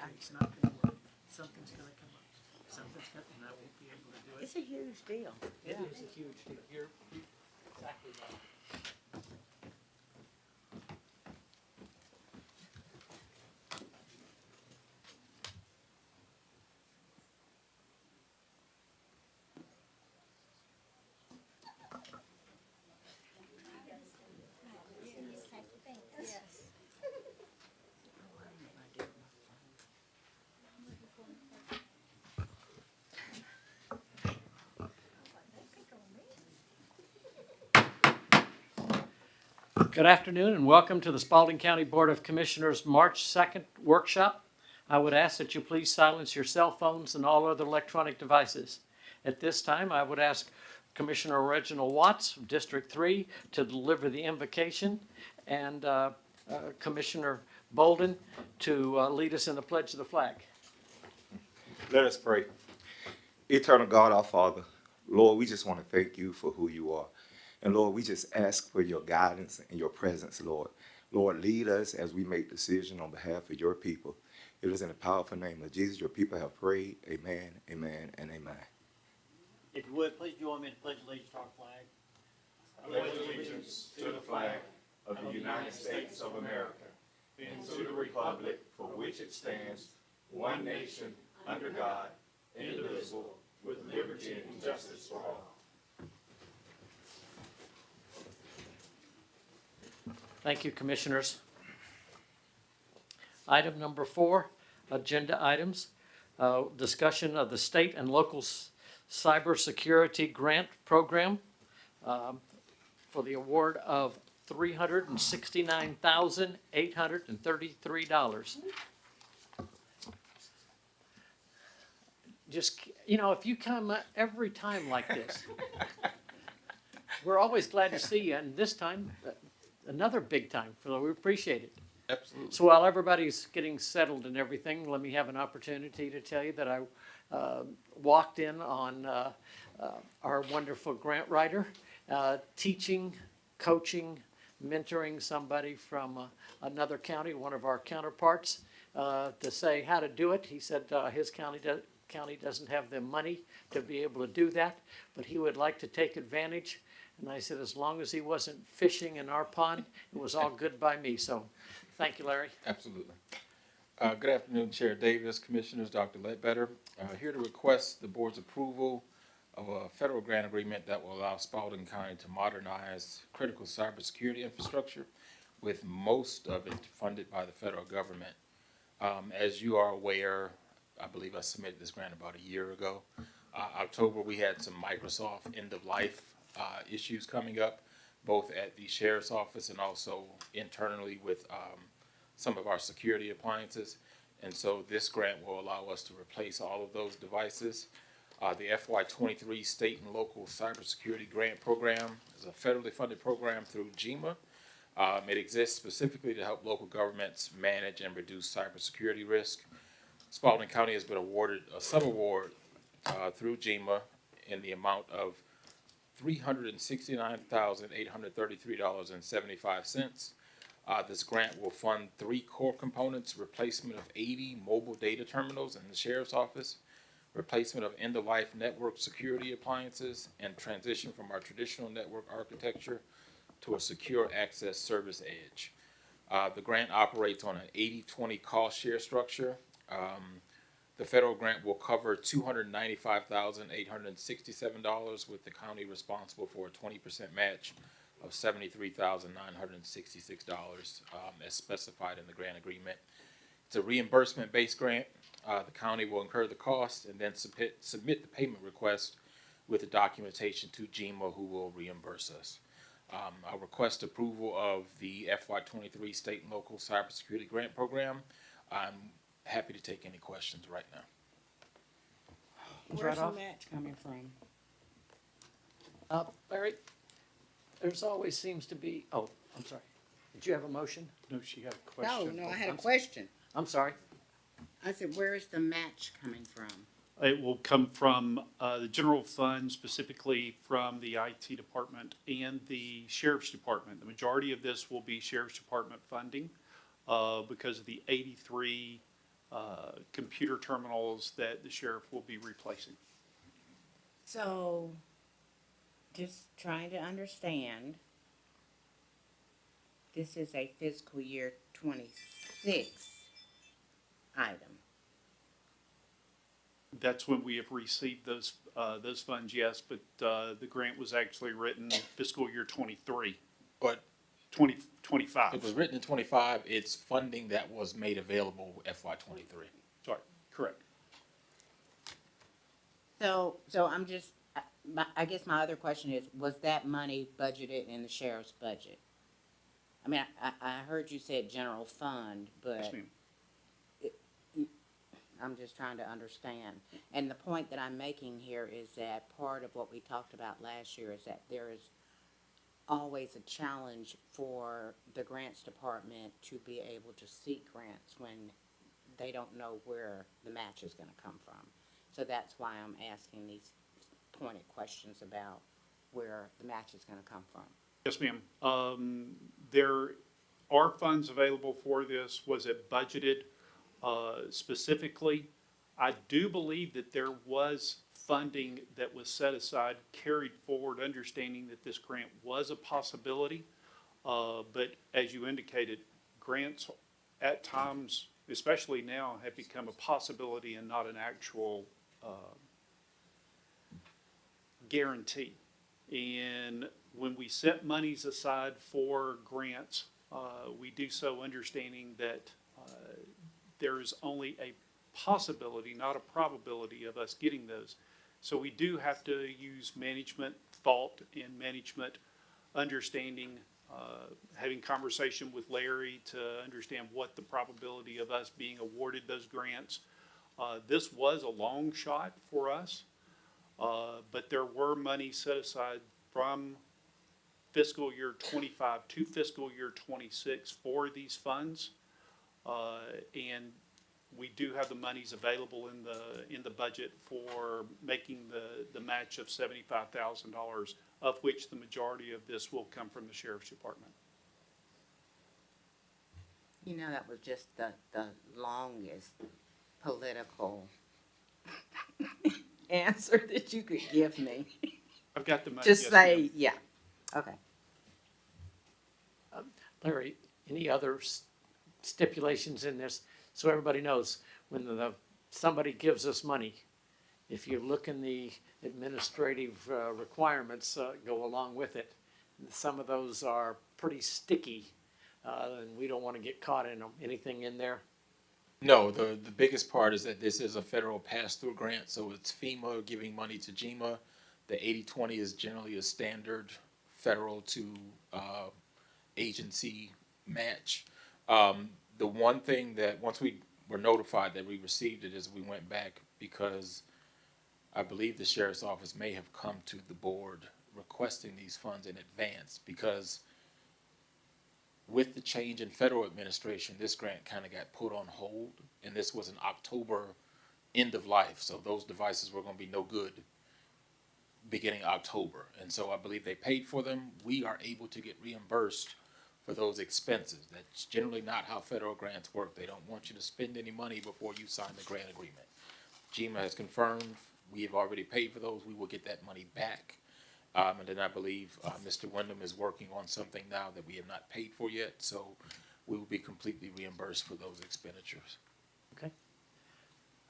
It's not gonna work. Something's gonna come up. Something's gonna, and I won't be able to do it. It's a huge deal. It is a huge deal. You're exactly right. Good afternoon and welcome to the Spalding County Board of Commissioners March 2nd workshop. I would ask that you please silence your cell phones and all other electronic devices. At this time, I would ask Commissioner Reginald Watts of District 3 to deliver the invocation and Commissioner Bolden to lead us in the pledge of the flag. Let us pray. Eternal God, our Father, Lord, we just want to thank you for who you are. And Lord, we just ask for your guidance and your presence, Lord. Lord, lead us as we make decisions on behalf of your people. It is in the powerful name of Jesus your people have prayed. Amen, amen, and amen. If you would, please join me in pledge allegiance to our flag. I pledge allegiance to the flag of the United States of America and to the republic for which it stands, one nation, under God, indivisible, with liberty and justice for all. Thank you, Commissioners. Item number 4, agenda items. Discussion of the state and local cybersecurity grant program for the award of $369,833. Just, if you come every time like this, we're always glad to see you, and this time, another big time, so we appreciate it. Absolutely. So while everybody's getting settled and everything, let me have an opportunity to tell you that I walked in on our wonderful grant writer, teaching, coaching, mentoring somebody from another county, one of our counterparts, to say how to do it. He said his county doesn't have the money to be able to do that, but he would like to take advantage. And I said, as long as he wasn't fishing in our pond, it was all good by me. So thank you, Larry. Absolutely. Good afternoon, Chair Davis, Commissioners, Dr. Ledbetter. Here to request the board's approval of a federal grant agreement that will allow Spalding County to modernize critical cybersecurity infrastructure, with most of it funded by the federal government. As you are aware, I believe I submitted this grant about a year ago. October, we had some Microsoft end-of-life issues coming up, both at the sheriff's office and also internally with some of our security appliances. And so this grant will allow us to replace all of those devices. The FY23 State and Local Cybersecurity Grant Program is a federally funded program through GEMA. It exists specifically to help local governments manage and reduce cybersecurity risk. Spalding County has been awarded a sub-award through GEMA in the amount of $369,833.75. This grant will fund 3 core components: replacement of 80 mobile data terminals in the sheriff's office, replacement of end-of-life network security appliances, and transition from our traditional network architecture to a secure access service edge. The grant operates on an 80-20 cost share structure. The federal grant will cover $295,867, with the county responsible for a 20% match of $73,966 as specified in the grant agreement. It's a reimbursement-based grant. The county will incur the cost and then submit the payment request with the documentation to GEMA, who will reimburse us. I request approval of the FY23 State and Local Cybersecurity Grant Program. I'm happy to take any questions right now. Where's the match coming from? Larry, there's always seems to be, I'm sorry. Did you have a motion? No, she had a question. No, I had a question. I'm sorry. I said, where is the match coming from? It will come from the general fund, specifically from the IT department and the sheriff's department. The majority of this will be sheriff's department funding because of the 83 computer terminals that the sheriff will be replacing. So, just trying to understand, this is a fiscal year 26 item. That's when we have received those funds, yes, but the grant was actually written fiscal year 23, But 2025. it was written in 25, it's funding that was made available FY '23. Sorry, correct. So I'm just, I guess my other question is, was that money budgeted in the sheriff's budget? I mean, I heard you said general fund, Yes, but ma'am. I'm just trying to understand. And the point that I'm making here is that part of what we talked about last year is that there is always a challenge for the grants department to be able to seek grants when they don't know where the match is gonna come from. So that's why I'm asking these pointed questions about where the match is gonna come from. Yes, ma'am. There are funds available for this. Was it budgeted specifically? I do believe that there was funding that was set aside, carried forward, understanding that this grant was a possibility. But as you indicated, grants at times, especially now, have become a possibility and not an actual guarantee. And when we set monies aside for grants, we do so understanding that there is only a possibility, not a probability of us getting those. So we do have to use management thought and management understanding, having conversation with Larry to understand what the probability of us being awarded those grants. This was a long shot for us, but there were money set aside from fiscal year 25 to fiscal year 26 for these funds. And we do have the monies available in the budget for making the match of $75,000, of which the majority of this will come from the sheriff's department. You know, that was just the longest political answer that you could give me. I've got the money. Just yes, ma'am. say, yeah, okay. Larry, any other stipulations in this? So everybody knows, when somebody gives us money, if you look in the administrative requirements go along with it, some of those are pretty sticky, and we don't want to get caught in them. Anything in there? No, the biggest part is that this is a federal pass-through grant, so it's FEMA giving money to GEMA. The 80-20 is generally a standard federal to agency match. The one thing that, once we were notified that we received it, is we went back, because I believe the sheriff's office may have come to the board requesting these funds in advance, because with the change in federal administration, this grant kind of got put on hold, and this was an October end of life, so those devices were going to be no good beginning October. And so I believe they paid for them. We are able to get reimbursed for those expenses. That's generally not how federal grants work. They don't want you to spend any money before you sign the grant agreement. GEMA has confirmed we have already paid for those. We will get that money back. And then I believe Mr. Wyndham is working on something now that we have not paid for yet, so we will be completely reimbursed for those expenditures. Okay.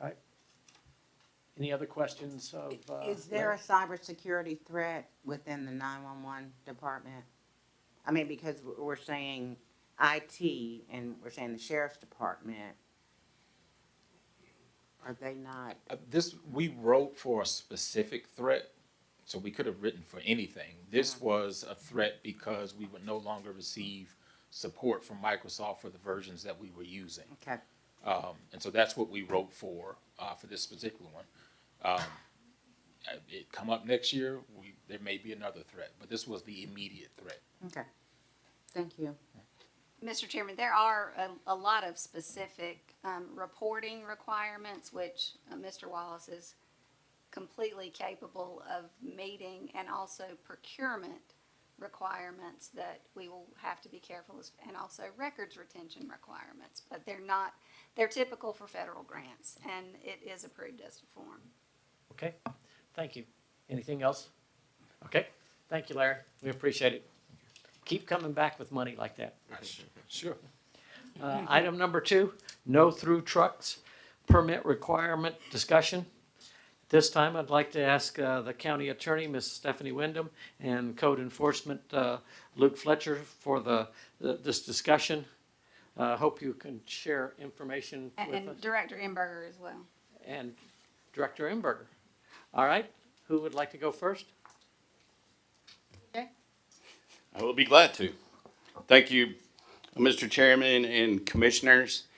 All right. Any other questions of? Is there a cybersecurity threat within the 911 department? I mean, because we're saying IT and we're saying the sheriff's department, are they not? We wrote for a specific threat, so we could have written for anything. This was a threat because we would no longer receive support from Microsoft for the versions that we were using. Okay. And so that's what we wrote for this particular one. It come up next year, there may be another threat, but this was the immediate threat. Okay. Thank you. Mr. Chairman, there are a lot of specific reporting requirements, which Mr. Wallace is completely capable of meeting, and also procurement requirements that we will have to be careful of, and also records retention requirements. But they're not, they're typical for federal grants, and it is approved as a form. Okay, thank you. Anything else? Okay, thank you, Larry. We appreciate it. Keep coming back with money like that. Sure. Item number 2, no through trucks permit requirement discussion. This time, I'd like to ask the county attorney, Ms. Stephanie Wyndham, and code enforcement Luke Fletcher for this discussion. Hope you can share information with us. And Director Imberger as well. And Director Imberger. All right, who would like to go first? I will be glad to. Thank you, Mr. Chairman and Commissioners.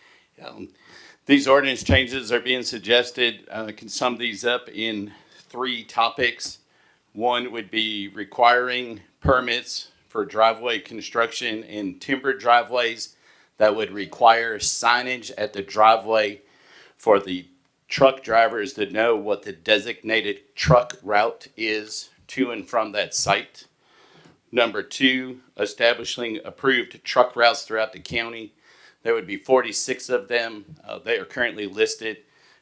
These ordinance changes are being suggested. I can sum these up in 3 topics. One would be requiring permits for driveway construction in timber driveways that would require signage at the driveway for the truck drivers to know what the designated truck route is to and from that site. Number 2, establishing approved truck routes throughout the county. There would be 46 of them. They are currently listed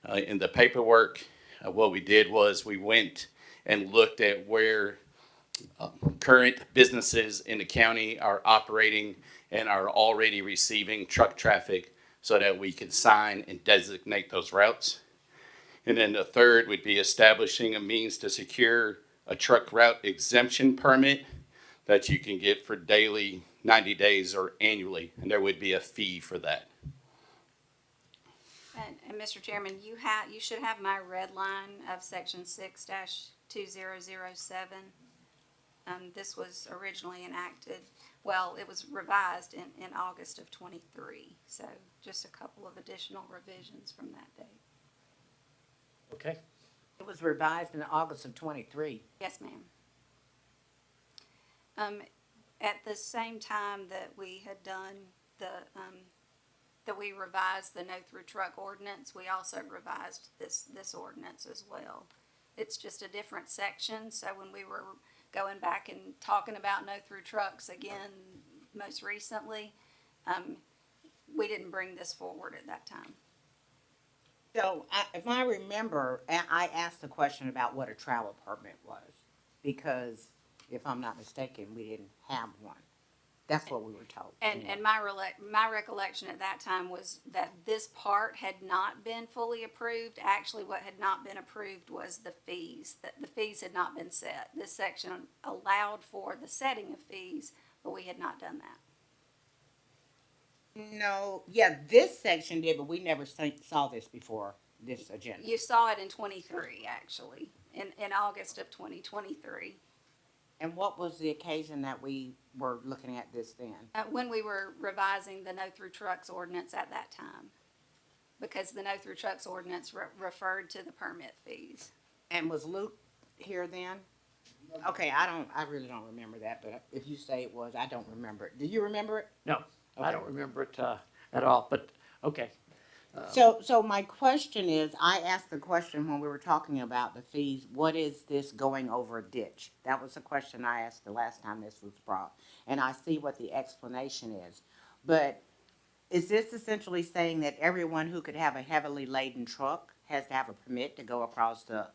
in the paperwork. What we did was we went and looked at where current businesses in the county are operating and are already receiving truck traffic so that we could sign and designate those routes. And then the third would be establishing a means to secure a truck route exemption permit that you can get for daily, 90 days, or annually, and there would be a fee for that. And Mr. Chairman, you should have my red line of section 6-2007. This was originally enacted, well, it was revised in August of '23, so just a couple of additional revisions from that date. Okay, It was revised in August of '23. Yes, ma'am. At the same time that we had done that we revised the no through truck ordinance, we also revised this ordinance as well. It's just a different section, so when we were going back and talking about no through trucks again most recently, we didn't bring this forward at that time. So, if I remember, I asked the question about what a travel permit was, because if I'm not mistaken, we didn't have one. That's what we were told. And my recollection at that time was that this part had not been fully approved. Actually, what had not been approved was the fees, that the fees had not been set. This section allowed for the setting of fees, but we had not done that. No, yeah, this section did, but we never saw this before, this agenda. You saw it in '23, actually, in August of 2023. And what was the occasion that we were looking at this then? When we were revising the no through trucks ordinance at that time, because the no through trucks ordinance referred to the permit fees. And was Luke here then? Okay, I really don't remember that, but if you say it was, I don't remember it. Do you remember it? no, I Okay. don't remember it at all, but, okay. So my question is, I asked the question when we were talking about the fees, what is this going over a ditch? That was the question I asked the last time this was brought, and I see what the explanation is. But is this essentially saying that everyone who could have a heavily laden truck has to have a permit to go across the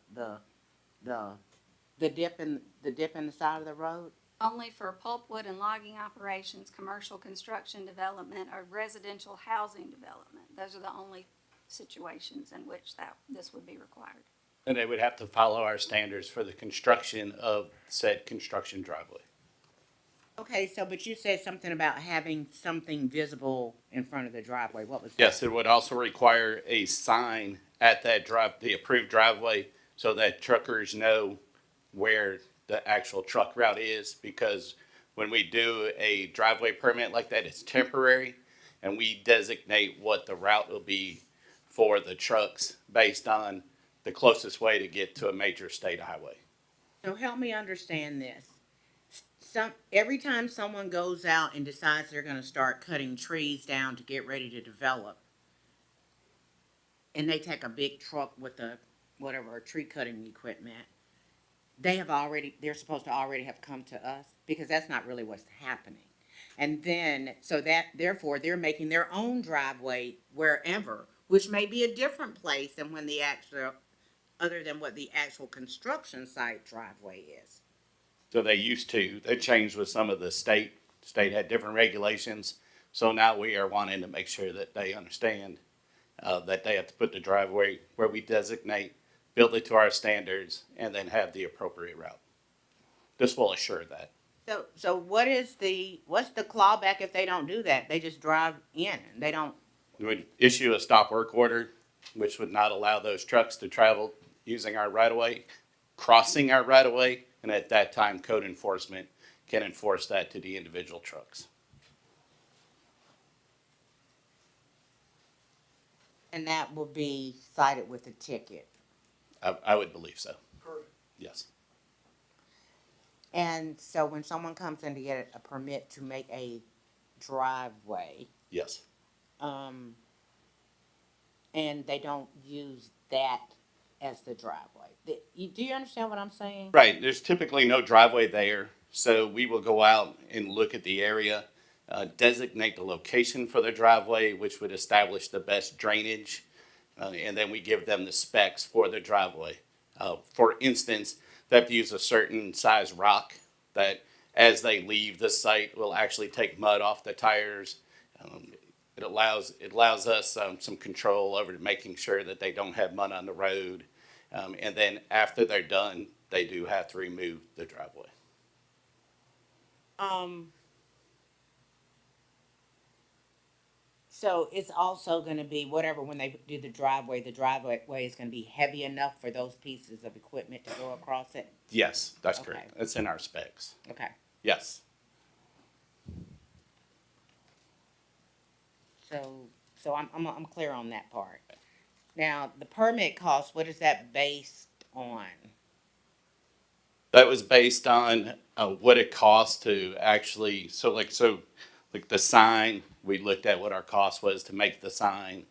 dip in the side of the road? Only for pulpwood and logging operations, commercial construction development, or residential housing development. Those are the only situations in which this would be required. And they would have to follow our standards for the construction of said construction driveway. Okay, so, but you said something about having something visible in front of the driveway. What was that? Yes, it would also require a sign at that the approved driveway, so that truckers know where the actual truck route is, because when we do a driveway permit like that, it's temporary, and we designate what the route will be for the trucks based on the closest way to get to a major state highway. So help me understand this. Every time someone goes out and decides they're gonna start cutting trees down to get ready to develop, and they take a big truck with a tree cutting equipment, they're supposed to already have come to us, because that's not really what's happening. And then, so that, therefore, they're making their own driveway wherever, which may be a different place than when the actual, other than what the actual construction site driveway is. So they used to, they changed with some of the state had different regulations. So now we are wanting to make sure that they understand, that they have to put the driveway where we designate, build it to our standards, and then have the appropriate route. This will assure that. So what's the clawback if they don't do that? They just drive in and they don't, We would issue a stop work order, which would not allow those trucks to travel using our right of way, crossing our right of way, and at that time, code enforcement can enforce that to the individual trucks. and that will be cited with a ticket. I would believe so. Yes. And so when someone comes in to get a permit to make a driveway, Yes. and they don't use that as the driveway, do you understand what I'm saying? Right. There's typically no driveway there, so we will go out and look at the area, designate the location for the driveway, which would establish the best drainage, and then we give them the specs for the driveway. For instance, they have to use a certain size rock that, as they leave the site, will actually take mud off the tires. It allows us some control over making sure that they don't have mud on the road. And then after they're done, they do have to remove the driveway. So it's also gonna be whatever, when they do the driveway is gonna be heavy enough for those pieces of equipment to go across it? Yes, that's Okay. correct. It's in our specs. Okay, Yes. so I'm clear on that part. Now, the permit cost, what is that based on? That was based on what it costs to actually, like the sign, we looked at what our cost was to make the sign.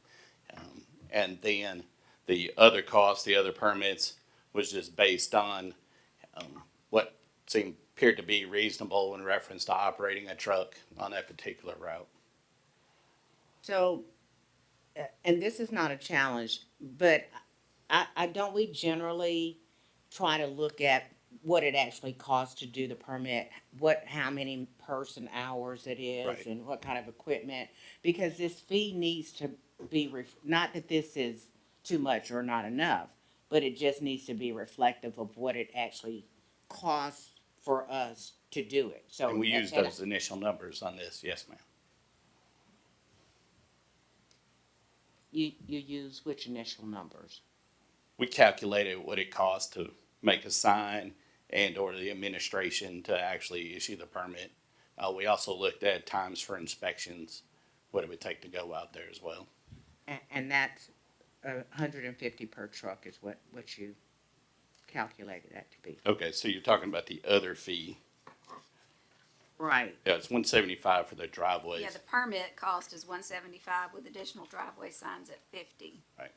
And then the other costs, the other permits, was just based on what appeared to be reasonable in reference to operating a truck on that particular route. So, and this is not a challenge, but don't we generally try to look at what it actually costs to do the permit, how many person hours it is, Right. and what kind of equipment? Because this fee needs to be, not that this is too much or not enough, but it just needs to be reflective of what it actually costs for us to do it, so. And we use those initial numbers on this, yes, ma'am. You use which initial numbers? We calculated what it costs to make a sign and or the administration to actually issue the permit. We also looked at times for inspections, what it would take to go out there as well. And that's $150 per truck is what you calculated that to be. Okay, so you're talking about the other fee. Right. Yeah, it's $175 for the driveways. Yeah, the permit cost is $175 with additional driveway signs at $50. Right.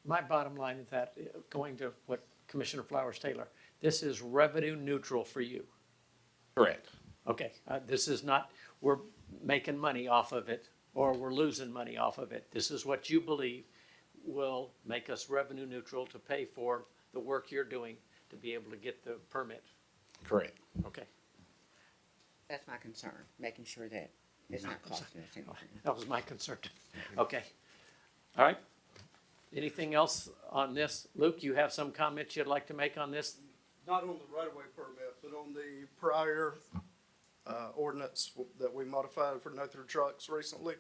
My bottom line is that, going to what Commissioner Flowers Taylor, this is revenue neutral for you. Correct. Okay, this is not, we're making money off of it, or we're losing money off of it. This is what you believe will make us revenue neutral to pay for the work you're doing to be able to get the permit. Correct. Okay, That's my concern, making sure that it's not costing us anything. that was my concern. Okay, all right. Anything else on this? Luke, you have some comments you'd like to make on this? Not on the right-of-way permit, but on the prior ordinance that we modified for no-through trucks recently.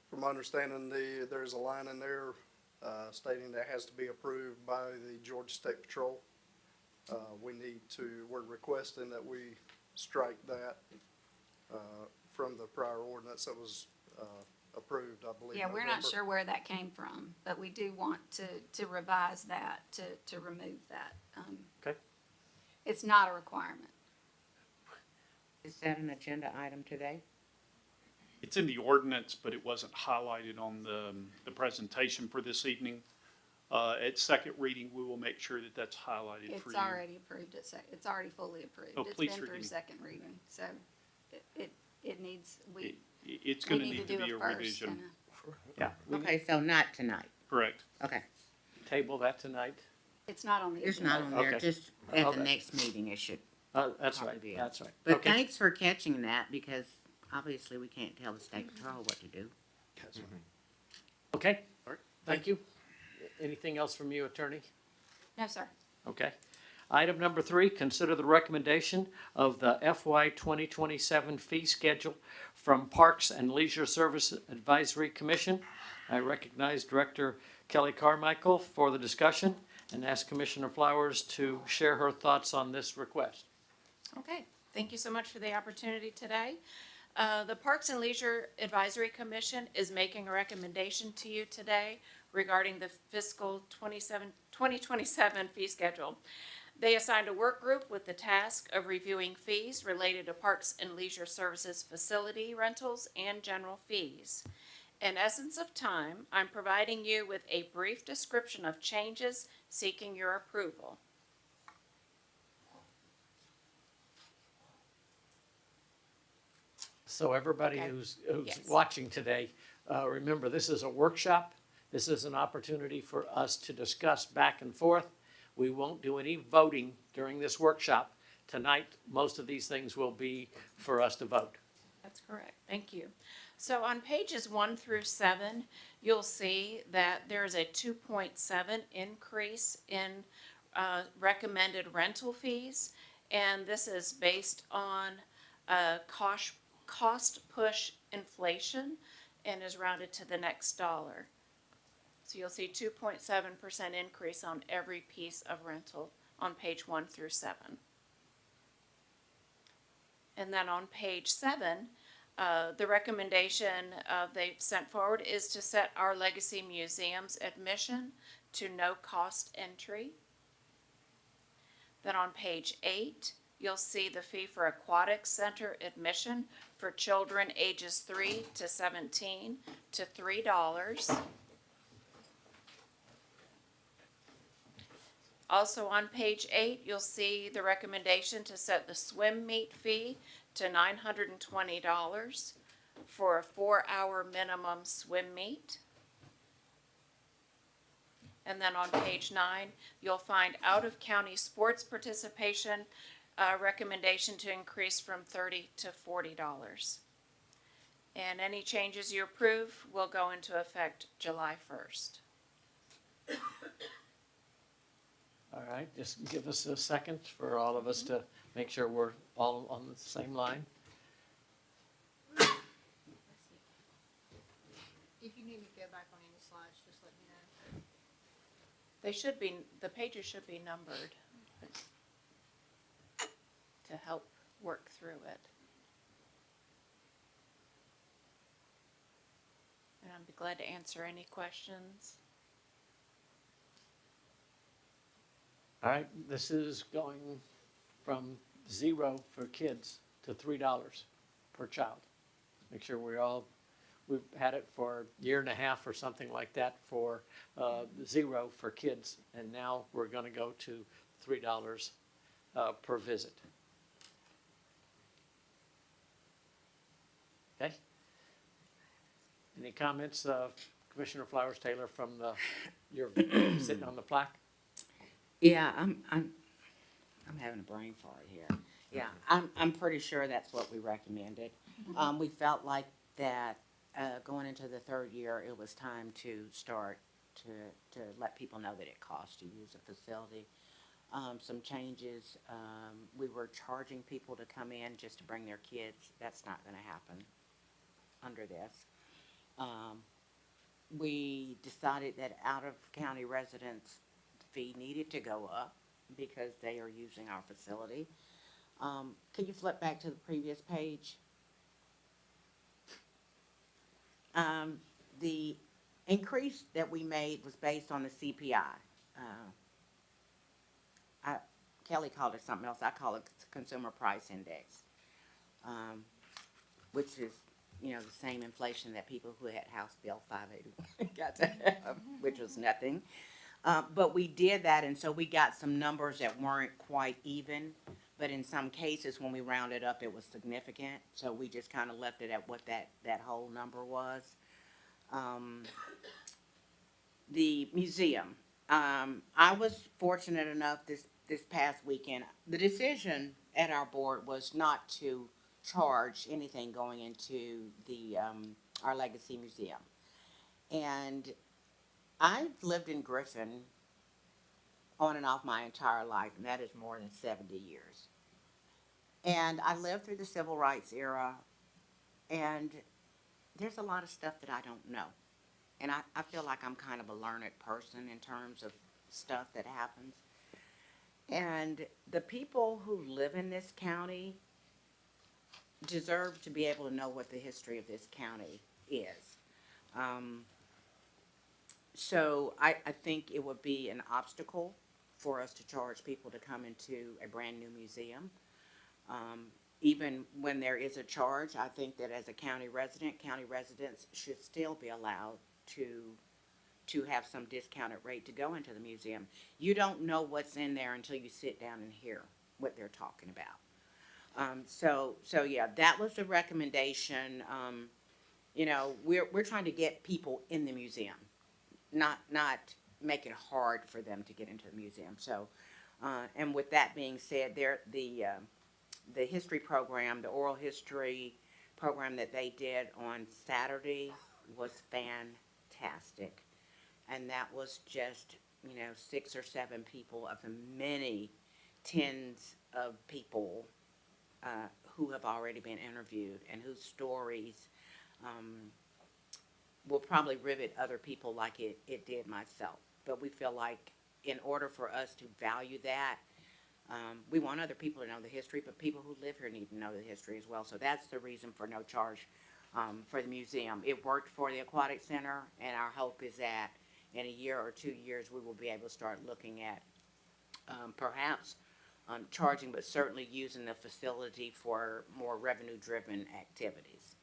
From my understanding, there's a line in there stating that has to be approved by the Georgia State Patrol. We're requesting that we strike that from the prior ordinance that was approved, I believe. Yeah, we're not November. sure where that came from, but we do want to revise that, to remove that. Okay. It's not a requirement. Is that an agenda item today? It's in the ordinance, but it wasn't highlighted on the presentation for this evening. At second reading, we will make sure that that's highlighted for It's you. already approved it's already fully approved. Oh, It's please been through forgive me. second reading, so it needs, It's we gonna need need to to do be a a first revision. and Yeah, we Okay, so not tonight. Correct. Okay. table that tonight. it's not on the It's agenda. not on there, Okay. just at the Okay. next meeting it should. That's Probably right, be. that's right. But Okay. thanks for catching that, because obviously we can't tell the state patrol what to do. Okay, thank you. Anything else from you, attorney? No, sir. Okay. Item number 3, consider the recommendation of the FY 2027 fee schedule from Parks and Leisure Service Advisory Commission. I recognize Director Kelly Carmichael for the discussion and ask Commissioner Flowers to share her thoughts on this request. Okay, thank you so much for the opportunity today. The Parks and Leisure Advisory Commission is making a recommendation to you today regarding the fiscal 2027 fee schedule. They assigned a work group with the task of reviewing fees related to Parks and Leisure Services facility rentals and general fees. In essence of time, I'm providing you with a brief description of changes seeking your approval. So everybody Okay. who's Yes. watching today, remember, this is a workshop. This is an opportunity for us to discuss back and forth. We won't do any voting during this workshop. Tonight, most of these things will be for us to vote. That's correct. Thank you. So on pages 1 through 7, you'll see that there's a 2.7 increase in recommended rental fees. And this is based on cost push inflation and is rounded to the next dollar. So you'll see 2.7% increase on every piece of rental on page 1 through 7. And then on page 7, the recommendation they've sent forward is to set our legacy museums admission to no cost entry. Then on page 8, you'll see the fee for aquatic center admission for children ages 3 to 17 to $3. Also on page 8, you'll see the recommendation to set the swim meet fee to $920 for a 4-hour minimum swim meet. And then on page 9, you'll find out-of-county sports participation recommendation to increase from $30 to $40. And any changes you approve will go into effect July 1st. All right, just give us a second for all of us to make sure we're all on the same line. If you need me to go back on any slides, just let me know. They should be, the pages should be numbered to help work through it. And I'd be glad to answer any questions. All right, this is going from 0 for kids to $3 per child. Make sure we've had it for a year and a half or something like that for 0 for kids. And now we're gonna go to $3 per visit. Okay? Any comments, Commissioner Flowers Taylor, from you're sitting on the plaque? Yeah, I'm having a brain fart here. Yeah, I'm pretty sure that's what we recommended. We felt like that, going into the 3rd year, it was time to start to let people know that it costs to use a facility. Some changes, we were charging people to come in just to bring their kids. That's not gonna happen under this. We decided that out-of-county residents' fee needed to go up because they are using our facility. Can you flip back to the previous page? The increase that we made was based on the CPI. Kelly called it something else. I call it Consumer Price Index, which is, you know, the same inflation that people who had House Bill 581 got to have, which was nothing. But we did that, and so we got some numbers that weren't quite even. But in some cases, when we rounded up, it was significant. So we just kind of left it at what that whole number was. Um, the museum. I was fortunate enough this past weekend. The decision at our board was not to charge anything going into the our legacy museum. And I've lived in Griffin on and off my entire life, and that is more than 70 years. And I lived through the civil rights era, and there's a lot of stuff that I don't know. And I feel like I'm kind of a learned person in terms of stuff that happens. And the people who live in this county deserve to be able to know what the history of this county is. Um, so I think it would be an obstacle for us to charge people to come into a brand new museum. Um, Even when there is a charge, I think that as a county residents should still be allowed to have some discounted rate to go into the museum. You don't know what's in there until you sit down and hear what they're talking about. So yeah, that was the recommendation. You know, we're trying to get people in the museum, not make it hard for them to get into the museum. So, and with that being said, the history program, the oral history program that they did on Saturday was fantastic. And that was just, 6 or 7 people of the many tens of people who have already been interviewed and whose stories um, will probably rivet other people like it did myself. But we feel like in order for us to value that, we want other people to know the history, but people who live here need to know the history as well. So that's the reason for no charge for the museum. It worked for the Aquatic Center, and our hope is that in a year or 2 years, we will be able to start looking at perhaps charging, but certainly using the facility for more revenue-driven activities.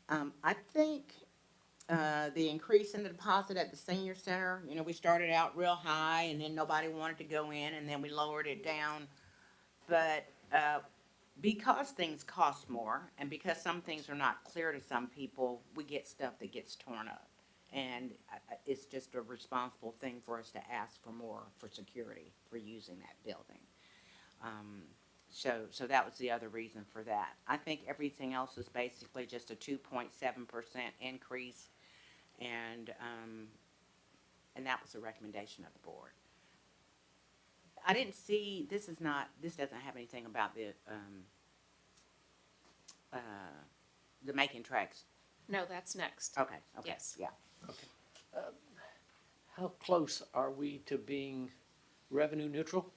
I think the increase in the deposit at the senior center, we started out real high and then nobody wanted to go in and then we lowered it down. But because things cost more and because some things are not clear to some people, we get stuff that gets torn up. And it's just a responsible thing for us to ask for more for security for using that building. Um, so that was the other reason for that. I think everything else is basically just a 2.7% increase, and that was the recommendation of the board. I didn't see, this doesn't have anything about uh, the making tracks. No, that's next. Okay, Yes. yeah. How close are we to being revenue neutral?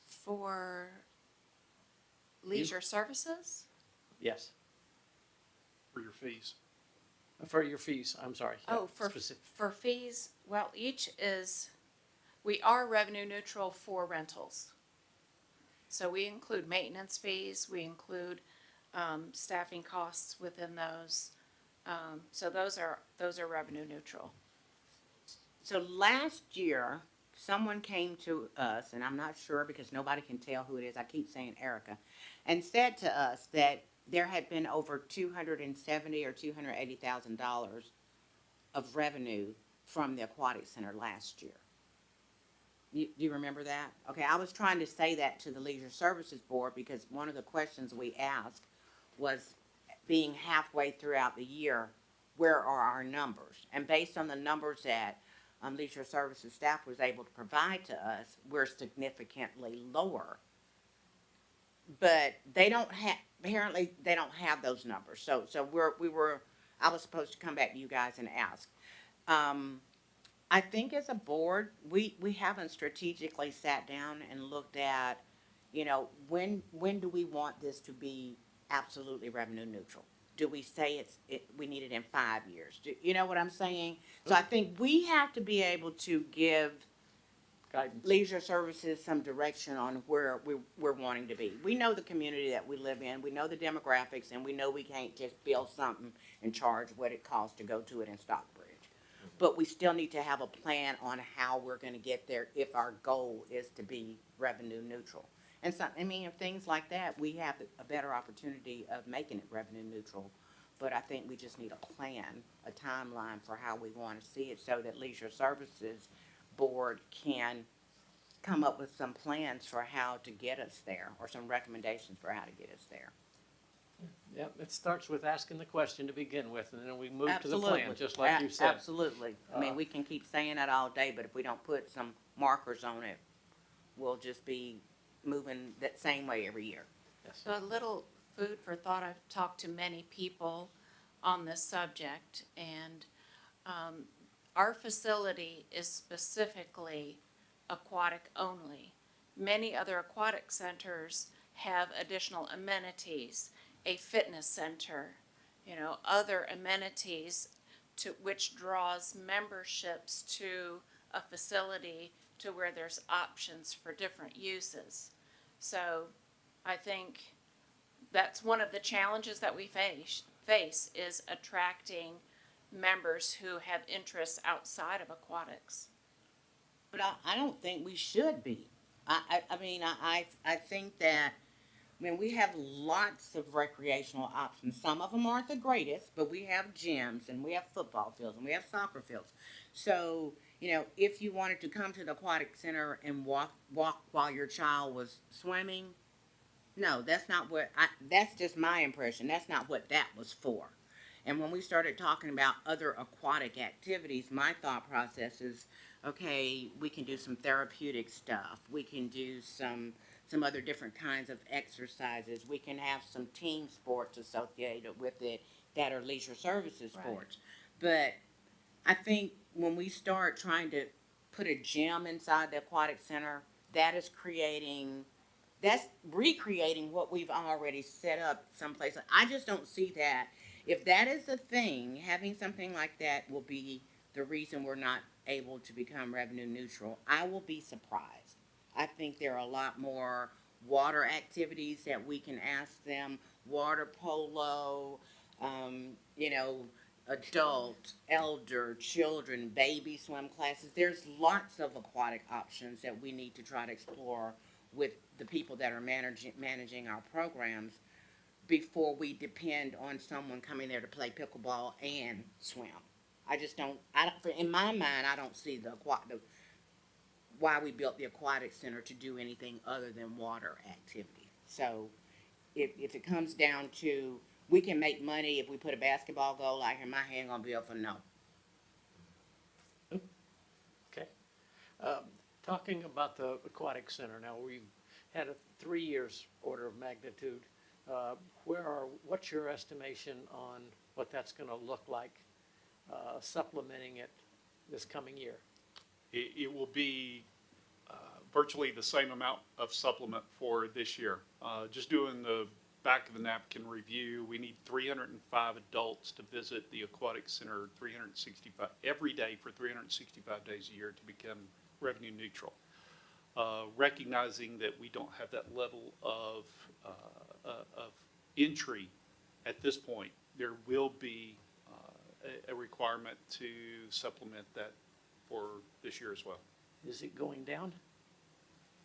For leisure services? Yes, For your fees. for your fees, I'm sorry. Yeah, Oh, specific. for fees, well, we are revenue neutral for rentals. So we include maintenance fees, we include, staffing costs within those. So those are revenue neutral. So last year, someone came to us, and I'm not sure because nobody can tell who it is, I keep saying Erica, and said to us that there had been over $270,000 or $280,000 of revenue from the aquatic center last year. Do you remember that? Okay, I was trying to say that to the Leisure Services Board because one of the questions we asked was, being halfway throughout the year, where are our numbers? And based on the numbers that Leisure Services staff was able to provide to us, we're significantly lower. But apparently they don't have those numbers. So I was supposed to come back to you guys and ask. I think as a board, we haven't strategically sat down and looked at, when do we want this to be absolutely revenue neutral? Do we say we need it in 5 years? You know what I'm saying? So I think we have to be able to give Guidance. leisure services some direction on where we're wanting to be. We know the community that we live in, we know the demographics, and we know we can't just build something and charge what it costs to go to it in Stockbridge. But we still need to have a plan on how we're gonna get there if our goal is to be revenue neutral. And so, I mean, if things like that, we have a better opportunity of making it revenue neutral. But I think we just need a plan, a timeline for how we wanna see it, so that Leisure Services Board can come up with some plans for how to get us there, or some recommendations for how to get us there. Yeah, it starts with asking the question to begin with, and then we move to the plan, Absolutely. just like you said. Absolutely. I mean, we can keep saying that all day, but if we don't put some markers on it, we'll just be moving that same way every year. Yes. So a little food for thought, I've talked to many people on this subject, and our facility is specifically aquatic only. Many other aquatic centers have additional amenities, a fitness center, other amenities to which draws memberships to a facility to where there's options for different uses. So I think that's one of the challenges that we face is attracting members who have interests outside of aquatics. But I don't think we should be. I mean, I think that, I mean, we have lots of recreational options. Some of them aren't the greatest, but we have gyms and we have football fields and we have soccer fields. So, if you wanted to come to the aquatic center and walk while your child was swimming, no, that's not that's just my impression. That's not what that was for. And when we started talking about other aquatic activities, my thought process is, okay, we can do some therapeutic stuff. We can do some other different kinds of exercises. We can have some team sports associated with it that are leisure services Right. sports. But I think when we start trying to put a gym inside the aquatic center, that's recreating what we've already set up someplace. I just don't see that. If that is a thing, having something like that will be the reason we're not able to become revenue neutral. I will be surprised. I think there are a lot more water activities that we can ask them, water polo, adult, elder, children, baby swim classes. There's lots of aquatic options that we need to try to explore with the people that are managing our programs before we depend on someone coming there to play pickleball and swim. In my mind, I don't see why we built the aquatic center to do anything other than water activity. So if it comes down to, we can make money if we put a basketball goal out here, my hand gonna be up for no. Okay. Talking about the aquatic center, now we've had a 3 years order of magnitude. What's your estimation on what that's gonna look like, supplementing it this coming year? It will be virtually the same amount of supplement for this year. Just doing the back of the napkin review, we need 305 adults to visit the aquatic center 365 every day for 365 days a year to become revenue neutral. Recognizing that we don't have that level of entry at this point, there will be a requirement to supplement that for this year as well. Is it going down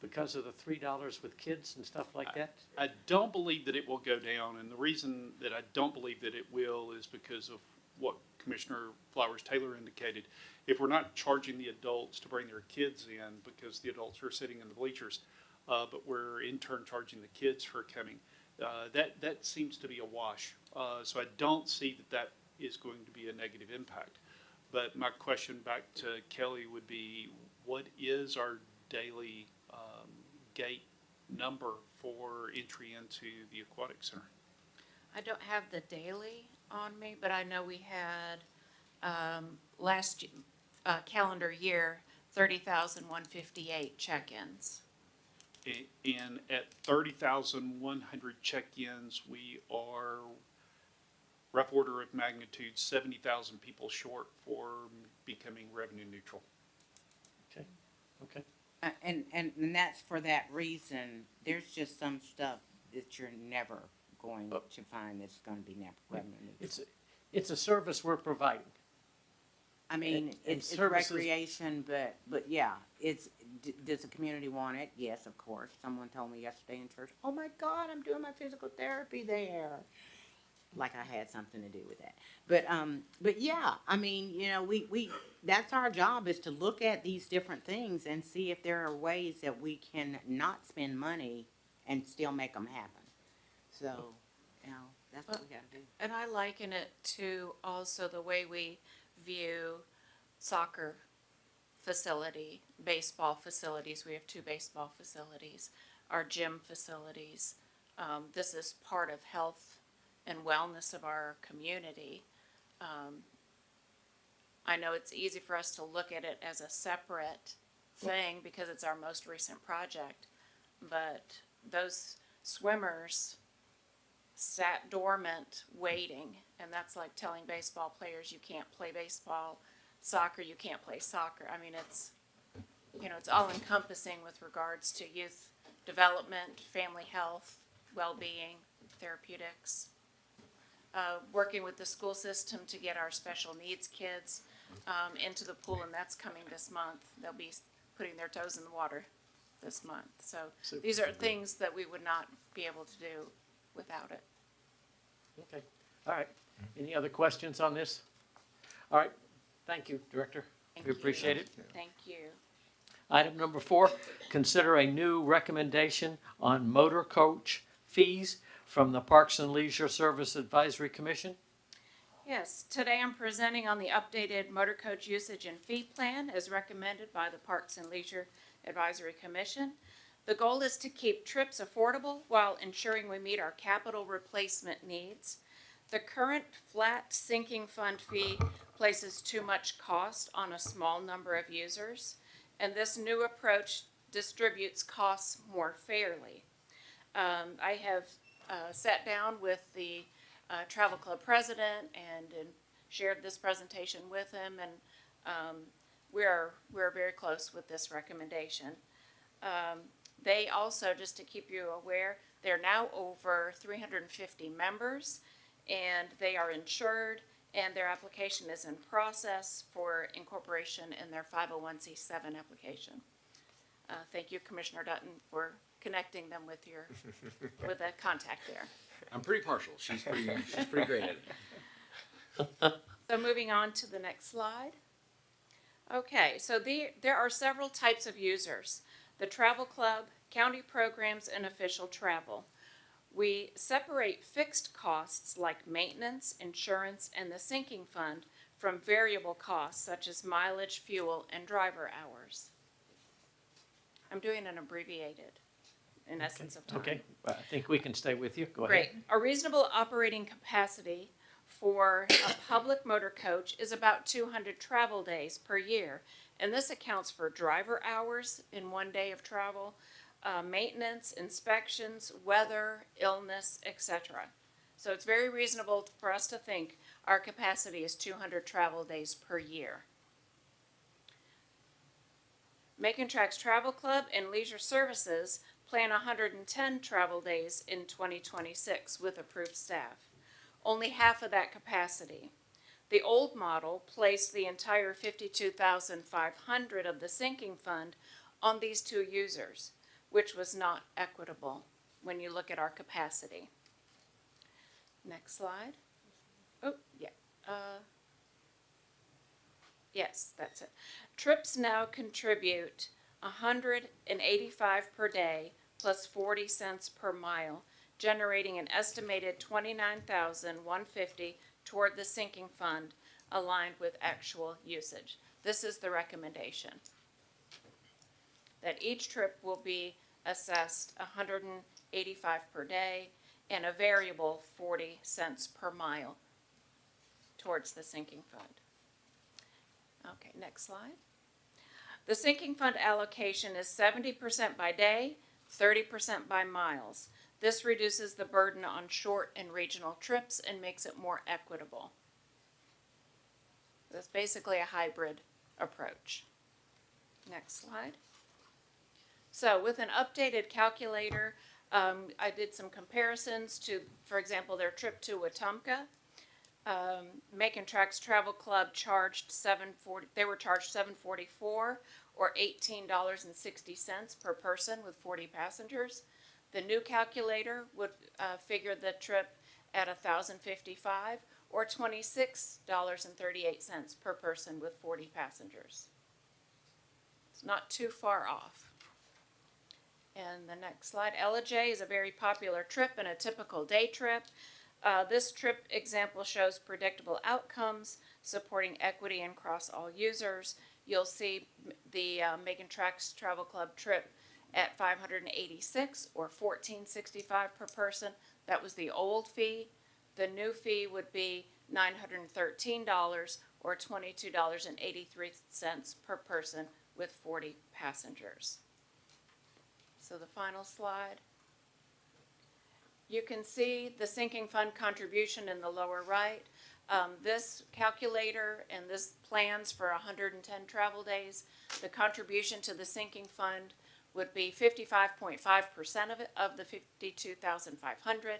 because of the $3 with kids and stuff like that? I don't believe that it will go down, and the reason that I don't believe that it will is because of what Commissioner Flowers Taylor indicated. If we're not charging the adults to bring their kids in because the adults are sitting in the bleachers, but we're in turn charging the kids for coming, that seems to be a wash. So I don't see that is going to be a negative impact. But my question back to Kelly would be, what is our daily gate number for entry into the aquatic center? I don't have the daily on me, but I know we had, last calendar year, 30,158 check-ins. And at 30,100 check-ins, we are rough order of magnitude 70,000 people short for becoming revenue neutral. Okay. And that's for that reason. There's just some stuff that you're never going to find that's gonna be revenue neutral. It's a service we're providing. I mean, and it's services- recreation, but yeah, does the community want it? Yes, of course. Someone told me yesterday in church, oh my God, I'm doing my physical therapy there. Like I had something to do with that. But yeah, I mean, you know, that's our job, is to look at these different things and see if there are ways that we can not spend money and still make them happen. So, you know, that's what we gotta do. And I liken it to also the way we view soccer facility, baseball facilities. We have 2 baseball facilities, our gym facilities. This is part of health and wellness of our community. I know it's easy for us to look at it as a separate thing because it's our most recent project, but those swimmers sat dormant waiting, and that's like telling baseball players you can't play baseball, soccer you can't play soccer. I mean, it's, you know, it's all encompassing with regards to youth development, family health, well-being, therapeutics. Working with the school system to get our special needs kids into the pool, and that's coming this month. They'll be putting their toes in the water this month. So these are things that we would not be able to do without it. Okay, all right. Any other questions on this? All right, thank you, Director. Thank We you. appreciate it. Thank you. Item number 4, consider a new recommendation on motor coach fees from the Parks and Leisure Service Advisory Commission. Yes, today I'm presenting on the updated motor coach usage and fee plan as recommended by the Parks and Leisure Advisory Commission. The goal is to keep trips affordable while ensuring we meet our capital replacement needs. The current flat sinking fund fee places too much cost on a small number of users, and this new approach distributes costs more fairly. I have sat down with the travel club president and shared this presentation with him, and we're very close with this recommendation. They also, just to keep you aware, they're now over 350 members, and they are insured, and their application is in process for incorporation in their 501c7 application. Thank you, Commissioner Dutton, for connecting them with your with a contact there. I'm pretty partial. She's pretty great at it. So moving on to the next slide. Okay, so there are several types of users: the travel club, county programs, and official travel. We separate fixed costs like maintenance, insurance, and the sinking fund from variable costs such as mileage, fuel, and driver hours. I'm doing an abbreviated, in essence of time. Okay, I think we can stay with you. Go Great. ahead. A reasonable operating capacity for a public motor coach is about 200 travel days per year, and this accounts for driver hours in 1 day of travel, maintenance, inspections, weather, illness, etc. So it's very reasonable for us to think our capacity is 200 travel days per year. Macon Tracks Travel Club and Leisure Services plan 110 travel days in 2026 with approved staff. Only half of that capacity. The old model placed the entire 52,500 of the sinking fund on these 2 users, which was not equitable when you look at our capacity. Next slide. Oh, yeah. Yes, that's it. Trips now contribute $185 per day plus 40 cents per mile, generating an estimated $29,150 toward the sinking fund, aligned with actual usage. This is the recommendation. That each trip will be assessed $185 per day and a variable 40 cents per mile towards the sinking fund. Okay, next slide. The sinking fund allocation is 70% by day, 30% by miles. This reduces the burden on short and regional trips and makes it more equitable. It's basically a hybrid approach. Next slide. So with an updated calculator, I did some comparisons to, for example, their trip to Wetumpka. Macon Tracks Travel Club charged they were charged $7.44 or $18.60 per person with 40 passengers. The new calculator would figure the trip at $1,055 or $26.38 per person with 40 passengers. It's not too far off. And the next slide, LJ is a very popular trip and a typical day trip. This trip example shows predictable outcomes, supporting equity across all users. You'll see the Macon Tracks Travel Club trip at $586 or $14.65 per person. That was the old fee. The new fee would be $913 or $22.83 per person with 40 passengers. So the final slide. You can see the sinking fund contribution in the lower right. This calculator and this plans for 110 travel days. The contribution to the sinking fund would be 55.5% of the 52,500,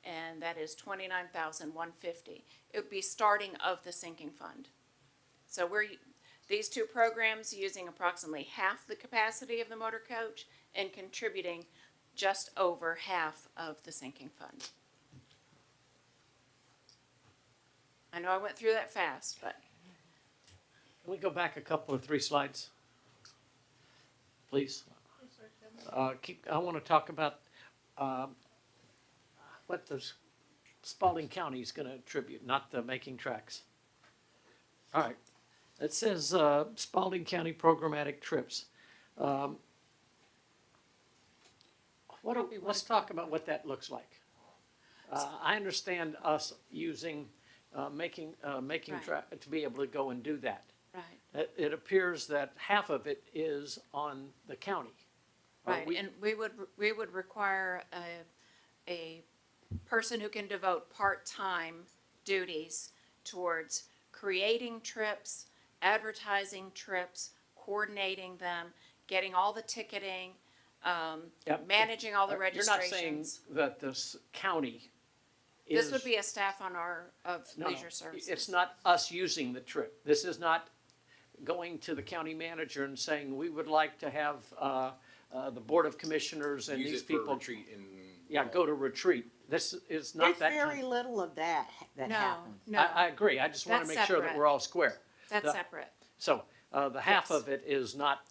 and that is 29,150. It would be starting of the sinking fund. So these two programs using approximately half the capacity of the motor coach and contributing just over half of the sinking fund. I know I went through that fast, but Can we go back a couple or three slides? Please. I want to talk about what the Spalding County is going to attribute, not the Making Tracks. All right. It says Spalding County programmatic trips. Let's talk about what that looks like. I understand us using making Right. to be able to go and do that. right, It appears that half of it is on the county. right, and we would require a person who can devote part-time duties towards creating trips, advertising trips, coordinating them, getting all the ticketing, Yep. managing all the You're not saying registrations. that this county is. This would be a staff on No, leisure services. It's not us using the trip. This is not going to the county manager and saying, we would like to have the Board of Commissioners and Use these it for people. retreat and. Go to retreat. This is not There's that very kind. little of that No, happens. no, I agree. I just want to That's make sure that separate. we're all square. that's the- separate. So the half Yes. of it is not,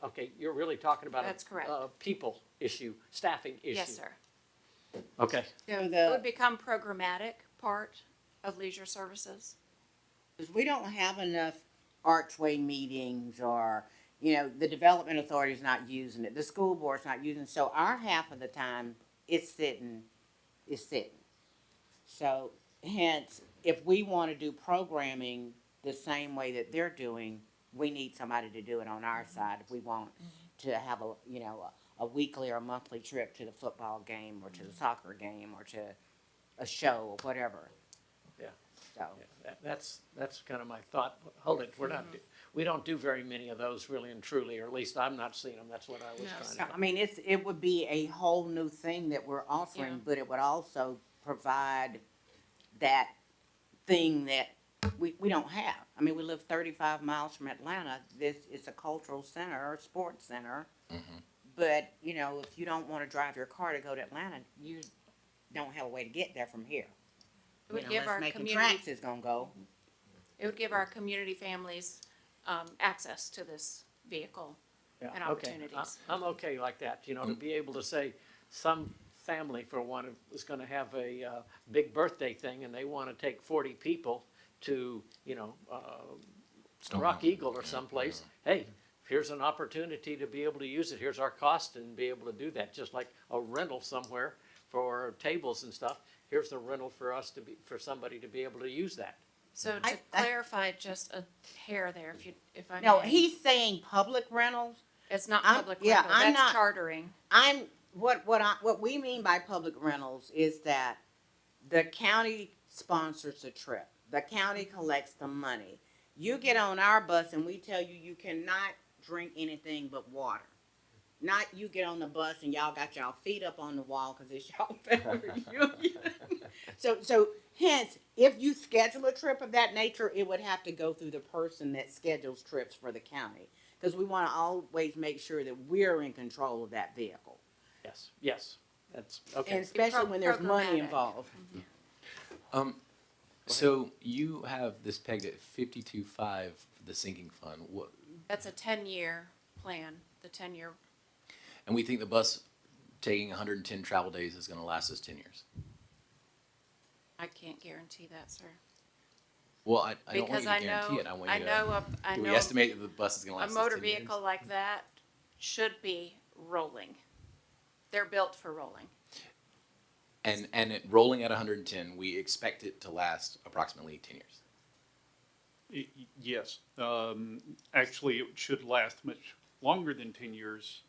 okay, you're really talking about That's correct. a people issue, staffing issue. Yes, sir. Okay. So It would become programmatic part of leisure services. because we don't have enough archway meetings or, the development authority's not using it, the school board's not using it, so our half of the time is sitting. So hence, if we want to do programming the same way that they're doing, we need somebody to do it on our side if we want to have a weekly or monthly trip to the football game or to the soccer game or to a show or whatever. Yeah. So. Yeah, that's kind of my thought. Hold it, we don't do very many of those really and truly, or at least I'm not seeing them. That's what I was No, trying to. No, I mean, it would be a whole new thing that we're Yeah. offering, but it would also provide that thing that we don't have. I mean, we live 35 miles from Atlanta. This is a cultural center or sports center. But, if you don't wanna drive your car to go to Atlanta, you don't have a way to get there from here. It would give our Making community, Tracks is gonna go. it would give our community families, access to this vehicle Yeah, and okay. opportunities. I'm okay like that, to be able to say, some family, for one, is gonna have a big birthday thing, and they wanna take 40 people to, Rock Eagle or someplace. Hey, here's an opportunity to be able to use it, here's our cost, and be able to do that, just like a rental somewhere for tables and stuff. Here's the rental for somebody to be able to use that. So to clarify just a hair there, if I may. No, he's saying public rentals. It's not I'm- public yeah, rental, I'm that's not- chartering. What we mean by public rentals is that the county sponsors the trip. The county collects the money. You get on our bus and we tell you cannot drink anything but water. Not you get on the bus and y'all got y'all feet up on the wall because it's y'all family reunion. So Hence, if you schedule a trip of that nature, it would have to go through the person that schedules trips for the county. Because we want to always make sure that we're in control of that vehicle. Yes, yes, that's, And okay. especially when there's money Programmatic. involved. So you have this pegged at 52.5 for the sinking fund. What, That's a 10-year plan, the 10-year. and we think the bus taking 110 travel days is going to last us 10 years. I can't guarantee that, sir. Well, I don't want Because you to I guarantee know, it. I want I you know, to. I Do we know estimate that the bus is going to a last motor us 10 years? vehicle like that should be rolling. They're built for rolling. And it rolling at 110, we expect it to last approximately 10 years. Yes, actually, it should last much longer than 10 years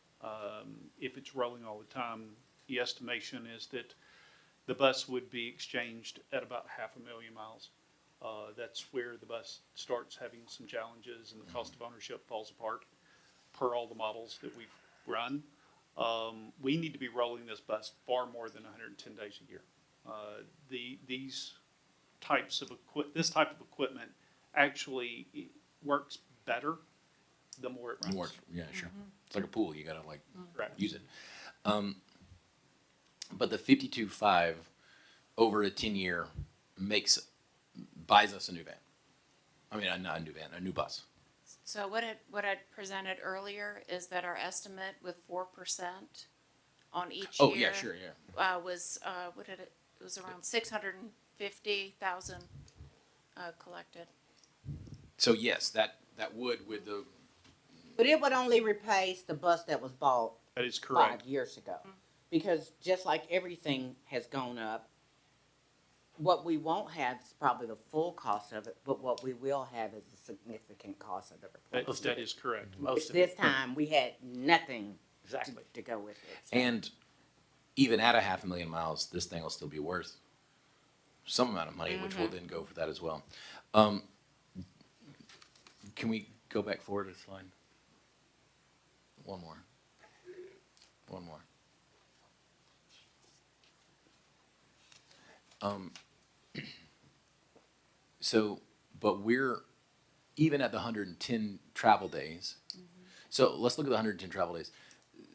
if it's rolling all the time. The estimation is that the bus would be exchanged at about 500,000 miles. That's where the bus starts having some challenges and the cost of ownership falls apart per all the models that we've run. We need to be rolling this bus far more than 110 days a year. These types of this type of equipment actually works better the more it runs. More, yeah, sure. It's like a pool. You got to like Correct. use it. But the 52.5 over a 10-year buys us a new van. I mean, not a new van, a new bus. So what I presented earlier is that our estimate with 4% on each year. Oh, yeah, sure, yeah. Was, it was around 650,000 collected. So yes, that would with the But it would only replace the bus that was bought That is correct. 5 years ago. Because just like everything has gone up, what we won't have is probably the full cost of it, but what we will have is a significant cost of the replacement. That is correct. Most of This it, time, we had nothing exactly. to go with it. So. and even at 500,000 miles, this thing will still be worth some amount of money, which will then go for that as well. Can we go back forward a slide? One more. One more. So, but we're even at the 110 travel days. So let's look at the 110 travel days.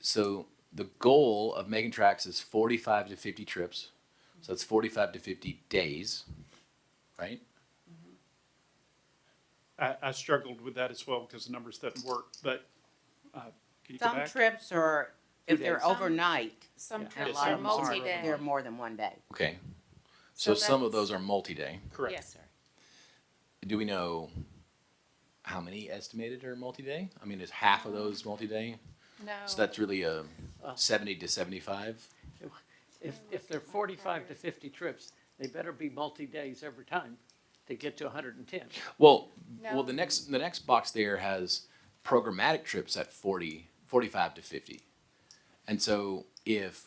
So the goal of Making Tracks is 45 to 50 trips. So that's 45 to 50 days, right? I struggled with that as well because the numbers doesn't work, but can you go Some back? trips are, if they're Some- overnight, Some Yeah. and a trips lot are of them are, multi-day. they're more than one day. Okay. So So some of that's- those are multi-day. Correct. Yes, sir. Do we know how many estimated are multi-day? I mean, is half of those multi-day? No. So that's really a 70 to 75? If they're 45 to 50 trips, they better be multi-days every time to get to 110. Well, No. the next box there has programmatic trips at 45 to 50. And so if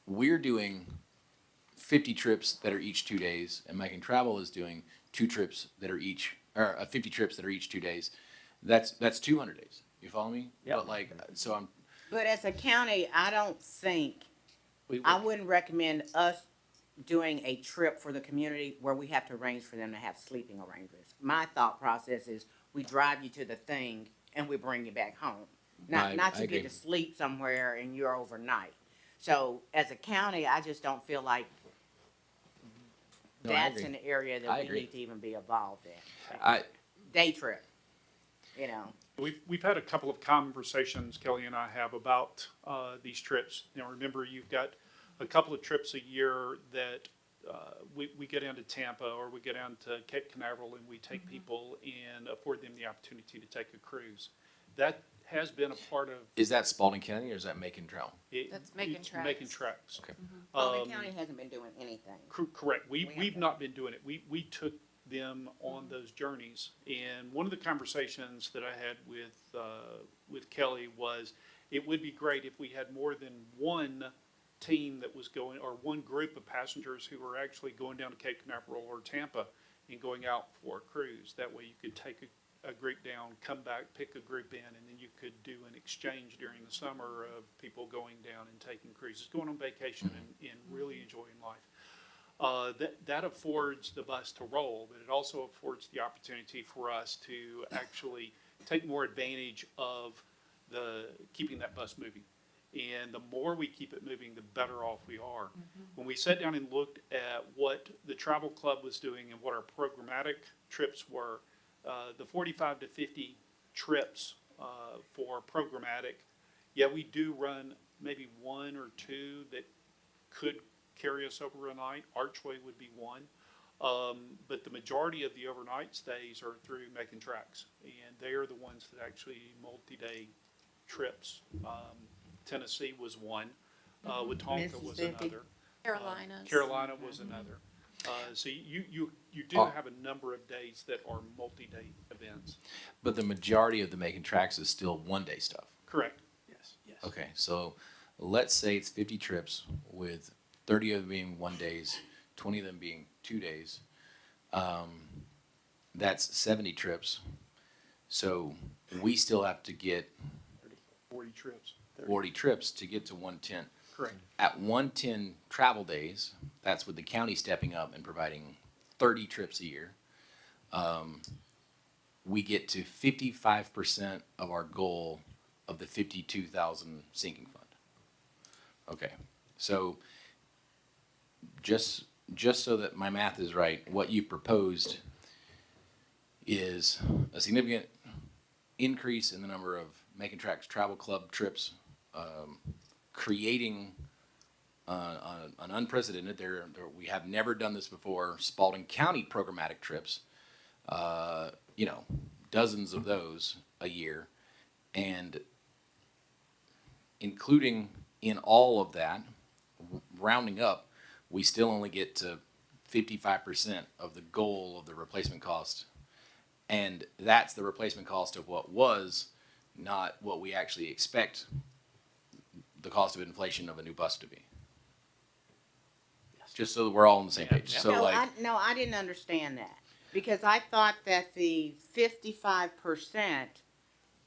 we're doing 50 trips that are each 2 days, and Making Travel is doing 2 trips that are each, or 50 trips that are each 2 days, that's 200 days. You follow me? Yep. But like, so I'm, But as a county, I don't think, We I would- wouldn't recommend us doing a trip for the community where we have to arrange for them to have sleeping arrangements. My thought process is we drive you to the thing and we bring you back home. Not I you agree. get to sleep somewhere and you're overnight. So as a county, I just don't feel like No, I that's agree. an area I that we agree. need to even be involved in. I, Day trip, you know. We've had a couple of conversations, Kelly and I have, about these trips. You know, remember, you've got a couple of trips a year that we get down to Tampa or we get down to Cape Canaveral and we take people and afford them the opportunity to take a cruise. That has been a part of is that Spalding County or is that Making Travel? it. That's Making it's Tracks. Making Tracks. Okay. Spalding County hasn't been doing anything. Correct. We We've have not been doing it. We took them on those journeys. And one of the conversations that I had with Kelly was, it would be great if we had more than one team that was going, or one group of passengers who were actually going down to Cape Canaveral or Tampa and going out for a cruise. That way you could take a group down, come back, pick a group in, and then you could do an exchange during the summer of people going down and taking cruises, going on vacation and really enjoying life. that affords the bus to roll, but it also affords the opportunity for us to actually take more advantage of keeping that bus moving. And the more we keep it moving, the better off we are. When we sat down and looked at what the travel club was doing and what our programmatic trips were, the 45 to 50 trips for programmatic, yeah, we do run maybe one or two that could carry us over a night. Archway would be one. But the majority of the overnight stays are through making tracks, and they are the ones that actually multi-day trips. Tennessee was one, Wetumpka was Mississippi. another. Carolinas. Carolina was another. So you do Oh. have a number of days that are multi-day events. But the majority of the making tracks is still one-day stuff. Correct. Yes. Okay, so let's say it's 50 trips with 30 of them being 1 days, 20 of them being 2 days. That's 70 trips. So we still have to get 40 trips. 40 trips to get to 110. Correct. At 110 travel days, that's with the county stepping up and providing 30 trips a year. We get to 55% of our goal of the 52,000 sinking fund. Okay, so just so that my math is right, what you proposed is a significant increase in the number of Making Tracks Travel Club trips, creating an unprecedented, we have never done this before, Spalding County programmatic trips, dozens of those a year, and including in all of that, rounding up, we still only get to 55% of the goal of the replacement cost. And that's the replacement cost of what was, not what we actually expect the cost of inflation of a new bus to be. Just so that we're all on the same page. So No, like, I didn't understand that, because I thought that the 55%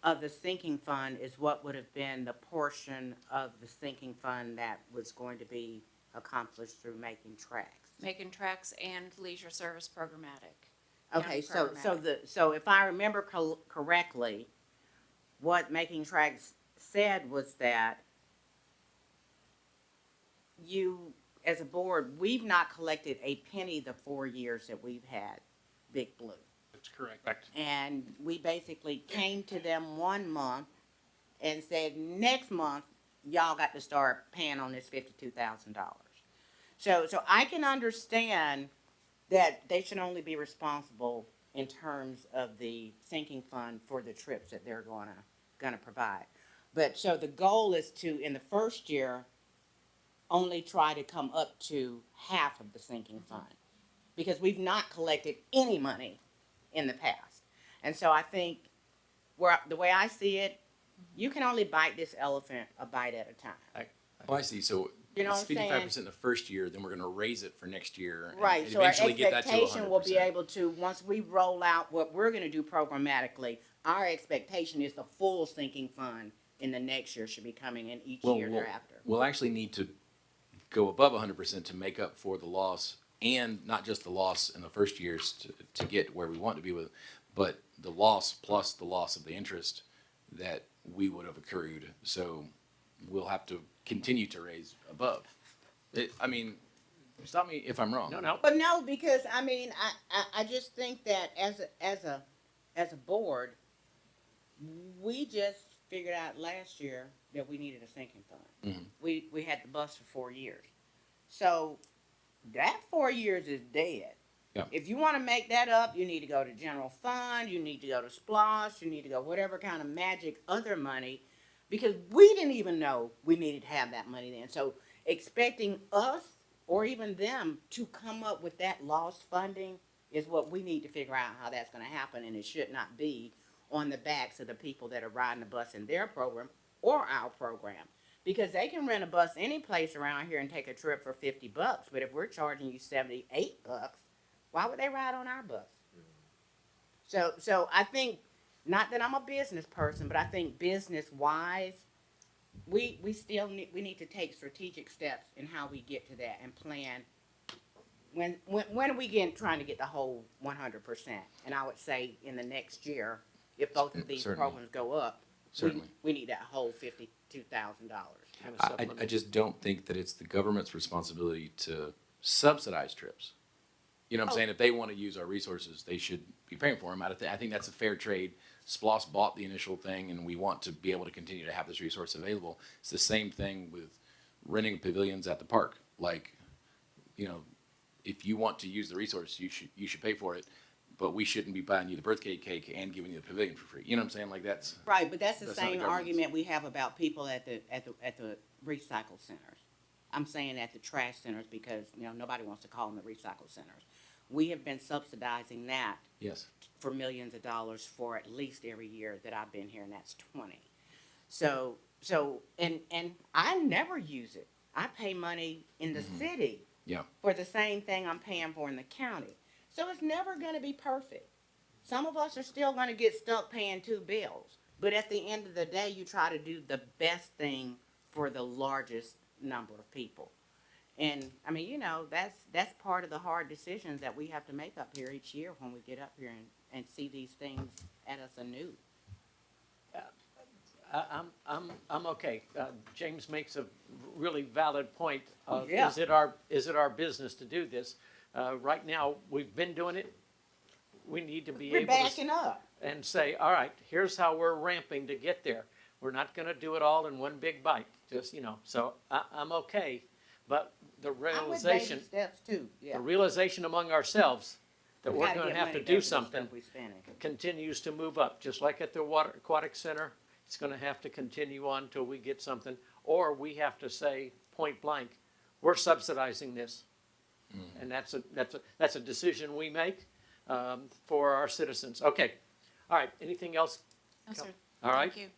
of the sinking fund is what would have been the portion of the sinking fund that was going to be accomplished through making tracks. Making tracks and leisure service programmatic. Okay, County so programmatic. if I remember correctly, what Making Tracks said was that you, as a board, we've not collected a penny the 4 years that we've had Big Blue. That's correct. And we basically came to them 1 month and said, next month, y'all got to start paying on this $52,000. So I can understand that they should only be responsible in terms of the sinking fund for the trips that they're gonna provide. But so the goal is to, in the first year, only try to come up to half of the sinking fund, because we've not collected any money in the past. And so I think, the way I see it, you can only bite this elephant a bite at a time. oh, I see. So You know it's what I'm saying? 55% the first year, then we're going to raise it for next year. and Right, so our eventually get that to expectation will be 100%. able to, once we roll out what we're gonna do programmatically, our expectation is the full sinking fund in the next year should be coming in each year thereafter. We'll actually need to go above 100% to make up for the loss, and not just the loss in the first years to get where we want to be with, but the loss plus the loss of the interest that we would have accrued. So we'll have to continue to raise above. Stop me if I'm wrong. No. But no, because I mean, I just think that as a board, we just figured out last year that we needed a sinking fund. Mhm. We had the bus for 4 years. So that 4 years is dead. Yeah. If you want to make that up, you need to go to general fund, you need to go to SPLOST, you need to go whatever kind of magic other money, because we didn't even know we needed to have that money then. So expecting us or even them to come up with that lost funding is what we need to figure out how that's going to happen, and it should not be on the backs of the people that are riding the bus in their program or our program. Because they can rent a bus any place around here and take a trip for $50, but if we're charging you $78, why would they ride on our bus? So I think, not that I'm a business person, but I think business wise, we still need to take strategic steps in how we get to that and plan when are we trying to get the whole 100%? And I would say in the next year, if both of these Certainly. programs go up, Certainly. we need that whole $52,000. Kind of I supplement. just don't think that it's the government's responsibility to subsidize trips. You know what I'm saying? If they want to use our resources, they should be paying for them. I think that's a fair trade. SPLOST bought the initial thing, and we want to be able to continue to have this resource available. It's the same thing with renting pavilions at the park. Like, you know, if you want to use the resource, you should pay for it. But we shouldn't be buying you the birthday cake and giving you the pavilion for free. You know what I'm saying? Like that's Right, but that's the That's not the same government's. argument we have about people at the recycle centers. I'm saying at the trash centers because, you know, nobody wants to call them the recycle centers. We have been subsidizing that yes. for millions of dollars for at least every year that I've been here, and that's 20. So, and I never use it. I pay money in the city Yeah. for the same thing I'm paying for in the county. So it's never gonna be perfect. Some of us are still gonna get stuck paying two bills. But at the end of the day, you try to do the best thing for the largest number of people. And, I mean, you know, that's part of the hard decisions that we have to make up here each year when we get up here and see these things at us anew. I'm okay. James makes a really valid point. Yeah. Is it our business to do this? Right now, we've been doing it. We need to be We're able backing to up. and say, all right, here's how we're ramping to get there. We're not gonna do it all in one big bite, just, you know, so I'm okay. But the I'm with realization, baby steps too, yeah. the realization among ourselves that We we're gotta gonna get have money to back do for the something stuff we spending. continues to move up, just like at the aquatic center. It's gonna have to continue on till we get something, or we have to say point blank, we're subsidizing this. And that's a decision we make, for our citizens. Okay, all right, anything else? No, sir. All right. Thank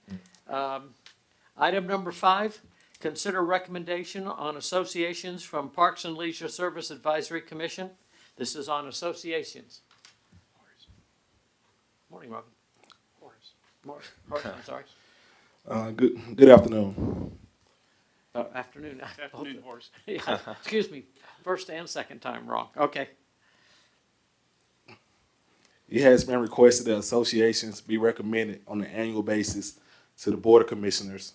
you. Item number 5, consider recommendation on associations from Parks and Leisure Service Advisory Commission. This is on associations. Morning, Robin. Morris, I'm sorry. Good afternoon. Afternoon. Afternoon, Horace. Yeah, excuse me, first and second time wrong. Okay. It has been requested that associations be recommended on an annual basis to the Board of Commissioners.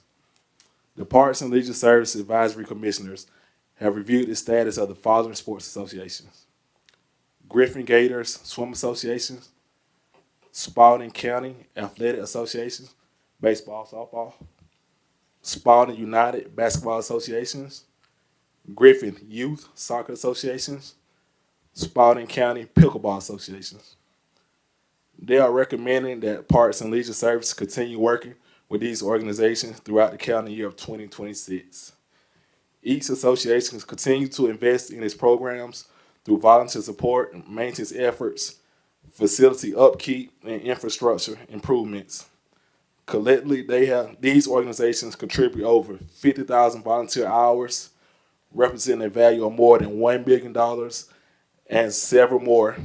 The Parks and Leisure Service Advisory Commissioners have reviewed the status of the following sports associations: Griffin Gators Swim Associations, Spalding County Athletic Associations, baseball, softball, Spalding United Basketball Associations, Griffin Youth Soccer Associations, Spalding County Pickleball Associations. They are recommending that Parks and Leisure Service continue working with these organizations throughout the calendar year of 2026. Each association continue to invest in its programs through volunteer support and maintenance efforts, facility upkeep, and infrastructure improvements. Collectively, these organizations contribute over 50,000 volunteer hours, representing a value of more than $1 billion, and several more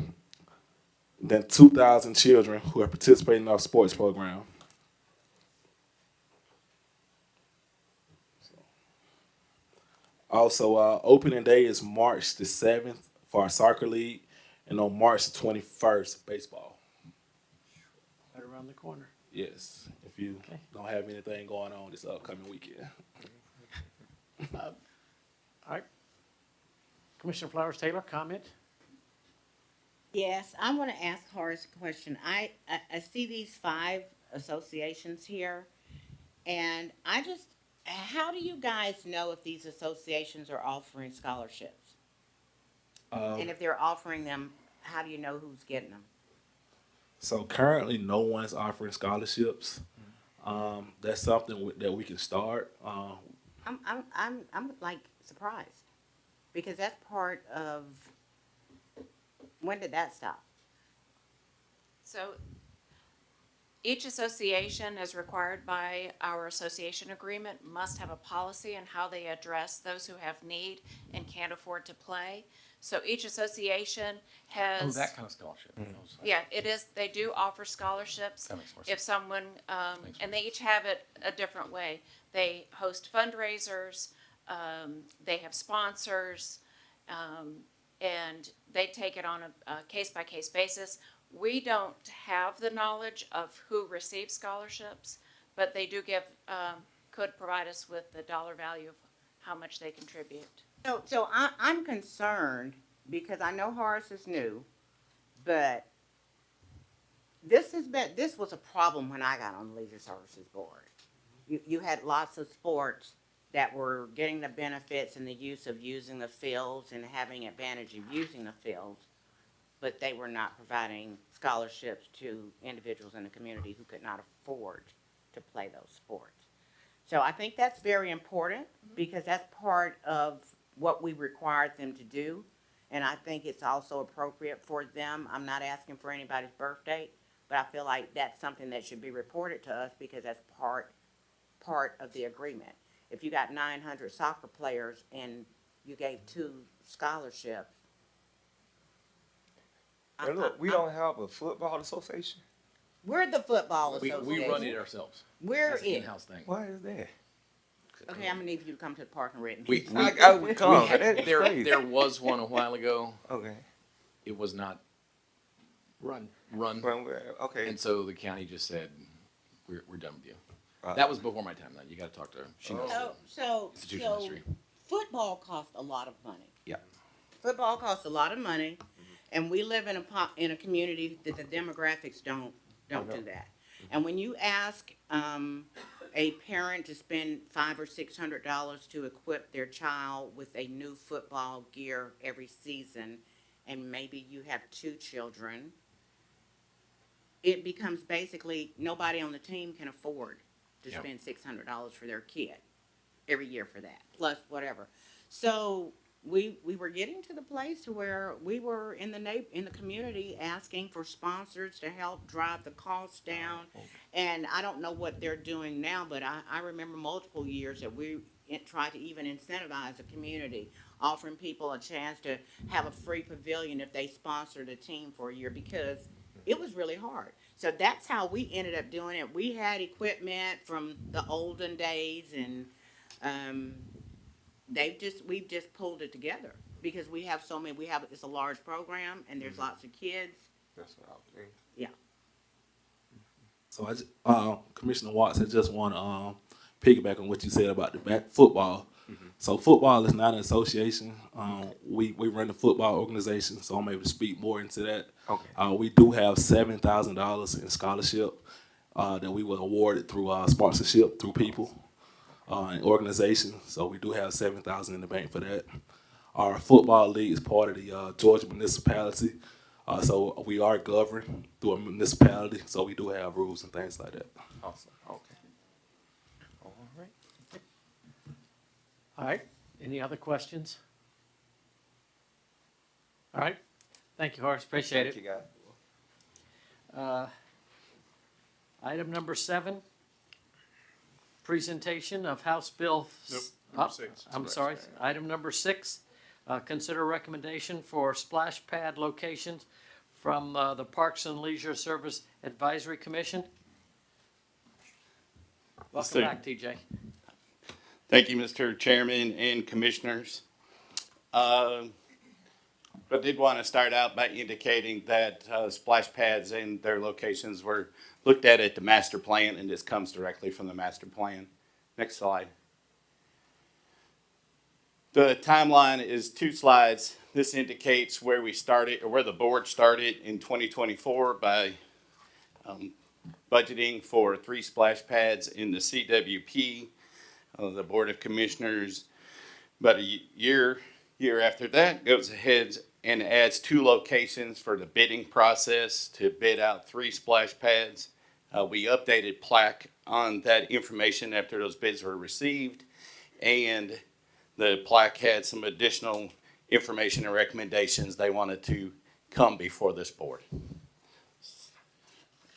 than 2,000 children who are participating in our sports program. Also, opening day is March the 7th for our soccer league, and on March the 21st, baseball. Right around the corner. Yes, if you don't have anything going on this upcoming weekend. All right. Commissioner Flowers Taylor, comment? Yes, I want to ask Horace a question. I see these 5 associations here, and how do you guys know if these associations are offering scholarships? And if they're offering them, how do you know who's getting them? So currently, no one's offering scholarships. That's something that we can start. I'm like surprised, because that's part of, when did that stop? So each association, as required by our association agreement, must have a policy on how they address those who have need and can't afford to play. So each association has. Oh, that kind of scholarship. Yeah, it is, they do offer scholarships. That makes more If sense. someone, and they each have it a different way. They host fundraisers, they have sponsors, and they take it on a case-by-case basis. We don't have the knowledge of who receives scholarships, but they do give, could provide us with the dollar value of how much they contribute. So I'm concerned because I know Horace is new, but this was a problem when I got on the Leisure Services Board. You had lots of sports that were getting the benefits and the use of using the fields and having advantage of using the fields, but they were not providing scholarships to individuals in the community who could not afford to play those sports. So I think that's very important because that's part of what we required them to do. And I think it's also appropriate for them. I'm not asking for anybody's birth date, but I feel like that's something that should be reported to us because that's part of the agreement. If you got 900 soccer players and you gave 2 scholarships. And look, we don't have a football association. We're the football We association. run it ourselves. We're That's an it. in-house thing. Why is that? Okay, I'm gonna need you to come to the park and read. I would come. That's There crazy. was one a while ago. Okay. It was not Run. run, Well, okay. and so the county just said, we're done with you. Right. That was before my time, though. You gotta talk to her. She knows. So Institutional history. football costs a lot of money. Yeah. Football costs a lot of money, and we live in a community that the demographics don't do that. And when you ask a parent to spend $500 or $600 to equip their child with a new football gear every season, and maybe you have 2 children, it becomes basically nobody on the team can afford to Yep. spend $600 for their kid every year for that, plus whatever. So we were getting to the place to where we were in the community asking for sponsors to help drive the costs down. And I don't know what they're doing now, but I remember multiple years that we tried to even incentivize the community, offering people a chance to have a free pavilion if they sponsored a team for a year because it was really hard. So that's how we ended up doing it. We had equipment from the olden days, and we've just pulled it together because we have so many. It's a large program, and there's lots of kids. That's what I was saying. Yeah. So Commissioner Watts, I just want to piggyback on what you said about the football. So football is not an association. We run the football organization, so I'm able to speak more into that. Okay. We do have $7,000 in scholarship that we were awarded through sponsorship through people and organizations. So we do have $7,000 in the bank for that. Our football league is part of the Georgia municipality. So we are governed through a municipality, so we do have rules and things like that. Awesome. Okay. All right. All right, any other questions? All right, thank you, Horace, appreciate Thank it. you, guys. Item number 7, presentation of House Bill. Number 6. I'm sorry, item number 6, consider recommendation for splash pad locations from the Parks and Leisure Service Advisory Commission. Welcome sir. back, TJ. Thank you, Mr. Chairman and Commissioners. I did want to start out by indicating that splash pads and their locations were looked at the master plan, and this comes directly from the master plan. Next slide. The timeline is 2 slides. This indicates where we started, or where the board started in 2024 by budgeting for 3 splash pads in the CWP. The Board of Commissioners, about a year after that, goes ahead and adds 2 locations for the bidding process to bid out 3 splash pads. We updated plaque on that information after those bids were received, and the plaque had some additional information and recommendations they wanted to come before this board.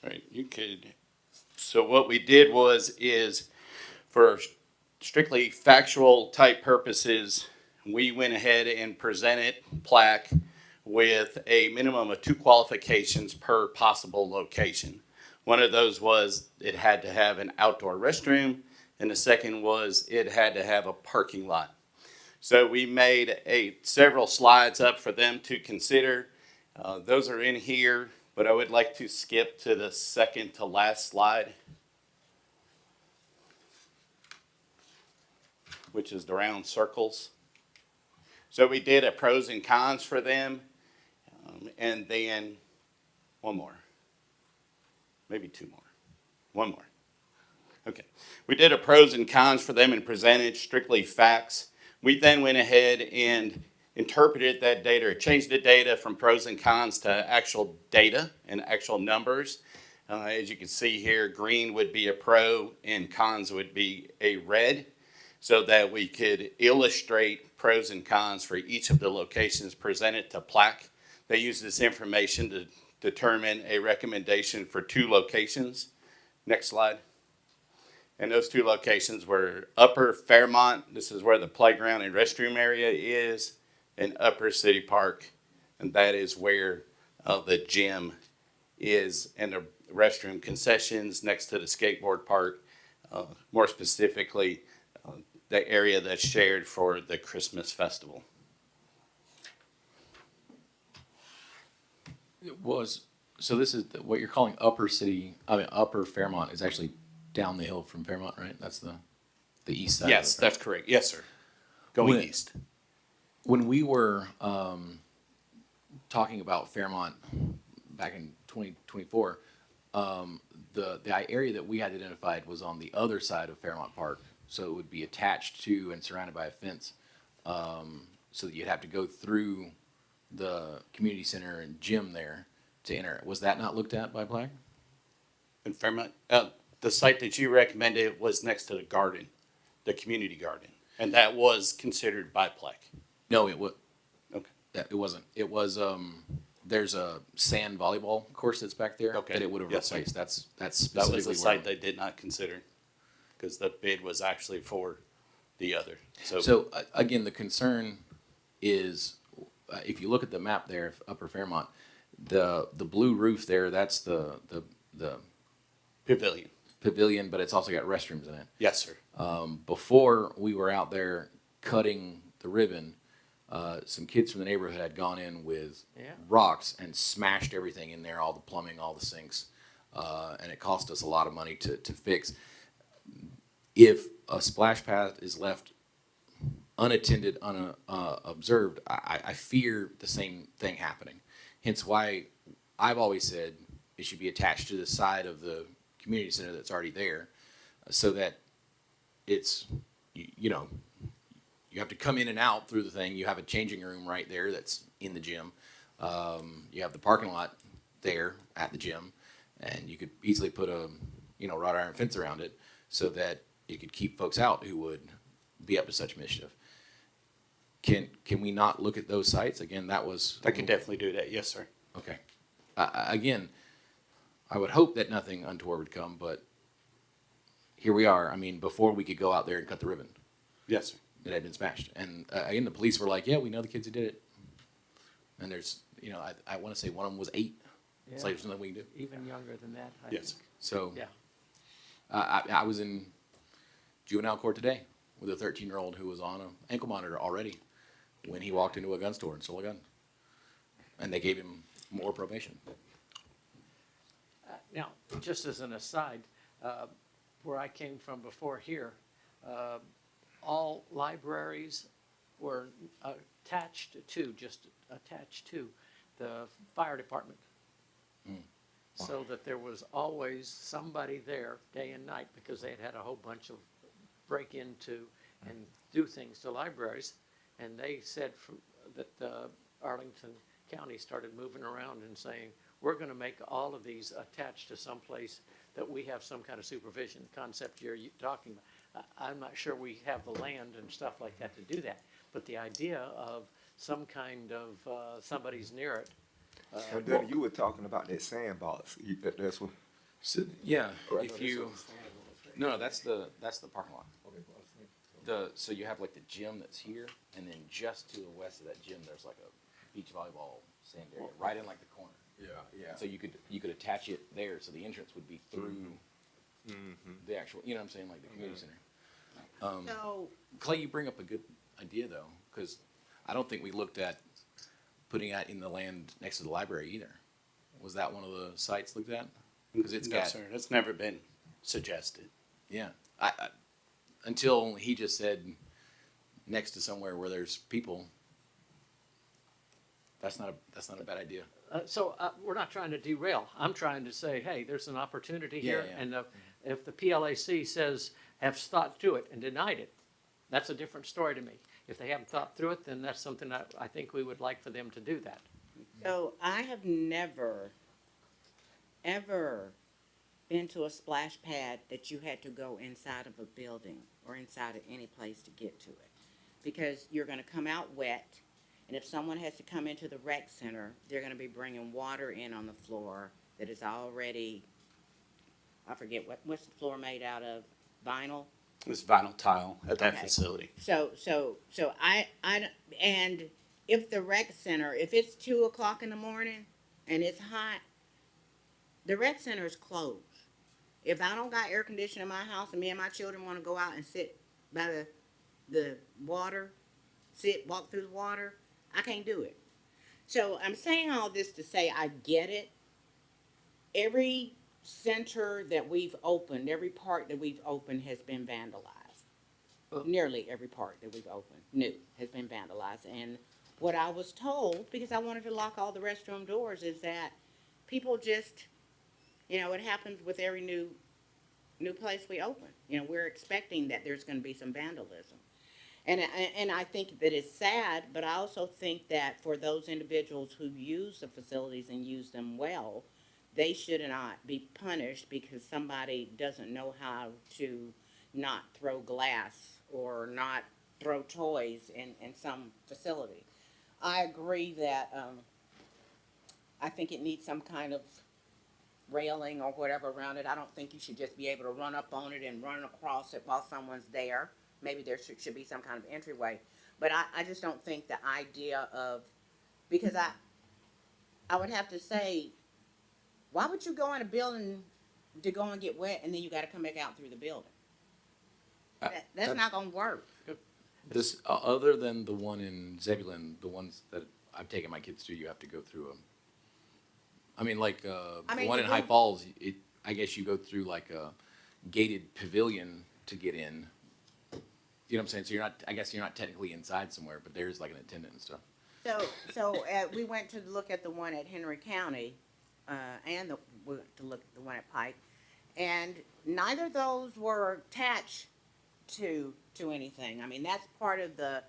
All right, so what we did is for strictly factual type purposes, we went ahead and presented plaque with a minimum of 2 qualifications per possible location. One of those was it had to have an outdoor restroom, and the second was it had to have a parking lot. So we made several slides up for them to consider. Those are in here, but I would like to skip to the second to last slide, which is the round circles. So we did a pros and cons for them, and then one more, maybe two more, one more. Okay, we did a pros and cons for them and presented strictly facts. We then went ahead and interpreted that data, or changed the data from pros and cons to actual data and actual numbers. As you can see here, green would be a pro and cons would be a red, so that we could illustrate pros and cons for each of the locations presented to PLAC. They use this information to determine a recommendation for 2 locations. Next slide. And those 2 locations were Upper Fairmont, this is where the playground and restroom area is, and Upper City Park, and that is where the gym is, and the restroom concessions next to the skateboard park, more specifically, the area that's shared for the Christmas festival. It was, so this is what you're calling Upper Fairmont is actually down the hill from Fairmont, right? That's the east side. Yes, that's correct. Yes, sir. Going east. When we were talking about Fairmont back in 2024, the area that we had identified was on the other side of Fairmont Park. So it would be attached to and surrounded by a fence, so that you'd have to go through the community center and gym there to enter. Was that not looked at by PLAC? In Fairmont, the site that you recommended was next to the garden, the community garden, and that was considered by PLAC. No, it was. Okay. It wasn't. It was. There's a sand volleyball course that's back there Okay. that it would have Yes, sir. replaced. That's That specifically was the where- site they did not consider, because the bid was actually for the other. So again, the concern is, if you look at the map there, Upper Fairmont, the blue roof there, that's the Pavilion. pavilion, but it's also got restrooms in it. Yes, sir. Before we were out there cutting the ribbon, some kids from the neighborhood had gone in with Yeah. rocks and smashed everything in there, all the plumbing, all the sinks, and it cost us a lot of money to fix. If a splash pad is left unattended, unobserved, I fear the same thing happening. Hence why I've always said it should be attached to the side of the community center that's already there, so that it's, you know, you have to come in and out through the thing. You have a changing room right there that's in the gym. You have the parking lot there at the gym, and you could easily put a, wrought iron fence around it so that it could keep folks out who would be up to such mischief. Can we not look at those sites? Again, that was. I could definitely do that. Yes, sir. Okay. Again, I would hope that nothing untoward would come, but here we are. I mean, before we could go out there and cut the ribbon, Yes, sir. it had been smashed. And again, the police were like, yeah, we know the kids who did it. And there's, I want to say one of them was 8. It's like, there's nothing we can do. Even younger than that, I Yes. think. So Yeah. I was in juvenile court today with a 13-year-old who was on an ankle monitor already when he walked into a gun store and stole a gun. And they gave him more probation. Now, just as an aside, where I came from before here, all libraries were attached to the fire department. So that there was always somebody there day and night, because they had had a whole bunch of break into and do things to libraries. And they said that Arlington County started moving around and saying, we're going to make all of these attached to someplace that we have some kind of supervision concept you're talking about. I'm not sure we have the land and stuff like that to do that, but the idea of some kind of, somebody's near it. And then you were talking about that sandbox. That's what. So, yeah, if you, no, that's the parking lot. So you have like the gym that's here, and then just to the west of that gym, there's like a beach volleyball sand area, right in like the corner. Yeah. So you could attach it there, so the entrance would be through the actual, you know what I'm saying, like the community center. So, Clay, you bring up a good idea though. Because I don't think we looked at putting that in the land next to the library either. Was that one of the sites looked at? Because it's No, got, sir, that's never been suggested. yeah, until he just said next to somewhere where there's people. That's not a bad idea. We're not trying to derail. I'm trying to say, hey, there's an opportunity here. Yeah, yeah. And if the PLAC says, have thought through it and denied it, that's a different story to me. If they haven't thought through it, then that's something I think we would like for them to do that. So I have never, ever been to a splash pad that you had to go inside of a building or inside of any place to get to it. Because you're gonna come out wet, and if someone has to come into the rec center, they're gonna be bringing water in on the floor that is already, I forget, what's the floor made out of? Vinyl? It's vinyl tile at that Okay. facility. So and if the rec center, if it's 2 o'clock in the morning and it's hot, the rec center is closed. If I don't got air conditioning in my house and me and my children wanna go out and sit by the water, walk through the water, I can't do it. So I'm saying all this to say I get it. Every center that we've opened, every park that we've opened has been vandalized. Nearly every park that we've opened, new, has been vandalized. And what I was told, because I wanted to lock all the restroom doors, is that people just, it happens with every new place we open. We're expecting that there's gonna be some vandalism. And I think that it's sad, but I also think that for those individuals who use the facilities and use them well, they should not be punished because somebody doesn't know how to not throw glass or not throw toys in some facility. I agree that, I think it needs some kind of railing or whatever around it. I don't think you should just be able to run up on it and run across it while someone's there. Maybe there should be some kind of entryway. But I just don't think the idea of, because I would have to say, why would you go in a building to go and get wet and then you gotta come back out through the building? That's not gonna work. This, other than the one in Zebulon, the ones that I've taken my kids to, you have to go through them. I mean, like, the one in High Falls, I guess you go through like a gated pavilion to get in. You know what I'm saying? So I guess you're not technically inside somewhere, but there's like an attendant and stuff. So we went to look at the one at Henry County, and we went to look at the one at Pike, and neither of those were attached to anything. I mean, that's part of the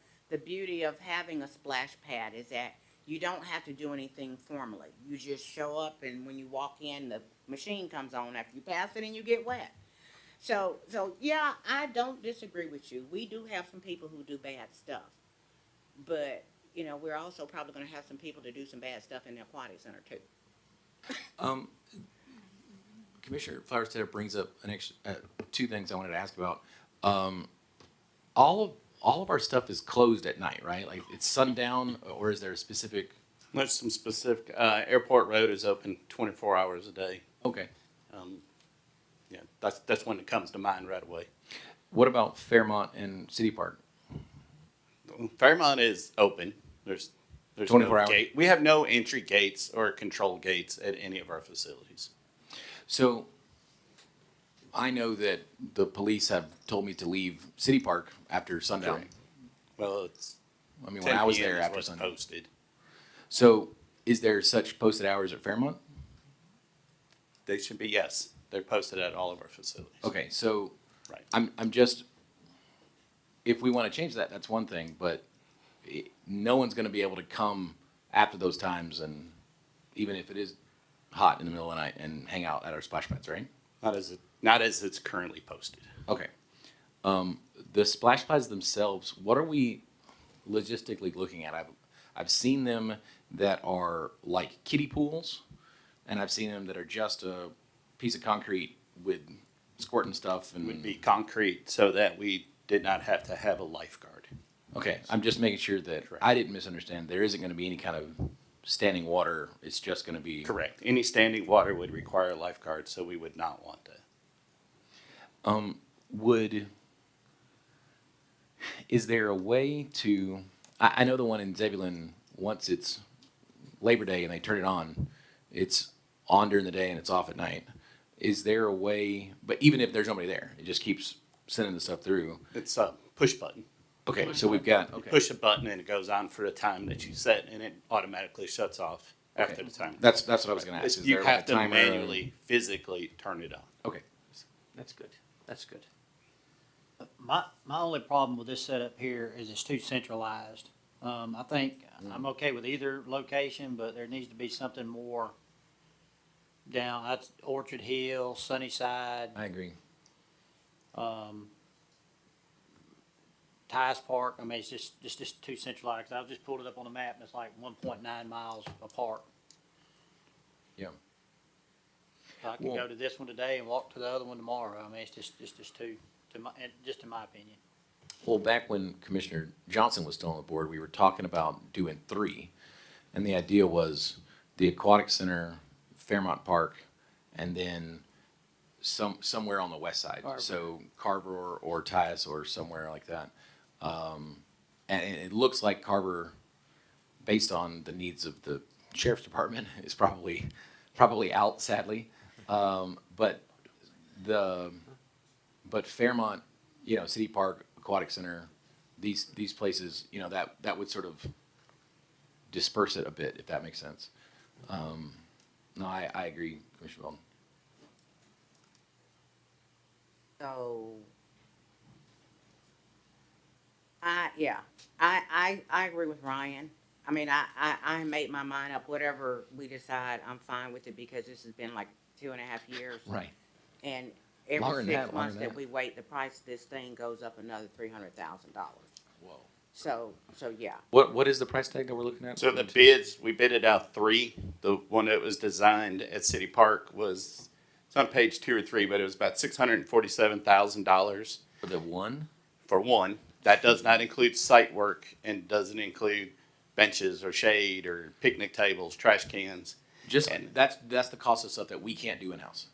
beauty of having a splash pad, is that you don't have to do anything formally. You just show up, and when you walk in, the machine comes on after you pass it and you get wet. So yeah, I don't disagree with you. We do have some people who do bad stuff. But, we're also probably gonna have some people to do some bad stuff in the aquatic center too. Commissioner Flowerstead brings up two things I wanted to ask about. All of our stuff is closed at night, right? Like it's sundown, or is there a specific? There's some specific, Airport Road is open 24 hours a day. Okay. Yeah, that's one that comes to mind right away. What about Fairmont and City Park? Fairmont is open. There's 24 no hours. gate. We have no entry gates or control gates at any of our facilities. So I know that the police have told me to leave City Park after sundown. Correct. Well, it's I mean, 10 when I was p.m. there is after what's sundown. posted. So is there such posted hours at Fairmont? They should be, yes. They're posted at all of our facilities. Okay, so Right. I'm just, if we want to change that, that's one thing, but no one's going to be able to come after those times, and even if it is hot in the middle of the night, and hang out at our splash pads, right? Not as it's currently posted. Okay. The splash pads themselves, what are we logistically looking at? I've seen them that are like kiddie pools, and I've seen them that are just a piece of concrete with squirting stuff and. Would be concrete so that we did not have to have a lifeguard. Okay, I'm just making sure that Correct. I didn't misunderstand. There isn't going to be any kind of standing water. It's just going to be. Correct. Any standing water would require a lifeguard, so we would not want that. Is there a way to, I know the one in Zebulon, once it's Labor Day and they turn it on, it's on during the day and it's off at night. Is there a way, but even if there's nobody there, it just keeps sending the stuff through? It's a push button. Okay, so we've got, You okay. push a button and it goes on for the time that you set, and it automatically shuts off after Okay. the time. That's what I was gonna ask. Is You there like have a to timer? manually, physically turn it on. Okay. That's good. That's good. My only problem with this setup here is it's too centralized. I think I'm okay with either location, but there needs to be something more down, that's Orchard Hill, Sunnyside, I agree. Tice Park. I mean, it's just too centralized. I've just pulled it up on the map and it's like 1.9 miles apart. Yeah. So I could Well- go to this one today and walk to the other one tomorrow. I mean, it's just too, just in my opinion. Well, back when Commissioner Johnson was still on the board, we were talking about doing 3. And the idea was the Aquatic Center, Fairmont Park, and then somewhere on the west side. Carver. So Carver or Tias or somewhere like that. And it looks like Carver, based on the needs of the sheriff's department, is probably out, sadly. But Fairmont, City Park, Aquatic Center, these places, that would sort of disperse it a bit, if that makes sense. No, I agree, Commissioner Weldon. So, I agree with Ryan. I mean, I made my mind up, whatever we decide, I'm fine with it, because this has been like 2.5 years. Right. And Longer every than that, 6 longer months than that that. we wait, the price of this thing goes up another $300,000. Whoa. So, yeah. What is the price tag that we're looking at? So the bids, we bidded out 3. The one that was designed at City Park was, it's on page 2 or 3, but it was about $647,000 For the one? for one. That does not include site work and doesn't include benches or shade or picnic tables, trash cans. Just, And- that's the cost of stuff that we can't do in-house.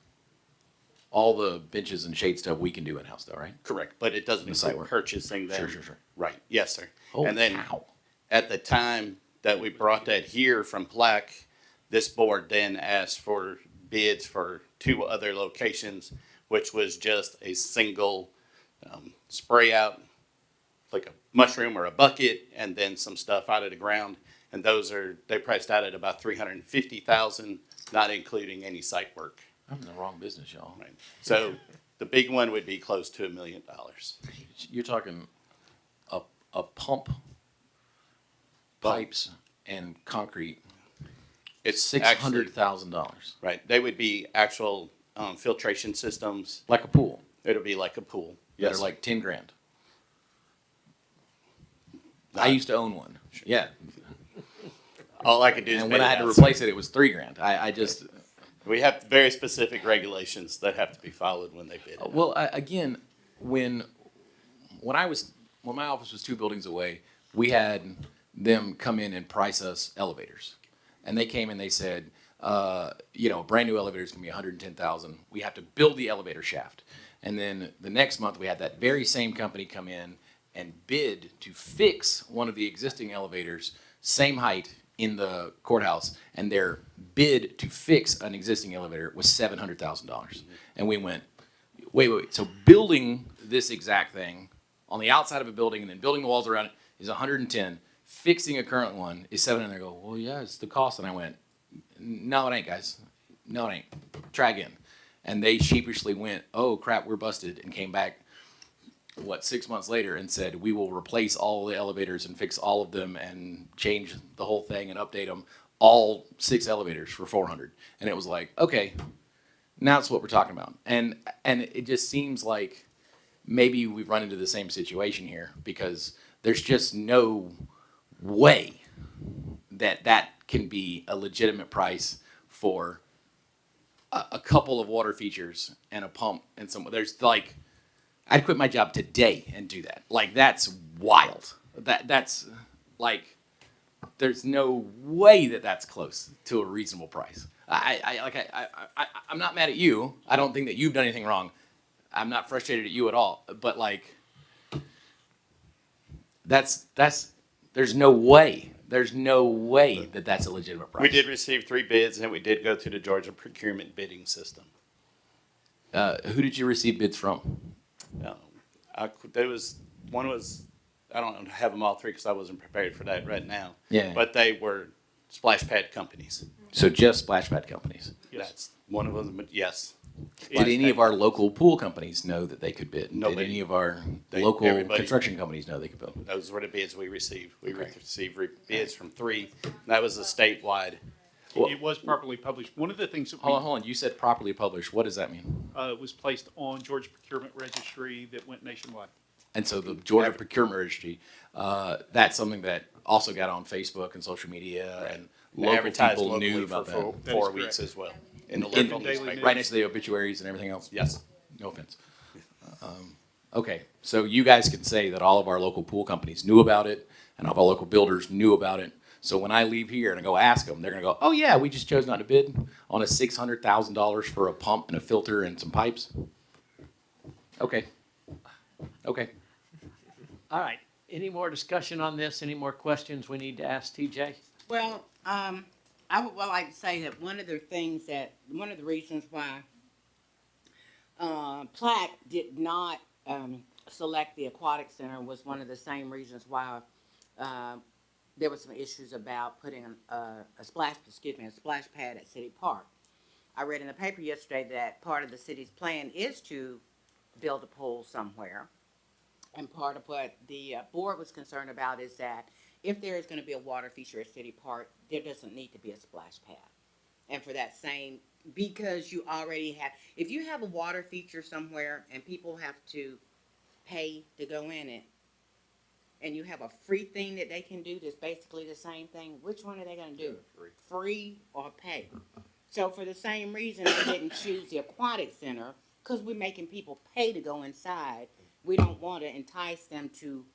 All the benches and shade stuff we can do in-house though, right? Correct, but it doesn't The site include work. purchasing them. Sure. Right, yes, sir. Holy And then cow. at the time that we brought that here from Plaque, this board then asked for bids for 2 other locations, which was just a single spray out, like a mushroom or a bucket, and then some stuff out of the ground. And they priced out at about $350,000, not including any site work. I'm in the wrong business, y'all. Right. So the big one would be close to $1 million. You're talking a pump, pipes, and concrete. It's $600,000, right. They would be actual filtration systems. like a pool. It'll be like a pool. That Yes. are like 10 grand. I used to own one. Yeah. All I could do is And bid when I it had to out. replace it, it was 3 grand. I just, We have very specific regulations that have to be followed when they bid it. well, again, when my office was 2 buildings away, we had them come in and price us elevators. And they came and they said, a brand new elevator is gonna be $110,000. We have to build the elevator shaft. And then the next month, we had that very same company come in and bid to fix one of the existing elevators, same height in the courthouse, and their bid to fix an existing elevator was $700,000. And we went, wait. So building this exact thing on the outside of a building and then building the walls around it is 110. Fixing a current one is 700. They go, well, yeah, it's the cost. And I went, no, it ain't, guys. No, it ain't. Try again. And they sheepishly went, oh crap, we're busted, and came back 6 months later and said, we will replace all the elevators and fix all of them and change the whole thing and update them, all 6 elevators for 400. And it was like, okay, now it's what we're talking about. And it just seems like maybe we've run into the same situation here, because there's just no way that can be a legitimate price for a couple of water features and a pump and there's like, I'd quit my job today and do that. Like, that's wild. That's like, there's no way that's close to a reasonable price. I'm not mad at you. I don't think that you've done anything wrong. I'm not frustrated at you at all. But like, that's There's no way that that's a legitimate price. We did receive 3 bids, and we did go through the Georgia procurement bidding system. Who did you receive bids from? One was, I don't have them all 3 because I wasn't prepared for that right now. Yeah. But they were splash pad companies. So just splash pad companies. That's one of them, but yes. Did any of our local pool companies know that they could bid? Did Nobody. any of our They- local everybody- construction companies know they could bid? Those were the bids we received. We Okay. received bids from 3. That was a statewide. It was properly published. One of the things that Hold on. You said properly published. What does that mean? was placed on Georgia Procurement Registry that went nationwide. And so the Georgia Procurement Registry, that's something that also got on Facebook and social media, and local Advertised people locally knew for about that. 4 That is weeks correct. as well. In the In- local Daily newspaper. Right next to the obituaries and everything else? Yes. No offense. Okay, so you guys can say that all of our local pool companies knew about it, and all of our local builders knew about it. So when I leave here and I go ask them, they're gonna go, oh yeah, we just chose not to bid on a $600,000 for a pump and a filter and some pipes? Okay. Okay. All right, any more discussion on this? Any more questions we need to ask TJ? Well, I would well like to say that one of the reasons why Plaque did not select the aquatic center was one of the same reasons why there were some issues about putting a splash pad at City Park. I read in the paper yesterday that part of the city's plan is to build a pool somewhere. And part of what the board was concerned about is that if there is going to be a water feature at City Park, there doesn't need to be a splash pad. And for that same, because you already have, if you have a water feature somewhere and people have to pay to go in it, and you have a free thing that they can do that's basically the same thing, which one are they going to do? Free or pay? So for the same reason, they didn't choose the aquatic center, because we're making people pay to go inside. We don't want to entice them to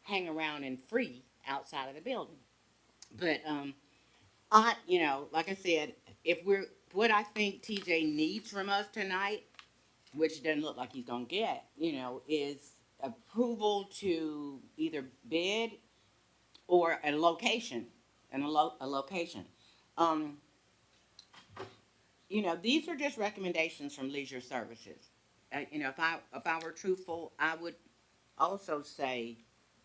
hang around and free outside of the building. But, like I said, what I think TJ needs from us tonight, which doesn't look like he's gonna get, is approval to either bid or a location, a location. These are just recommendations from Leisure Services. If I were truthful, I would also say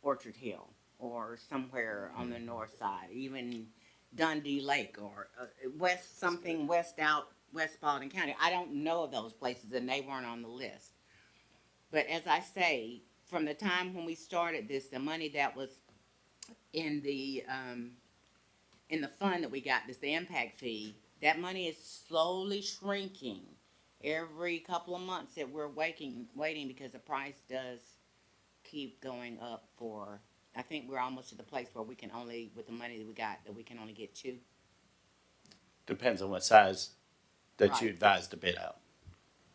Orchard Hill or somewhere on the north side, even Dundee Lake or west Spalding County. I don't know of those places, and they weren't on the list. But as I say, from the time when we started this, the money that was in the fund that we got, the impact fee, that money is slowly shrinking every couple of months that we're waiting because the price does keep going up for, I think we're almost to the place where we can only, with the money that we got, that we can only get 2. Depends on what size that you Right. advise to bid out.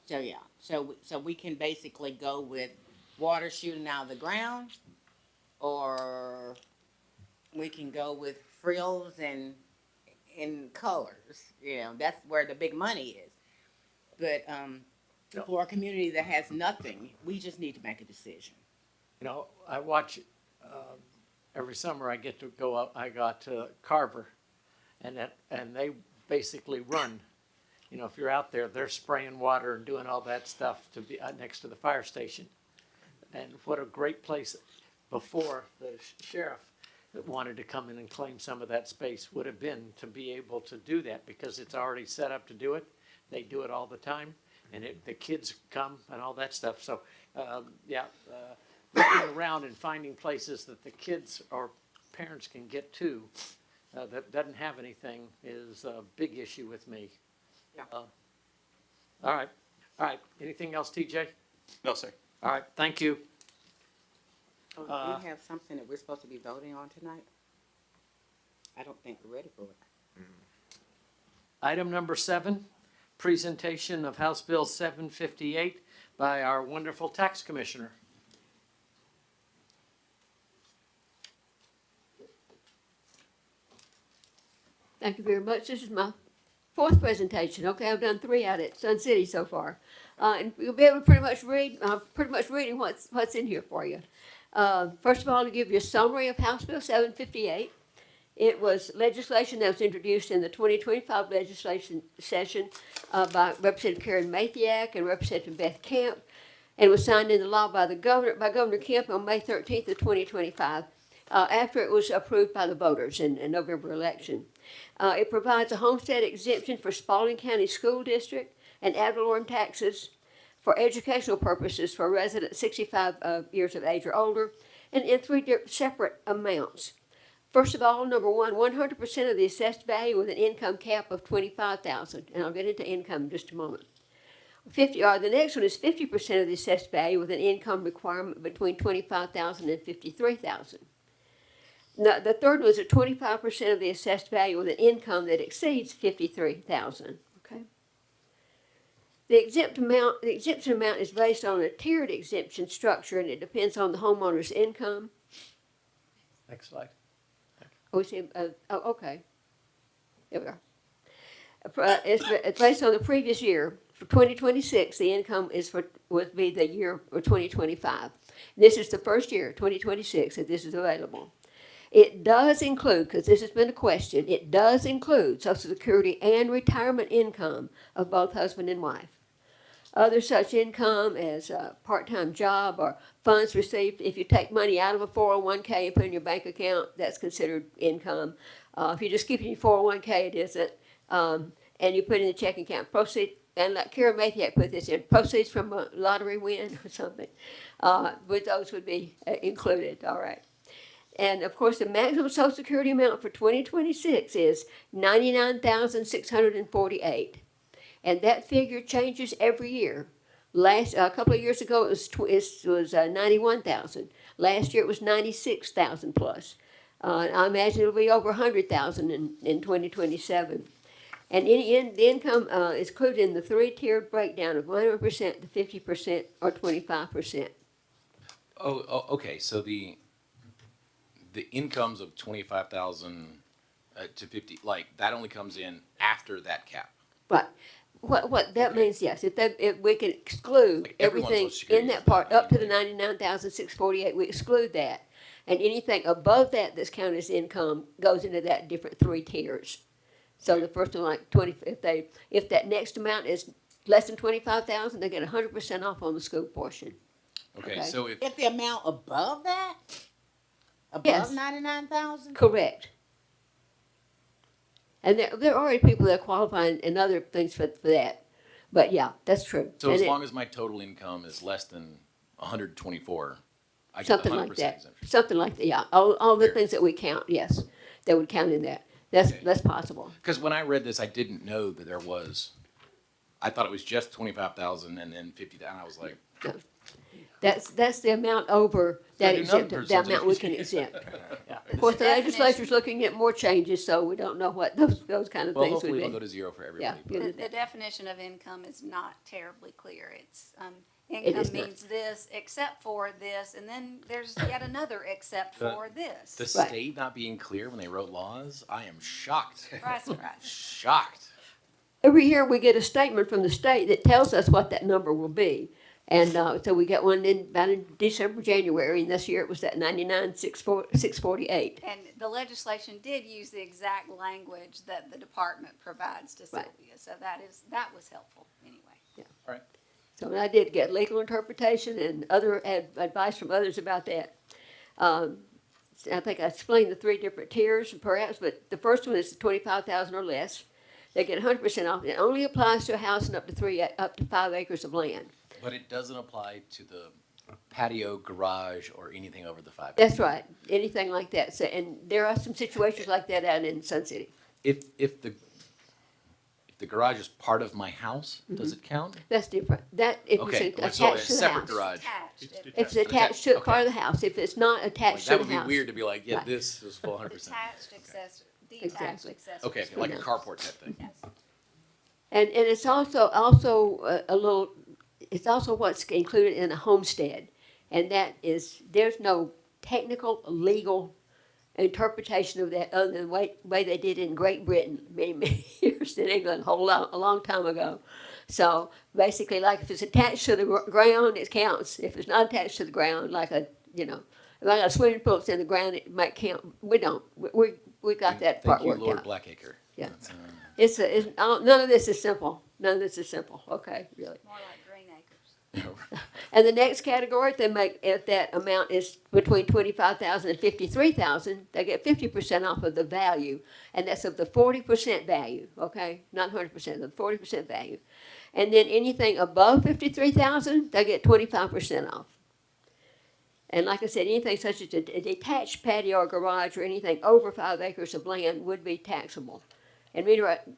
So, yeah, so we can basically go with water shooting out of the ground, or we can go with frills and in colors, that's where the big money is. But, for a community that has nothing, we just need to make a decision. I watch, every summer I get to go up, I got to Carver, and they basically run. If you're out there, they're spraying water and doing all that stuff to be next to the fire station. And what a great place before the sheriff that wanted to come in and claim some of that space would have been to be able to do that, because it's already set up to do it. They do it all the time, and the kids come and all that stuff. So, looking around and finding places that the kids or parents can get to that doesn't have anything is a big issue with me. Yeah. All right. Anything else, TJ? No, sir. All right, thank you. Oh, do we have something that we're supposed to be voting on tonight? I don't think we're ready for it. Item number 7, presentation of House Bill 758 by our wonderful tax commissioner. Thank you very much. This is my 4th presentation. Okay, I've done 3 out at Sun City so far. And you'll be able to pretty much reading what's in here for you. First of all, to give you a summary of House Bill 758. It was legislation that was introduced in the 2025 legislation session by Representative Karen Mathiak and Representative Beth Camp, and was signed into law by Governor Kemp on May 13th of 2025, after it was approved by the voters in November election. It provides a homestead exemption for Spalding County School District and ad valorem taxes for educational purposes for residents 65 years of age or older, and in three separate amounts. First of all, number one, 100% of the assessed value with an income cap of $25,000, and I'll get into income in just a moment. The next one is 50% of the assessed value with an income requirement between $25,000 and $53,000. Now, the third one is 25% of the assessed value with an income that exceeds $53,000. Okay. The exemption amount is based on a tiered exemption structure, and it depends on the homeowner's income. Next slide. Okay. There we are. It's based on the previous year. For 2026, the income would be the year of 2025. This is the first year, 2026, that this is available. It does include, because this has been a question, it does include Social Security and retirement income of both husband and wife. Other such income as a part-time job or funds received, if you take money out of a 401k and put it in your bank account, that's considered income. If you just keep it in your 401k, it isn't. And you put it in the checking account, proceeds, and like Karen Mathiak put this in, proceeds from a lottery win or something, but those would be included, all right. And of course, the maximum Social Security amount for 2026 is $99,648. And that figure changes every year. A couple of years ago, it was 91,000. Last year, it was 96,000 plus. I imagine it'll be over 100,000 in 2027. And the income is included in the three-tiered breakdown of 100%, the 50%, or 25%. Okay. So the incomes of 25,000 to 50, like that only comes in after that cap. Right. What that means, yes, if we can exclude Like everyone's everything Social Security in that is part not up to the 99,648, we exclude that, and anything above that that's counted as income goes into that different three tiers. So the first one, like 20, if that next amount is less than 25,000, they get 100% off on the school portion. Okay. So If the amount above that, Yes. above 99,000? Correct. And there are already people that qualify and other things for that. But yeah, that's true. So And as long as my total income is less than 124, I get the something 100% like that. exemption. Something like that, yeah. All the Fair. things that we count, yes, that would count in that. Okay. That's possible. Because when I read this, I didn't know that there was. I thought it was just 25,000 and then 50,000. I was like, No. That's the amount over that do exempt, numbers the on amount we this. can exempt. Yeah. Of course, the Definition. legislature's looking at more changes, so we don't know what those kind of well, things hopefully would it'll go be. to zero for Yeah, everybody. good The, with the that. definition of income is not terribly clear. It's, It income is not. means this, except for this, and then there's yet another except The- for this. The Right. state not being clear when they wrote laws, I am shocked. Surprise, surprise. Shocked. Every year we get a statement from the state that tells us what that number will be. And so we got one about in December, January, and this year it was that 99,648. And the legislation did use the exact language that the department provides to Right. Sylvia, so that was helpful anyway. So I did get legal interpretation and other advice from others about that. I think I explained the three different tiers perhaps, but the first one is 25,000 or less. They get 100% off. It only applies to a house and up to 5 acres of land. But it doesn't apply to the patio, garage, or anything over the 5 That's right. Anything like that. So, and there are some situations like that out in Sun City. If the garage is part of my house, does it count? That's different. That if Okay, it's so a attached to the separate house. garage. Attached. If it's attached to Okay. part of the house. If it's not Like, attached that to would the be house. weird to be like, yeah, Right. this is full 100%. Detached accessory, detached Exactly. accessory. Okay, like a carport type thing. Yes. And it's also a little. It's also what's included in a homestead, and that is there's no technical legal interpretation of that other than the way they did it in Great Britain many years in England a long time ago. So basically, like if it's attached to the ground, it counts. If it's not attached to the ground, like If I got a swimming pool that's in the ground, it might count. We don't. We got that part Thank you, worked Lord out. Blackacre. Yeah. That's, None of this is simple. None of this is simple. Okay, really. More like Green Acres. And the next category, if that amount is between 25,000 and 53,000, they get 50% off of the value, and that's of the 40% value. Okay, not 100%, the 40% value. And then anything above 53,000, they get 25% off. And like I said, anything such as a detached patio or garage or anything over 5 acres of land would be taxable. And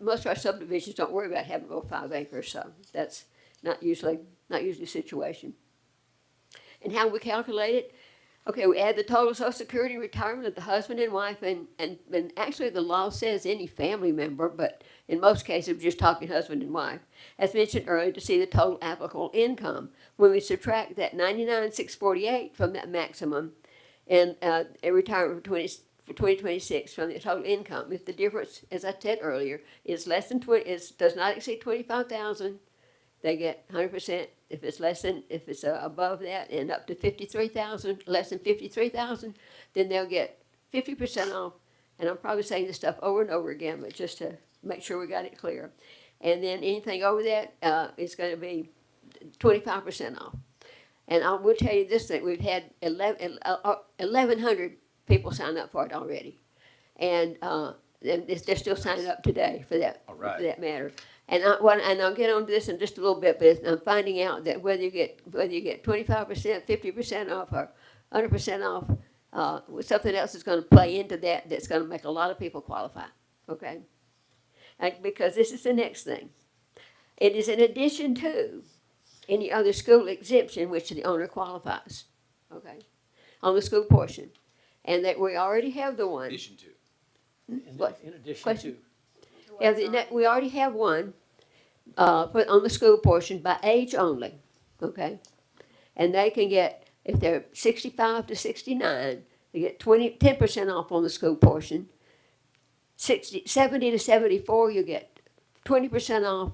most of our subdivisions don't worry about having over 5 acres, so that's not usually the situation. And how we calculate it? Okay, we add the total Social Security retirement of the husband and wife, and actually the law says any family member, but in most cases we're just talking husband and wife. As mentioned earlier, to see the total applicable income. When we subtract that 99,648 from that maximum, and a retirement for 2026 from the total income, if the difference, as I said earlier, is less than does not exceed 25,000, they get 100%. If it's above that and up to 53,000, less than 53,000, then they'll get 50% off. And I'm probably saying this stuff over and over again, but just to make sure we got it clear. And then anything over that is going to be 25% off. And I will tell you this thing: we've had 1,100 people sign up for it already, and they're still signing up today for that. All right. For that matter. And I'll get on to this in just a little bit, but I'm finding out that whether you get 25%, 50% off, or 100% off, something else is going to play into that that's going to make a lot of people qualify. Okay, and because this is the next thing. It is in addition to any other school exemption which the owner qualifies. Okay, on the school portion, and that we already have the one. addition to. What? In addition Question? to, Yeah, we already have one on the school portion by age only, okay? And they can get, if they're 65 to 69, they get 10% off on the school portion. 70 to 74, you get 20% off.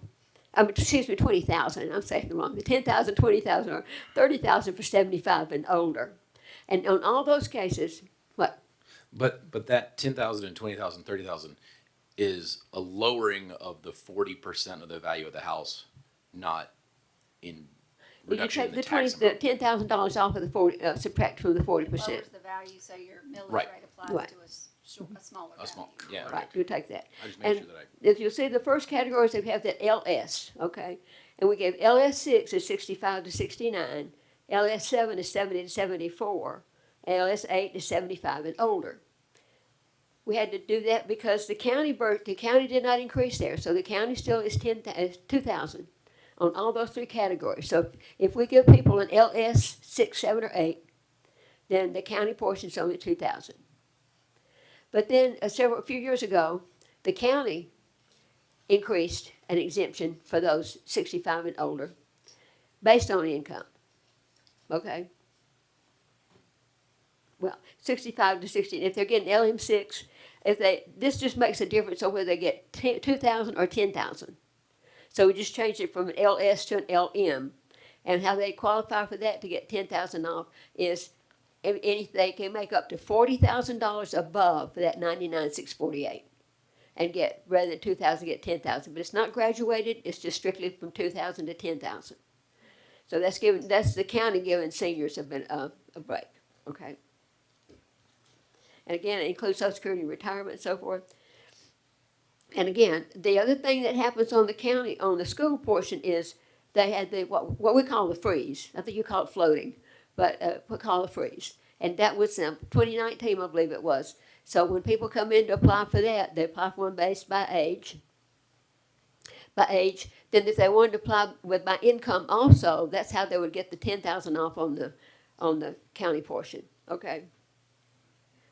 20,000, I'm saying it wrong. The 10,000, 20,000, or 30,000 for 75 and older. And on all those cases, what? But that 10,000 and 20,000, 30,000 is a lowering of the 40% of the value of the house, not in Well, you reduction take in the the tax amount. $10,000 off of the 40, subtract from the 40%. Lowers the value, so your millage Right. rate applies Right. to a smaller value. A small, yeah. Right, you take that. I just make And sure that I. if you see the first categories, they have that LS, okay? And we gave LS6 is 65 to 69, LS7 is 70 to 74, and LS8 is 75 and older. We had to do that because the county did not increase there, so the county still is 2,000 on all those three categories. So if we give people an LS 6, 7, or 8, then the county portion is only 2,000. But then a few years ago, the county increased an exemption for those 65 and older based on income. Okay? Well, 65 to 60, if they're getting LM6, this just makes a difference on whether they get 2,000 or 10,000. So we just changed it from an LS to an LM. And how they qualify for that to get 10,000 off is if they can make up to $40,000 above for that 99,648 and get, rather than 2,000, get 10,000. But it's not graduated, it's just strictly from 2,000 to 10,000. So that's the county giving seniors a break, okay? And again, it includes Social Security, retirement, and so forth. And again, the other thing that happens on the school portion is they had what we call the freeze. I think you call it floating, but we call it freeze. And that was 2019, I believe it was. So when people come in to apply for that, they apply for one based by age. Then if they wanted to apply by income also, that's how they would get the 10,000 off on the county portion. Okay.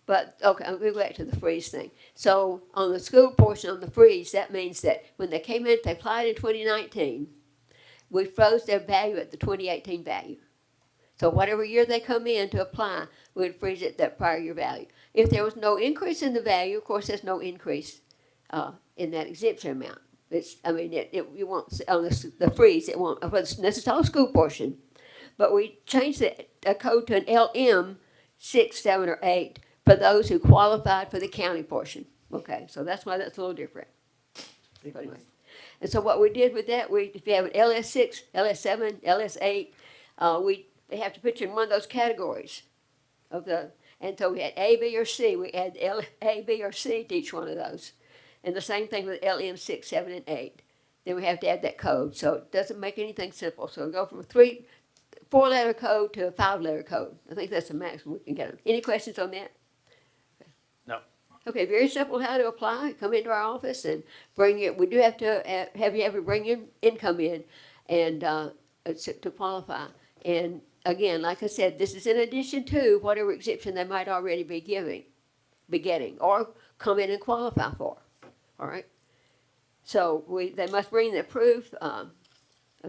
But, okay, I'll go back to the freeze thing. So on the school portion, on the freeze, that means that when they came in, they applied in 2019, we froze their value at the 2018 value. So whatever year they come in to apply, we'd freeze it at that prior year value. If there was no increase in the value, of course, there's no increase in that exemption amount. You won't, on the freeze, it won't, this is all school portion. But we changed the code to an LM 6, 7, or 8 for those who qualified for the county portion. Okay, so that's why that's a little different. Anyway. And so what we did with that, if you have an LS6, LS7, LS8, they have to put you in one of those categories and so we had A, B, or C. We add A, B, or C to each one of those. And the same thing with LM6, 7, and 8. Then we have to add that code. So it doesn't make anything simple. So we go from a 4-letter code to a 5-letter code. I think that's the maximum we can get them. Any questions on that? No. Okay, very simple how to apply. Come into our office and bring it. We do have to have you ever bring your income in and to qualify. And again, like I said, this is in addition to whatever exemption they might already be getting, or come in and qualify for. All right. So they must bring the proof of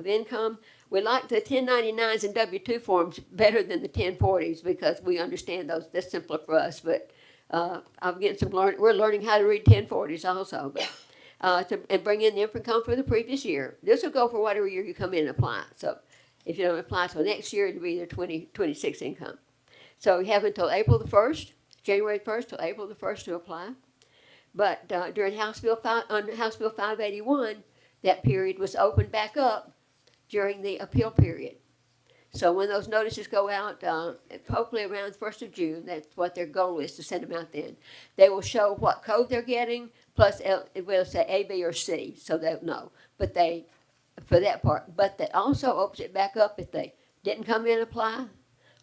income. We like the 1099s and W-2 forms better than the 1040s because we understand those. That's simpler for us. But I'm getting some we're learning how to read 1040s also. But and bring in the income for the previous year. This will go for whatever year you come in and apply. So if you don't apply till next year, it'll be their 2026 income. So we have until April the 1st, January 1st till April the 1st to apply. But during House Bill 581, that period was opened back up during the appeal period. So when those notices go out, hopefully around the 1st of June, that's what their goal is, to send them out then. They will show what code they're getting, plus it will say A, B, or C, so they'll know. But for that part. But that also opens it back up if they didn't come in and apply,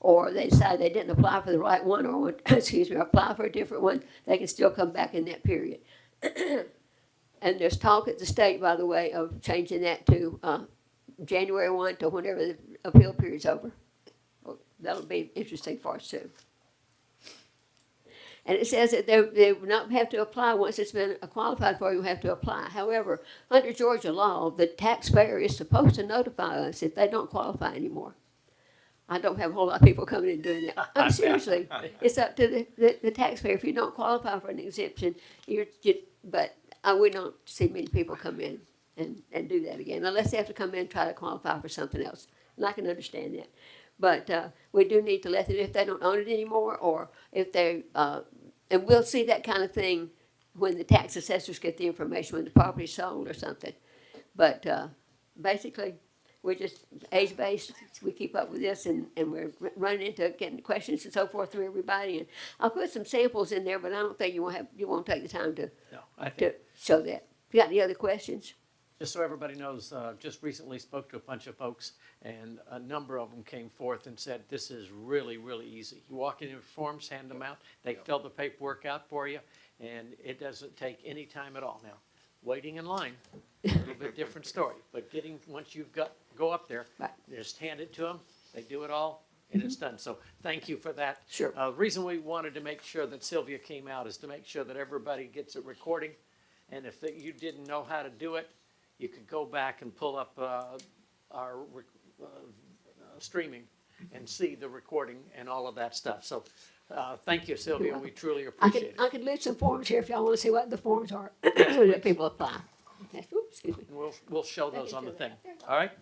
or they decide they didn't apply for the right one, or apply for a different one, they can still come back in that period. And there's talk at the state, by the way, of changing that to January 1 to whenever the appeal period's over. Well, that'll be interesting for us too. And it says that they will not have to apply once it's been qualified for. You have to apply. However, under Georgia law, the taxpayer is supposed to notify us if they don't qualify anymore. I don't have a whole lot of people coming in doing that. Seriously, it's up to the taxpayer. If you don't qualify for an exemption, we don't see many people come in and do that again, unless they have to come in and try to qualify for something else. And I can understand that. But we do need to let them, if they don't own it anymore, or if they, and we'll see that kind of thing when the tax assessors get the information, when the property's sold or something. But basically, we're just age-based. We keep up with this, and we're running into getting questions and so forth through everybody. And I'll put some samples in there, but I don't think you won't take the time to show that. You got any other questions? Just so everybody knows, just recently spoke to a bunch of folks, and a number of them came forth and said, this is really, really easy. You walk in your forms, hand them out, they fill the paperwork out for you, and it doesn't take any time at all. Now, waiting in line, a little bit different story, but once you've go up there, Right. just hand it to them, they do it all, and it's done. So thank you for that. Sure. The reason we wanted to make sure that Sylvia came out is to make sure that everybody gets a recording, and if you didn't know how to do it, you could go back and pull up our streaming and see the recording and all of that stuff. So thank you, Sylvia. We truly appreciate it. I could list some forms here if y'all want to see what the forms are that people apply. Okay. Oops, excuse me. And we'll show those on the thing. All right?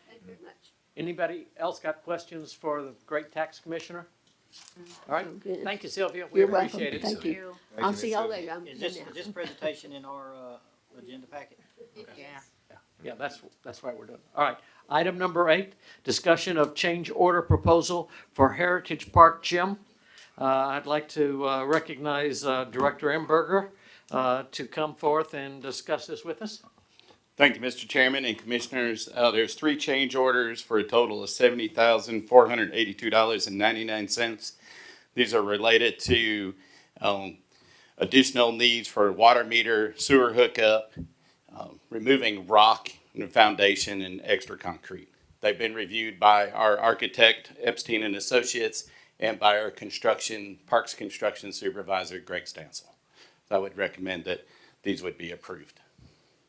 Thank you very much. Anybody else got questions for the great tax commissioner? All right. Good. Thank you, Sylvia. We You're welcome. appreciate it. Thank you. Thank I'll you, see Miss y'all Sylvia. later. I'm Is in this presentation in our agenda packet? Yeah. Yeah, that's why we're doing it. All right. Item number 8, discussion of change order proposal for Heritage Park Gym. I'd like to recognize Director Emberger to come forth and discuss this with us. Thank you, Mr. Chairman and Commissioners. There's 3 change orders for a total of $70,482.99. These are related to additional needs for water meter, sewer hookup, removing rock in the foundation, and extra concrete. They've been reviewed by our architect, Epstein and Associates, and by our Parks Construction Supervisor, Greg Stansel. So I would recommend that these would be approved.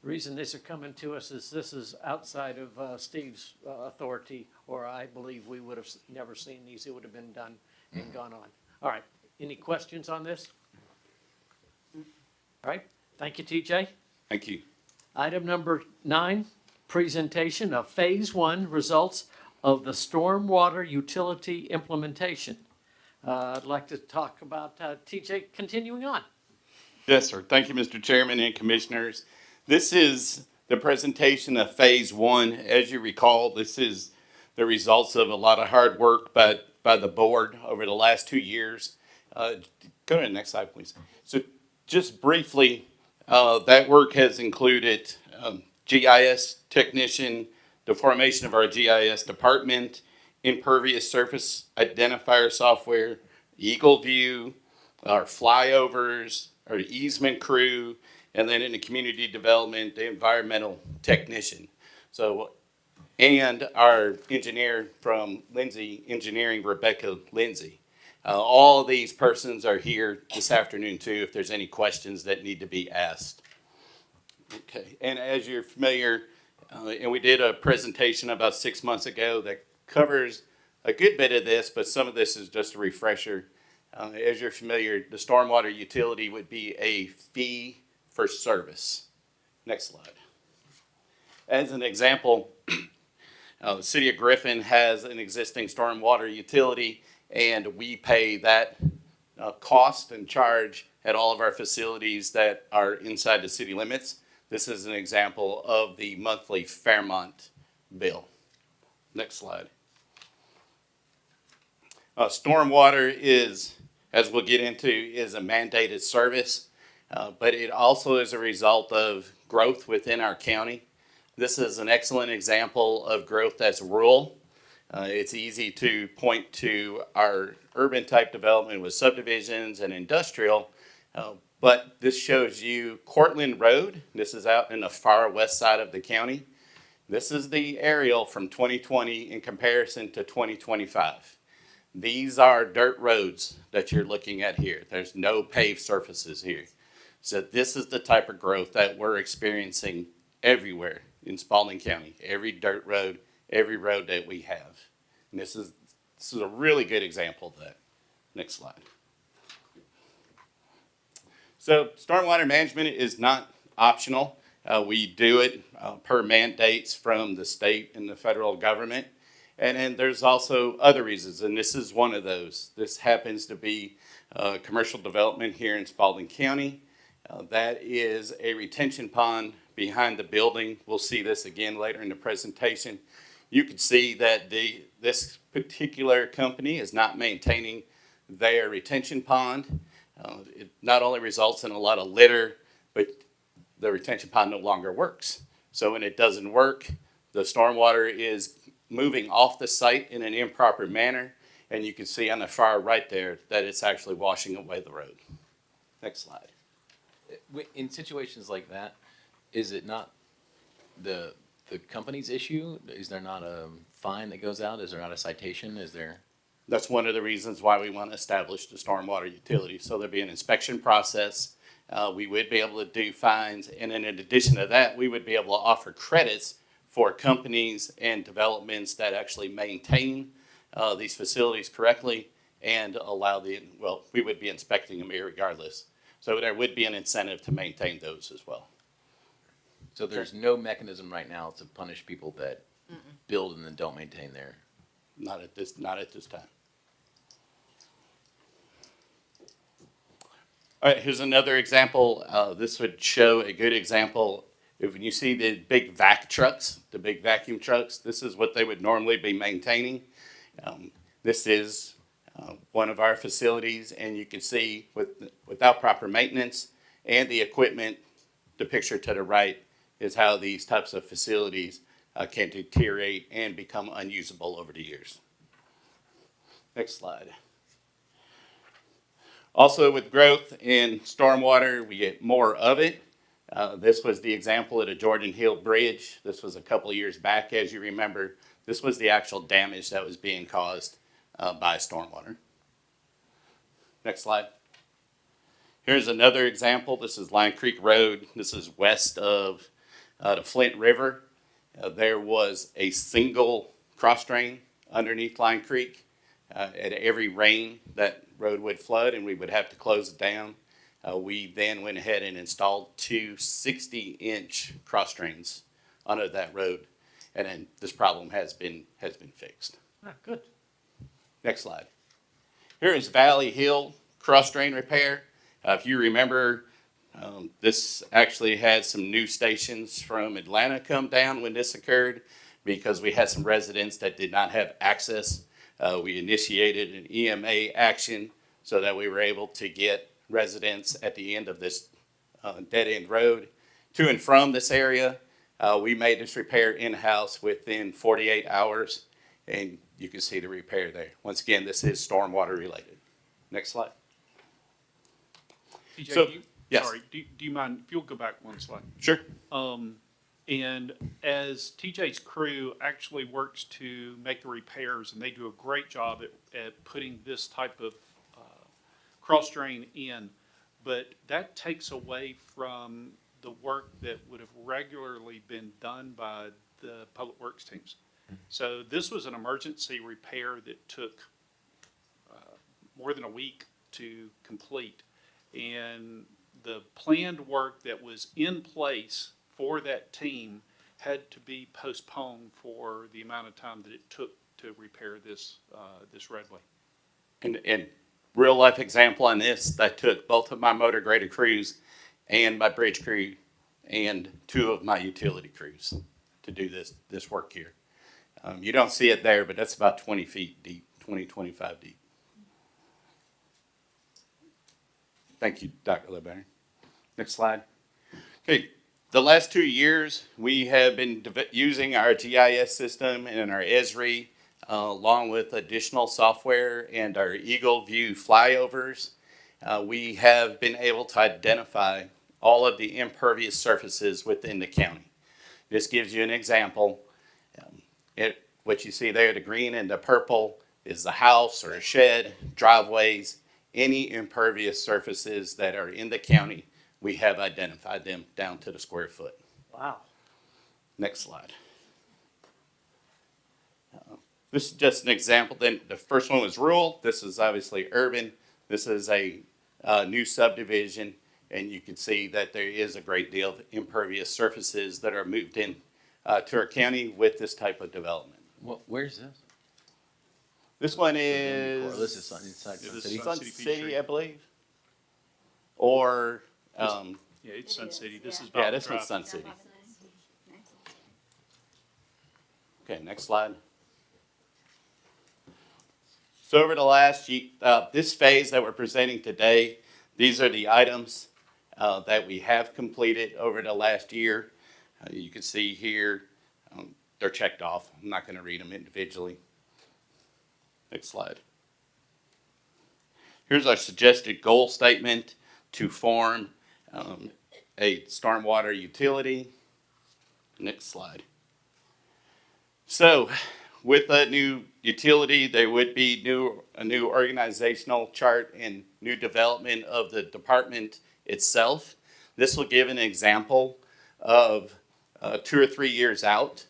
The reason these are coming to us is this is outside of Steve's authority, or I believe we would have never seen these. It would have been done and gone on. All right. Any questions on this? All right. Thank you, TJ. Thank you. Item number 9, presentation of Phase 1 results of the stormwater utility implementation. I'd like to talk about TJ continuing on. Yes, sir. Thank you, Mr. Chairman and Commissioners. This is the presentation of Phase 1. As you recall, this is the results of a lot of hard work by the board over the last 2 years. Go to the next slide, please. So just briefly, that work has included GIS technician, the formation of our GIS department, impervious surface identifier software, Eagle View, our flyovers, our easement crew, and then in the community development, the environmental technician. So, and our engineer from Lindsay Engineering, Rebecca Lindsay. All these persons are here this afternoon too, if there's any questions that need to be asked. Okay, and as you're familiar, and we did a presentation about 6 months ago that covers a good bit of this, but some of this is just a refresher. As you're familiar, the stormwater utility would be a fee for service. Next slide. As an example, the city of Griffin has an existing stormwater utility, and we pay that cost and charge at all of our facilities that are inside the city limits. This is an example of the monthly Fairmont bill. Next slide. Stormwater is, as we'll get into, is a mandated service, but it also is a result of growth within our county. This is an excellent example of growth that's rural. It's easy to point to our urban type development with subdivisions and industrial, but this shows you Cortland Road. This is out in the far west side of the county. This is the aerial from 2020 in comparison to 2025. These are dirt roads that you're looking at here. There's no paved surfaces here. So this is the type of growth that we're experiencing everywhere in Spalding County. Every dirt road, every road that we have. And this is a really good example of that. Next slide. So stormwater management is not optional. We do it per mandates from the state and the federal government. And then there's also other reasons, and this is one of those. This happens to be commercial development here in Spalding County. That is a retention pond behind the building. We'll see this again later in the presentation. You can see that this particular company is not maintaining their retention pond. It not only results in a lot of litter, but the retention pond no longer works. So when it doesn't work, the stormwater is moving off the site in an improper manner, and you can see on the far right there that it's actually washing away the road. Next slide. In situations like that, is it not the company's issue? Is there not a fine that goes out? Is there not a citation? Is there? That's one of the reasons why we want to establish the stormwater utility. So there'll be an inspection process. We would be able to do fines, and then in addition to that, we would be able to offer credits for companies and developments that actually maintain these facilities correctly and allow we would be inspecting them regardless. So there would be an incentive to maintain those as well. So there's no mechanism right now to punish people that build and then don't maintain their. Not at this time. All right, here's another example. This would show a good example. When you see the big vac trucks, the big vacuum trucks, this is what they would normally be maintaining. This is one of our facilities, and you can see without proper maintenance and the equipment, the picture to the right is how these types of facilities can deteriorate and become unusable over the years. Next slide. Also with growth in stormwater, we get more of it. This was the example at a Jordan Hill Bridge. This was a couple of years back, as you remember. This was the actual damage that was being caused by stormwater. Next slide. Here's another example. This is Line Creek Road. This is west of the Flint River. There was a single cross drain underneath Line Creek. At every rain, that road would flood and we would have to close it down. We then went ahead and installed two 60-inch cross drains under that road, and then this problem has been fixed. Good. Next slide. Here is Valley Hill cross drain repair. If you remember, this actually had some news stations from Atlanta come down when this occurred because we had some residents that did not have access. We initiated an EMA action so that we were able to get residents at the end of this dead-end road to and from this area. We made this repair in-house within 48 hours, and you can see the repair there. Once again, this is stormwater related. Next slide. TJ, So- do you, yes. sorry, do you mind, if you'll go back one slide? Sure. And as TJ's crew actually works to make the repairs, and they do a great job at putting this type of cross drain in, but that takes away from the work that would have regularly been done by the public works teams. So this was an emergency repair that took more than a week to complete. And the planned work that was in place for that team had to be postponed for the amount of time that it took to repair this, this roadway. And real life example on this, that took both of my motor graded crews and my bridge crew and 2 of my utility crews to do this work here. You don't see it there, but that's about 20 feet deep, 25 deep. Thank you, Dr. Ledbetter. Next slide. Okay, the last 2 years, we have been using our GIS system and our Esri, along with additional software and our Eagle View flyovers. We have been able to identify all of the impervious surfaces within the county. This gives you an example. What you see there, the green and the purple, is the house or a shed, driveways, any impervious surfaces that are in the county. We have identified them down to the square foot. Wow. Next slide. This is just an example. Then the first one was rural. This is obviously urban. This is a new subdivision, and you can see that there is a great deal of impervious surfaces that are moved in to our county with this type of development. Where's this? This one Or this is is inside Yeah, Sun this City. is Sun City City, Peachtree. I believe. Or, Yeah, it's Sun City. This is yeah, Bowden this one's Drive. Sun City. Okay, next slide. So over the last, this phase that we're presenting today, these are the items that we have completed over the last year. You can see here, they're checked off. I'm not going to read them individually. Next slide. Here's our suggested goal statement to form a stormwater utility. Next slide. So, with a new utility, there would be a new organizational chart and new development of the department itself. This will give an example of 2 or 3 years out.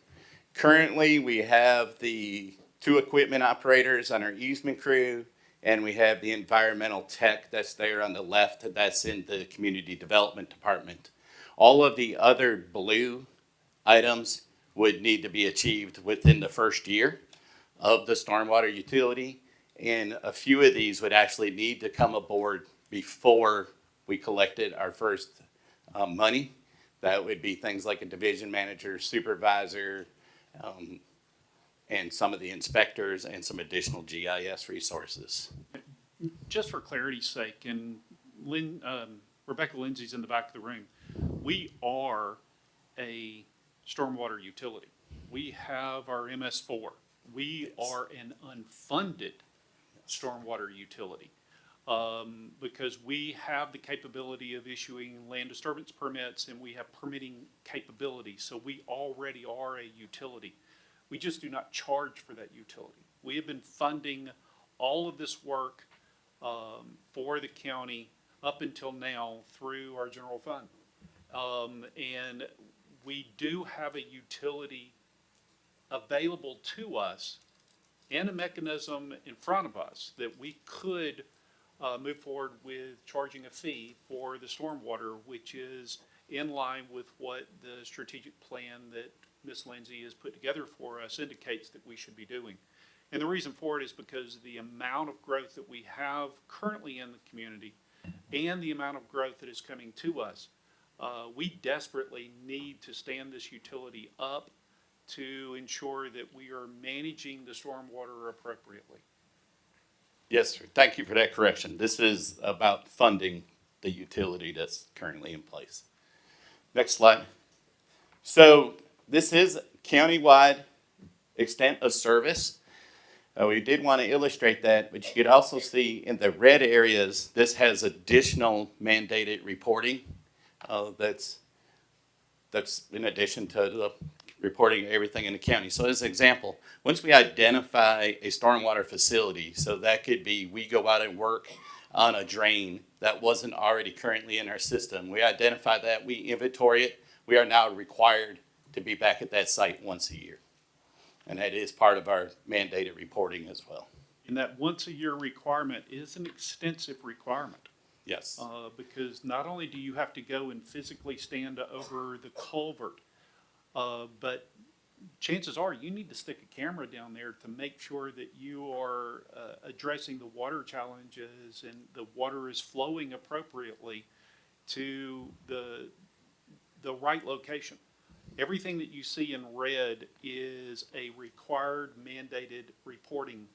Currently, we have the 2 equipment operators on our easement crew, and we have the environmental tech that's there on the left, that's in the community development department. All of the other blue items would need to be achieved within the first year of the stormwater utility, and a few of these would actually need to come aboard before we collected our first money. That would be things like a division manager, supervisor, and some of the inspectors and some additional GIS resources. Just for clarity's sake, and Rebecca Lindsay's in the back of the room, we are a stormwater utility. We have our MS4. We are an unfunded stormwater utility because we have the capability of issuing land disturbance permits and we have permitting capability. So we already are a utility. We just do not charge for that utility. We have been funding all of this work for the county up until now through our general fund. And we do have a utility available to us and a mechanism in front of us that we could move forward with charging a fee for the stormwater, which is in line with what the strategic plan that Ms. Lindsay has put together for us indicates that we should be doing. And the reason for it is because the amount of growth that we have currently in the community and the amount of growth that is coming to us, we desperately need to stand this utility up to ensure that we are managing the stormwater appropriately. Yes, sir. Thank you for that correction. This is about funding the utility that's currently in place. Next slide. So this is countywide extent of service. We did want to illustrate that, but you could also see in the red areas, this has additional mandated reporting. That's in addition to the reporting everything in the county. So as an example, once we identify a stormwater facility, so that could be we go out and work on a drain that wasn't already currently in our system. We identify that, we inventory it. We are now required to be back at that site once a year. And that is part of our mandated reporting as well. And that once-a-year requirement is an extensive requirement. Yes. Because not only do you have to go and physically stand over the culvert, but chances are you need to stick a camera down there to make sure that you are addressing the water challenges and the water is flowing appropriately to the right location. Everything that you see in red is a required mandated reporting.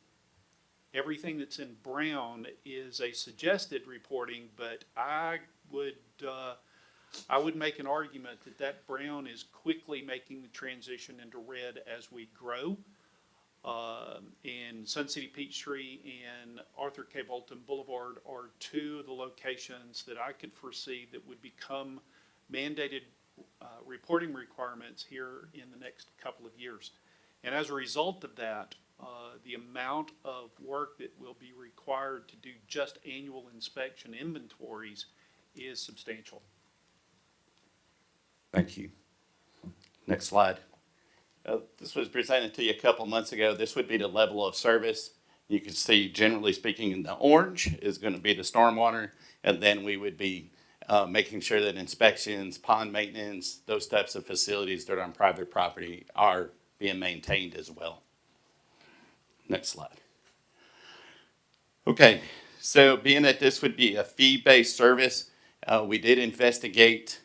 Everything that's in brown is a suggested reporting, but I would make an argument that that brown is quickly making the transition into red as we grow. And Sun City Peachtree and Arthur K. Bolton Boulevard are two of the locations that I could foresee that would become mandated reporting requirements here in the next couple of years. And as a result of that, the amount of work that will be required to do just annual inspection inventories is substantial. Thank you. Next slide. This was presented to you a couple months ago. This would be the level of service. You can see, generally speaking, in the orange is going to be the stormwater, and then we would be making sure that inspections, pond maintenance, those types of facilities that are on private property are being maintained as well. Next slide. Okay, so being that this would be a fee-based service, we did investigate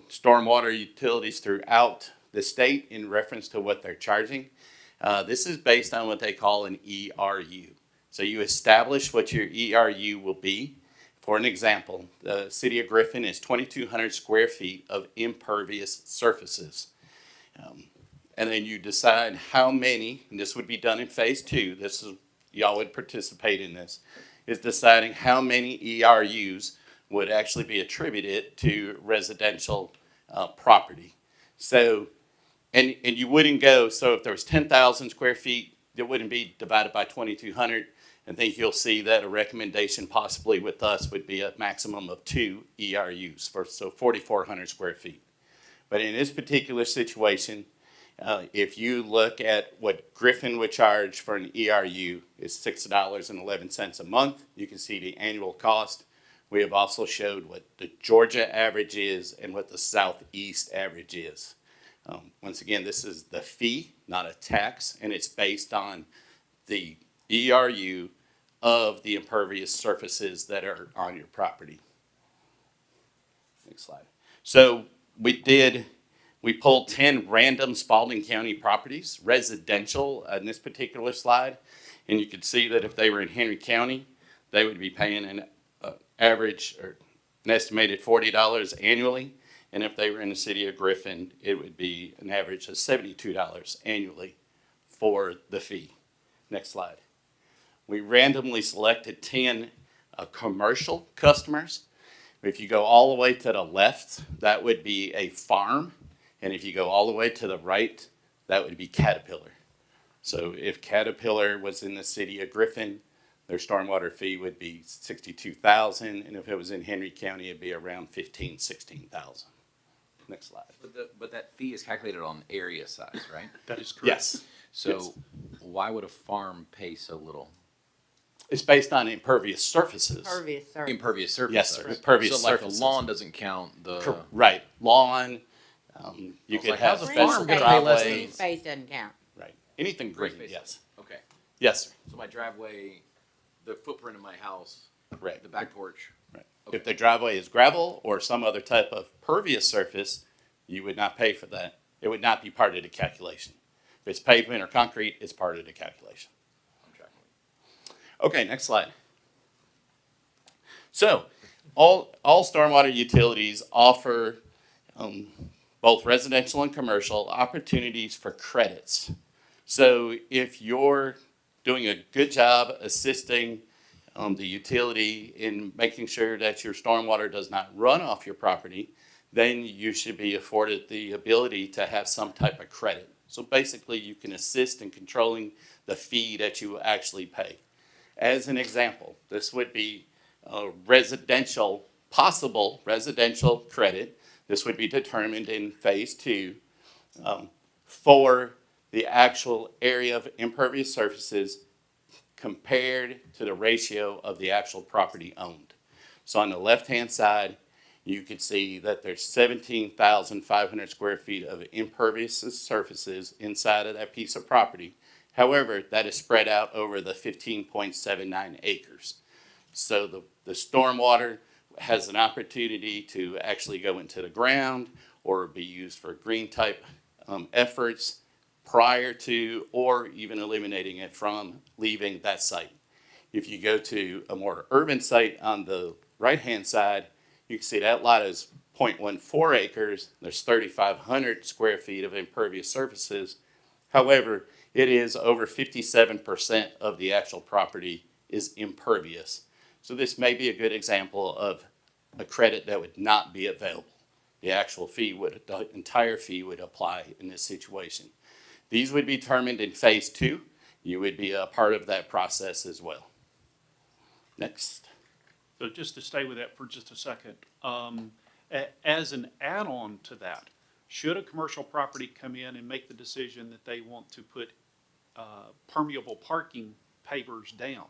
stormwater utilities throughout the state in reference to what they're charging. This is based on what they call an ERU. So you establish what your ERU will be. For an example, the city of Griffin is 2,200 square feet of impervious surfaces. And then you decide how many, and this would be done in phase 2, this is, y'all would participate in this, is deciding how many ERUs would actually be attributed to residential property. So, and you wouldn't go, so if there was 10,000 square feet, it wouldn't be divided by 2,200. I think you'll see that a recommendation possibly with us would be a maximum of 2 ERUs, so 4,400 square feet. But in this particular situation, if you look at what Griffin would charge for an ERU is $6.11 a month. You can see the annual cost. We have also showed what the Georgia average is and what the Southeast average is. Once again, this is the fee, not a tax, and it's based on the ERU of the impervious surfaces that are on your property. Next slide. So we pulled 10 random Spalding County properties, residential in this particular slide, and you can see that if they were in Henry County, they would be paying an average or an estimated $40 annually, and if they were in the city of Griffin, it would be an average of $72 annually for the fee. Next slide. We randomly selected 10 commercial customers. If you go all the way to the left, that would be a farm. And if you go all the way to the right, that would be Caterpillar. So if Caterpillar was in the city of Griffin, their stormwater fee would be $62,000. And if it was in Henry County, it'd be around $15,000, $16,000. Next slide. But that fee is calculated on area size, right? That is correct. Yes. So Yes. why would a farm pay so little? It's based on impervious surfaces. Impervious surface. Impervious surface. Yes, sir. Impervious So like surfaces. the lawn doesn't count, the. Right. Lawn. You was could like, have how's a fence farm gonna pay less than- driveway. Green space doesn't count. Right. Anything green, Green space. yes. Okay. Yes, sir. So my driveway, the footprint of my house, Right. the back porch. Right. Okay. If the driveway is gravel or some other type of pervious surface, you would not pay for that. It would not be part of the calculation. If it's pavement or concrete, it's part of the calculation. I'm tracking. Okay, next slide. So, all stormwater utilities offer both residential and commercial opportunities for credits. So, if you're doing a good job assisting the utility in making sure that your stormwater does not run off your property, then you should be afforded the ability to have some type of credit. So basically, you can assist in controlling the fee that you actually pay. As an example, this would be a possible residential credit. This would be determined in phase 2 for the actual area of impervious surfaces compared to the ratio of the actual property owned. So on the left-hand side, you can see that there's 17,500 square feet of impervious surfaces inside of that piece of property. However, that is spread out over the 15.79 acres. So the stormwater has an opportunity to actually go into the ground or be used for green type efforts prior to or even eliminating it from leaving that site. If you go to a more urban site on the right-hand side, you can see that lot is 0.14 acres. There's 3,500 square feet of impervious surfaces. However, it is over 57% of the actual property is impervious. So this may be a good example of a credit that would not be available. The entire fee would apply in this situation. These would be determined in phase 2. You would be a part of that process as well. Next. So just to stay with that for just a second, as an add-on to that, should a commercial property come in and make the decision that they want to put permeable parking pavers down,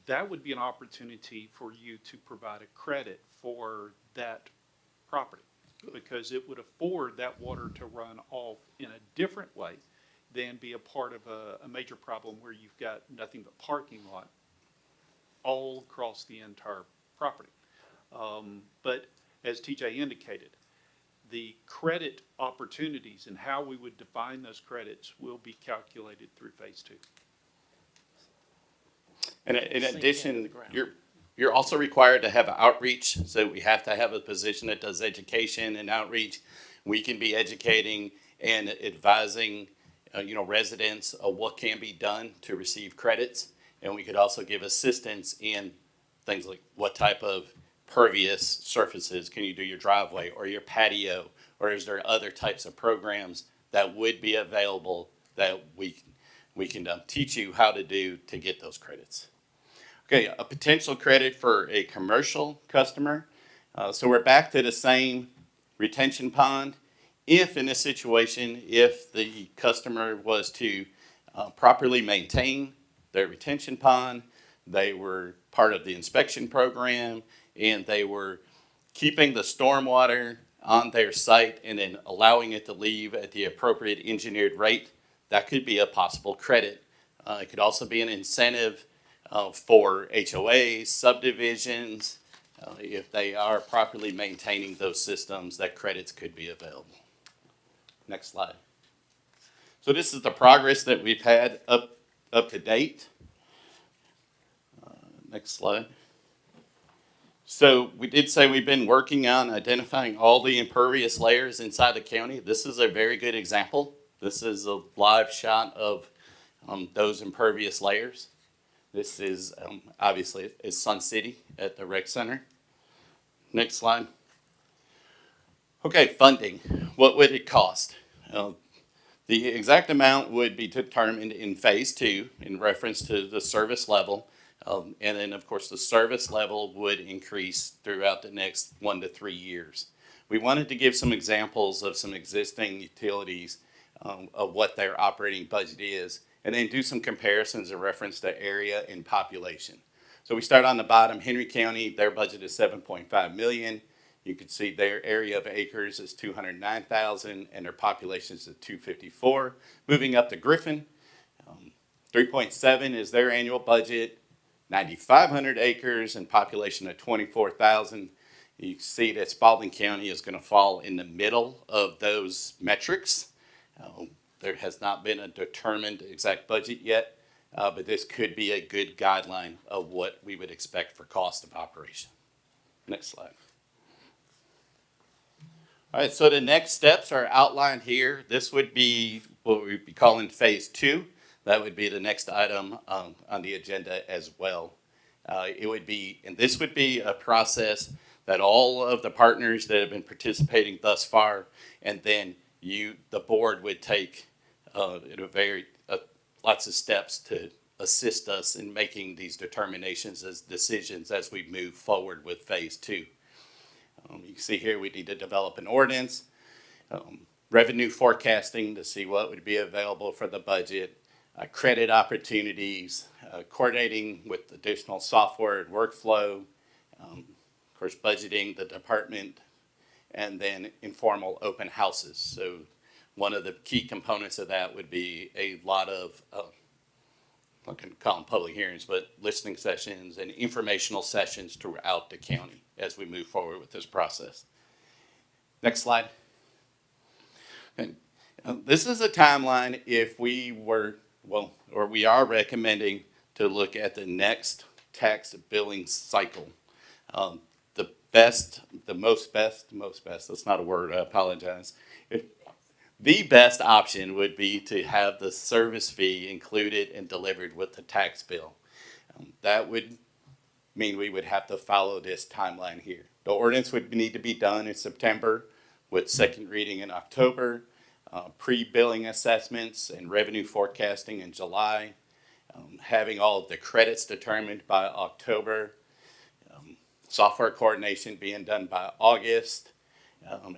that would be an opportunity for you to provide a credit for that property, because it would afford that water to run off in a different way than be a part of a major problem where you've got nothing but parking lot all across the entire property. But as TJ indicated, the credit opportunities and how we would define those credits will be calculated through phase 2. And in Sink into addition, the ground. you're also required to have outreach. So we have to have a position that does education and outreach. We can be educating and advising, residents of what can be done to receive credits. And we could also give assistance in things like what type of pervious surfaces can you do your driveway or your patio, or is there other types of programs that would be available that we can teach you how to do to get those credits. Okay, a potential credit for a commercial customer. So we're back to the same retention pond. If in this situation, if the customer was to properly maintain their retention pond, they were part of the inspection program, and they were keeping the stormwater on their site and then allowing it to leave at the appropriate engineered rate, that could be a possible credit. It could also be an incentive for HOAs, subdivisions. If they are properly maintaining those systems, that credits could be available. Next slide. So this is the progress that we've had up to date. Next slide. So we did say we've been working on identifying all the impervious layers inside the county. This is a very good example. This is a live shot of those impervious layers. This is obviously is Sun City at the rec center. Next slide. Okay, funding. What would it cost? The exact amount would be determined in phase 2 in reference to the service level. And then, of course, the service level would increase throughout the next 1 to 3 years. We wanted to give some examples of some existing utilities of what their operating budget is, and then do some comparisons in reference to area and population. So we start on the bottom. Henry County, their budget is $7.5 million. You can see their area of acres is 209,000, and their population is at 254. Moving up to Griffin, 3.7 is their annual budget, 9,500 acres and population of 24,000. You can see that Spalding County is going to fall in the middle of those metrics. There has not been a determined exact budget yet, but this could be a good guideline of what we would expect for cost of operation. Next slide. All right, so the next steps are outlined here. This would be what we'd be calling phase 2. That would be the next item on the agenda as well. This would be a process that all of the partners that have been participating thus far, and then the board would take lots of steps to assist us in making these determinations as decisions as we move forward with phase 2. You can see here we need to develop an ordinance, revenue forecasting to see what would be available for the budget, credit opportunities, coordinating with additional software and workflow, of course budgeting the department, and then informal open houses. So one of the key components of that would be a lot of, I can call them public hearings, but listening sessions and informational sessions throughout the county as we move forward with this process. Next slide. And, this is a timeline if we were, or we are recommending to look at the next tax billing cycle. Most best, that's not a word, I apologize. The best option would be to have the service fee included and delivered with the tax bill. That would mean we would have to follow this timeline here. The ordinance would need to be done in September with second reading in October, pre-billing assessments and revenue forecasting in July, having all of the credits determined by October, software coordination being done by August,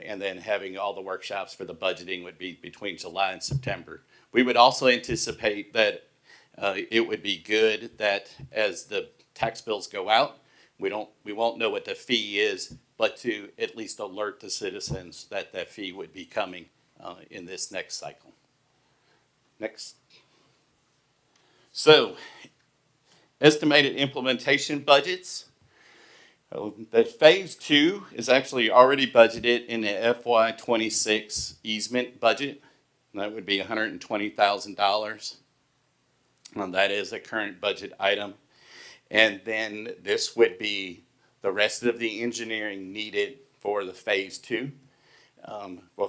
and then having all the workshops for the budgeting would be between July and September. We would also anticipate that it would be good that as the tax bills go out, we won't know what the fee is, but to at least alert the citizens that that fee would be coming in this next cycle. Next. So, estimated implementation budgets. The phase 2 is actually already budgeted in the FY26 easement budget. That would be $120,000. That is a current budget item. And then this would be the rest of the engineering needed for the phase 2.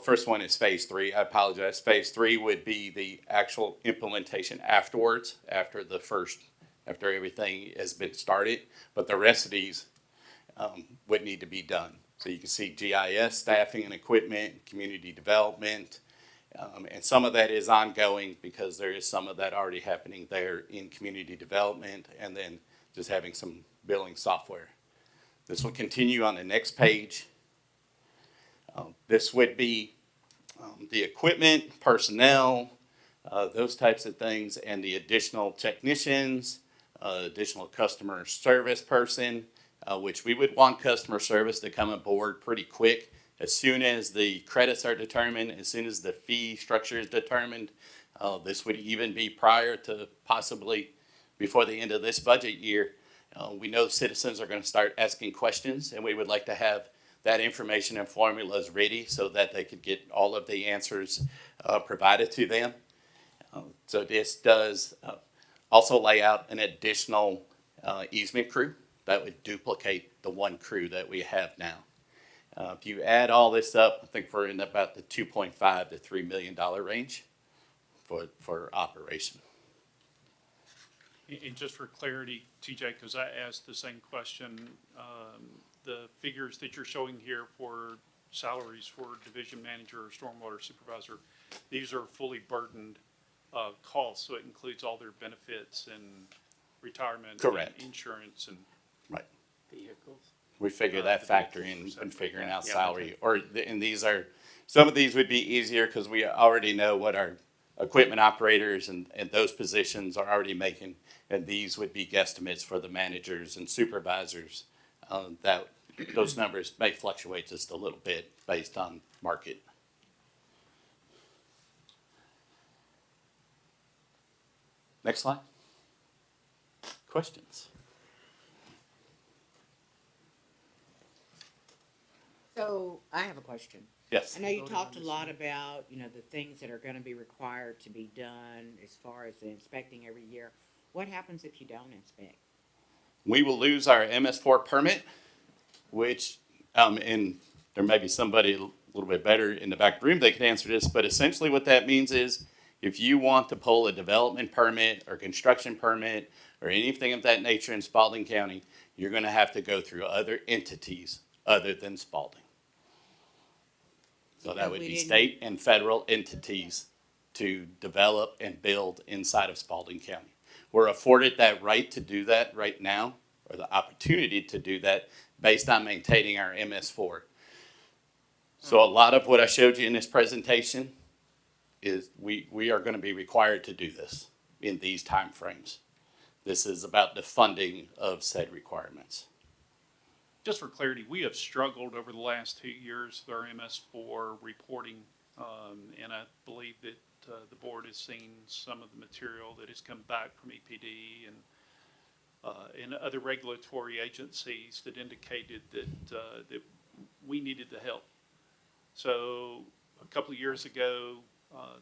First one is phase 3. I apologize. Phase 3 would be the actual implementation afterwards, after everything has been started. But the rest of these would need to be done. So you can see GIS, staffing and equipment, community development, and some of that is ongoing because there is some of that already happening there in community development, and then just having some billing software. This will continue on the next page. This would be the equipment, personnel, those types of things, and the additional technicians, additional customer service person, which we would want customer service to come aboard pretty quick. As soon as the credits are determined, as soon as the fee structure is determined, this would even be prior to possibly before the end of this budget year. We know citizens are going to start asking questions, and we would like to have that information and formulas ready so that they could get all of the answers provided to them. So this does also lay out an additional easement crew that would duplicate the one crew that we have now. If you add all this up, I think we're in about the $2.5 to $3 million range for operation. And just for clarity, TJ, because I asked the same question, the figures that you're showing here for salaries for division manager or stormwater supervisor, these are fully burdened costs, so it includes all their benefits and retirement. Correct. And insurance and right. Vehicles. We figure that factor in when figuring out salary, and some of these would be easier because we already know what our equipment operators and those positions are already making, and these would be guesstimates for the managers and supervisors. That those numbers may fluctuate just a little bit based on market. Next slide. Questions? So I have a question. Yes. I know you talked a lot about, you know, the things that are gonna be required to be done as far as the inspecting every year. What happens if you don't inspect? We will lose our MS4 permit, which, and there may be somebody a little bit better in the back of the room that can answer this, but essentially what that means is if you want to pull a development permit or construction permit or anything of that nature in Spalding County, you're gonna have to go through other entities other than Spalding. So that Because would we be didn't- state and federal entities to develop and build inside of Spalding County. We're afforded that right to do that right now, or the opportunity to do that based on maintaining our MS4. So a lot of what I showed you in this presentation is we are gonna be required to do this in these timeframes. This is about the funding of said requirements. Just for clarity, we have struggled over the last 2 years with our MS4 reporting, and I believe that the board has seen some of the material that has come back from EPD and other regulatory agencies that indicated that we needed the help. So a couple of years ago,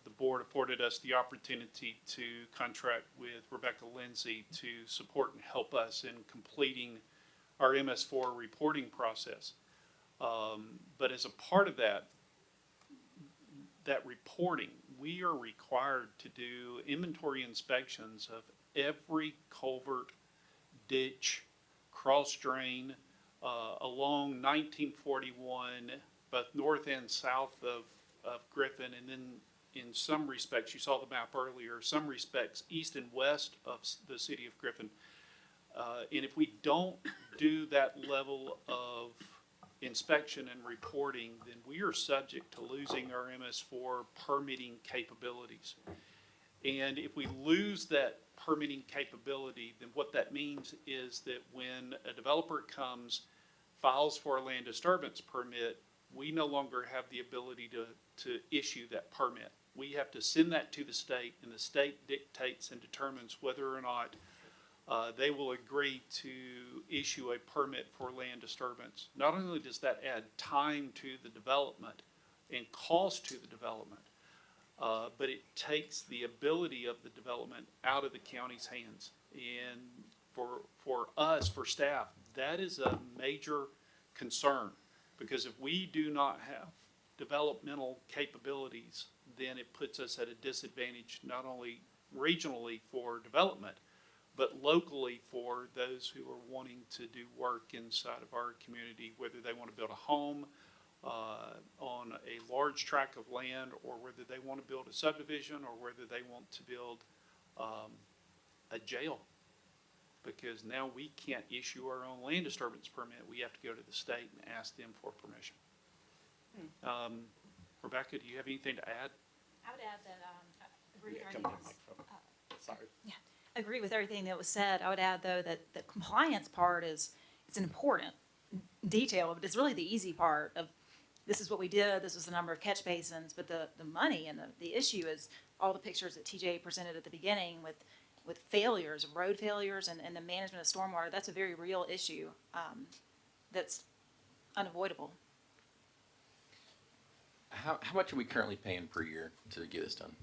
the board afforded us the opportunity to contract with Rebecca Lindsay to support and help us in completing our MS4 reporting process. But as a part of that reporting, we are required to do inventory inspections of every culvert, ditch, cross drain, along 1941, both north and south of Griffin, and then in some respects, you saw the map earlier, some respects east and west of the city of Griffin. And if we don't do that level of inspection and reporting, then we are subject to losing our MS4 permitting capabilities. And if we lose that permitting capability, then what that means is that when a developer comes, files for a land disturbance permit, we no longer have the ability to issue that permit. We have to send that to the state, and the state dictates and determines whether or not they will agree to issue a permit for land disturbance. Not only does that add time to the development and cost to the development, but it takes the ability of the development out of the county's hands. And for us, for staff, that is a major concern, because if we do not have developmental capabilities, then it puts us at a disadvantage, not only regionally for development, but locally for those who are wanting to do work inside of our community, whether they want to build a home on a large tract of land, or whether they want to build a subdivision, or whether they want to build a jail. Because now we can't issue our own land disturbance permit. We have to go to the state and ask them for permission. Rebecca, do you have anything to add? I would add that, agree with Yeah, everything come that to the was, microphone. Sorry. agree with everything that was said. I would add, though, that the compliance part it's an important detail, but it's really the easy part of, this is what we did, this was the number of catch basins, but the money and the issue is all the pictures that TJ presented at the beginning with failures, road failures, and the management of stormwater. That's a very real issue, that's unavoidable. How much are we currently paying per year to get this done?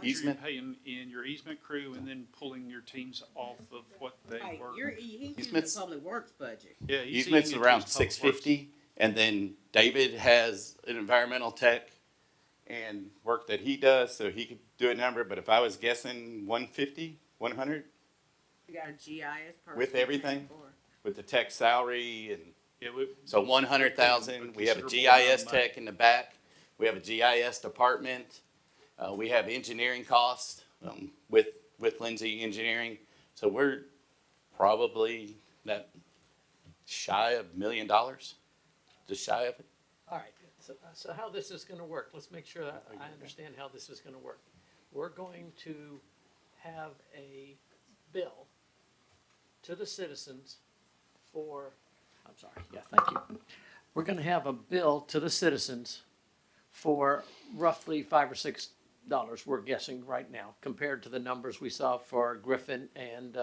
Easement. You're paying in your easement crew and then pulling your teams off of what they Right, were. he's using the Easements- public works budget. Yeah, he's Easement's eating into around his public works. 650, and then David has an environmental tech and work that he does, so he could do a number, but if I was guessing 150, 100 You got a GIS person. with everything, with the tech salary, and Yeah, so 100,000. We have a considerable amount of GIS money. tech in the back. We have a GIS department. We have engineering costs with Lindsay Engineering. So we're probably that shy of $1 million, just shy of it. All right, so how this is gonna work, let's make sure that I understand how this is gonna work. We're going to have a bill to the citizens for, I'm sorry, yeah, thank you. We're gonna have a bill to the citizens for roughly $5 or $6 we're guessing right now, compared to the numbers we saw for Griffin and,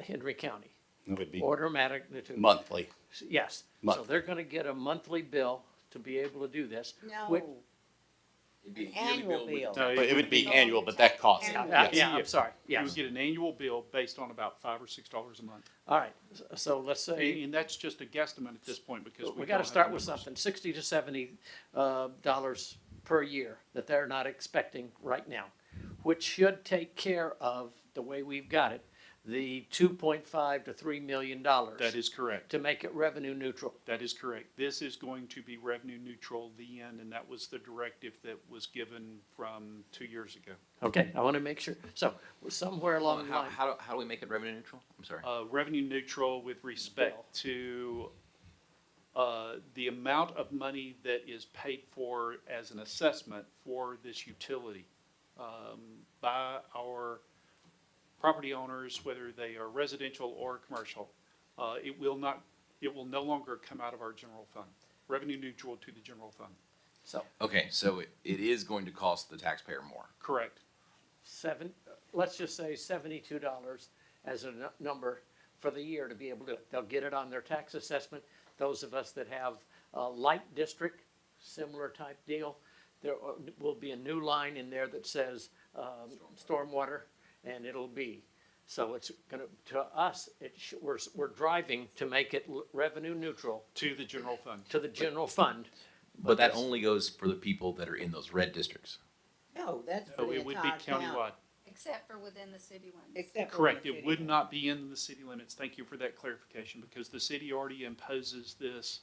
Henry County. It would be Order of magnitude. monthly. Yes, so Month. they're gonna get a monthly bill to be able to do this. which- No, annual bill. No, But it would be annual, but that costs. Annual. Yeah, I'm sorry, You would yes. get an annual bill based on about $5 or $6 a month. All right, so let's say, And that's just a guesstimate at this point because we we gotta don't have start the with numbers. something, 60 to 70 dollars per year that they're not expecting right now, which should take care of, the way we've got it, the 2.5 to $3 million. That is correct. To make it revenue neutral. That is correct. This is going to be revenue neutral the end, and that was the directive that was given from 2 years ago. Okay, I wanna make sure, so, somewhere along the line. How do we make it revenue neutral? I'm sorry. Revenue neutral with respect to the amount of money that is paid for as an assessment for this utility by our property owners, whether they are residential or commercial. It will no longer come out of our general fund. Revenue neutral to the general fund. So, Okay, so it is going to cost the taxpayer more. Correct. let's just say $72 as a number for the year to be able to do it. They'll get it on their tax assessment. Those of us that have a light district, similar type deal, there will be a new line in there that says, stormwater, and it'll be. So it's gonna, to us, we're driving to make it revenue neutral To the general fund. to the general fund. But that only goes for the people that are in those red districts. No, that's for So the it would be entire county. countywide. Except for within the city limits. Except for Correct. the It city would limits. not be in the city limits. Thank you for that clarification, because the city already imposes this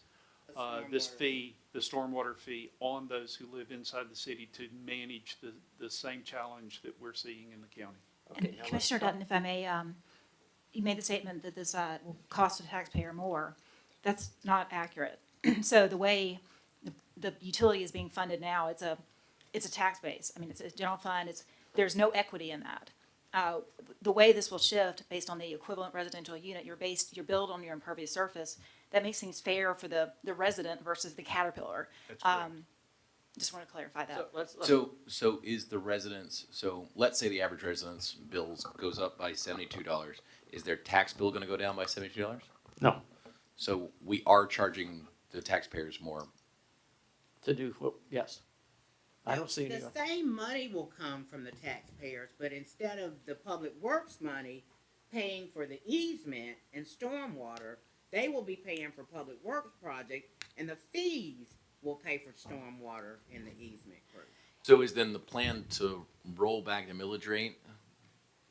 The stormwater. fee, the stormwater fee, on those who live inside the city to manage the same challenge that we're seeing in the county. Okay, And now let's Commissioner go. Dutton, if I may, you made the statement that this will cost the taxpayer more. That's not accurate. So the way the utility is being funded now, it's a tax base. I mean, it's a general fund, there's no equity in that. The way this will shift based on the equivalent residential unit, you're billed on your impervious surface. That makes things fair for the resident versus the Caterpillar. That's correct. Just want to clarify that. So let's, So is the residents, so let's say the average resident's bills goes up by $72. Is their tax bill gonna go down by $72? no, So we are charging the taxpayers more. to do, yes. I don't see any. The same money will come from the taxpayers, but instead of the public works money paying for the easement and stormwater, they will be paying for public works project, and the fees will pay for stormwater in the easement group. So is then the plan to roll back the millage rate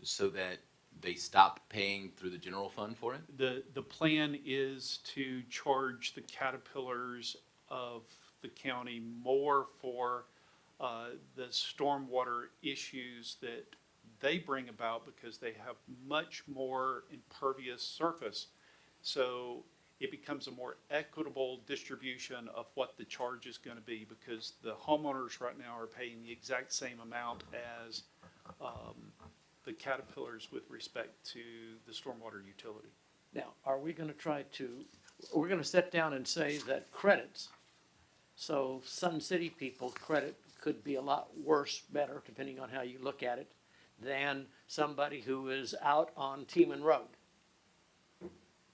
so that they stop paying through the general fund for it? The plan is to charge the Caterpillars of the county more for the stormwater issues that they bring about, because they have much more impervious surface. So it becomes a more equitable distribution of what the charge is gonna be, because the homeowners right now are paying the exact same amount as the Caterpillars with respect to the stormwater utility. Now, are we gonna try to, we're gonna sit down and say that credits, so Sun City people, credit could be a lot worse, better, depending on how you look at it, than somebody who is out on Teeman Road.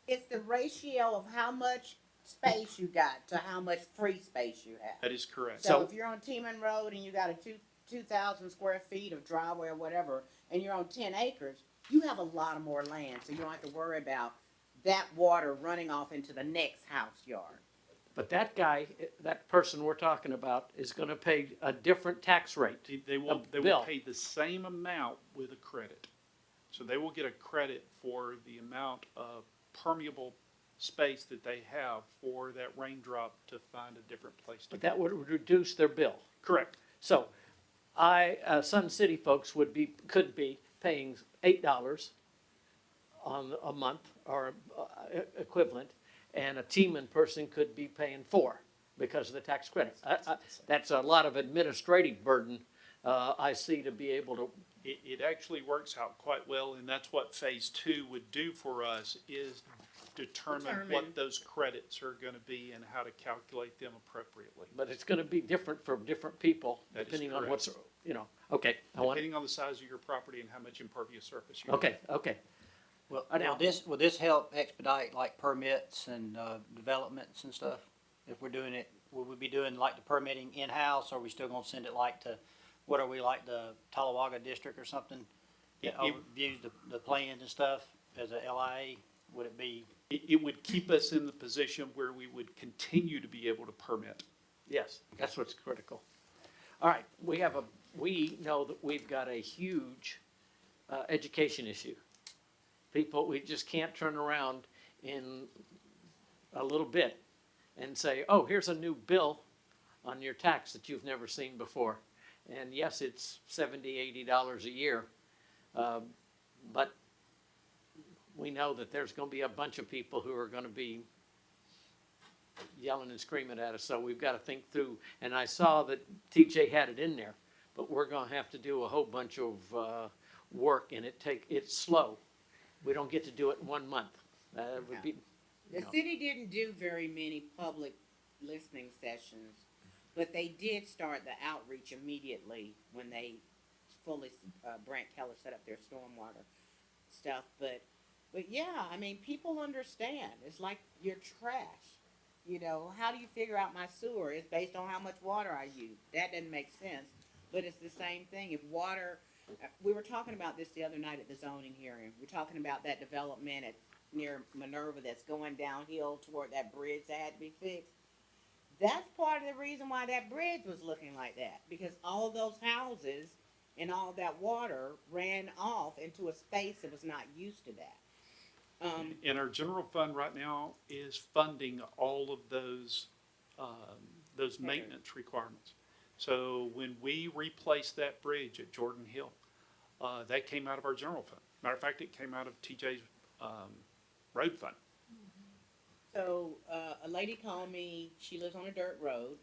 It's the ratio of how much space you got to how much free space you have. That is correct. So if you're on Teeman Road and you got a 2,000 square feet of driveway or whatever, and you're on 10 acres, you have a lot of more land, so you don't have to worry about that water running off into the next house yard. But that guy, that person we're talking about, is gonna pay a different tax rate. They will bill. pay the same amount with a credit. So they will get a credit for the amount of permeable space that they have for that raindrop to find a different place to But go. that would reduce their bill. Correct. So, Sun City folks could be paying $8 on a month or equivalent, and a Teeman person could be paying $4 because of the tax credit. That's a lot of administrative burden, I see, to be able to, It actually works out quite well, and that's what phase two would do for us, is determine what those credits are gonna be and how to calculate them appropriately. But it's gonna be different for different people, That is depending on correct. what's, okay, I want, Depending on the size of your property and how much impervious surface you have. okay. Will, Now- will this help expedite like permits and, developments and stuff? If we're doing it, will we be doing like the permitting in-house, or are we still gonna send it like to, what are we, like the Talawaga District or something? That It- overviews the plans and stuff as a LIA, would it be? It would keep us in the position where we would continue to be able to permit. Yes, that's what's critical. All right, we know that we've got a huge education issue. People, we just can't turn around in a little bit and say, oh, here's a new bill on your tax that you've never seen before. And yes, it's $70, $80 a year, but we know that there's gonna be a bunch of people who are gonna be yelling and screaming at us, so we've gotta think through. And I saw that TJ had it in there, but we're gonna have to do a whole bunch of, work, and it's slow. We don't get to do it in 1 month. It would be, The city didn't do very many public listening sessions, but they did start the outreach immediately when they fully, Brant Keller set up their stormwater stuff, but yeah, I mean, people understand, it's like your trash. You know, how do you figure out my sewer? It's based on how much water I use. That doesn't make sense, but it's the same thing. If water, we were talking about this the other night at the zoning hearing. We're talking about that development near Minerva that's going downhill toward that bridge that had to be fixed. That's part of the reason why that bridge was looking like that, because all those houses and all that water ran off into a space that was not used to that. And our general fund right now is funding all of those maintenance requirements. So when we replaced that bridge at Jordan Hill, that came out of our general fund. Matter of fact, it came out of TJ's, road fund. So, a lady called me, she lives on a dirt road,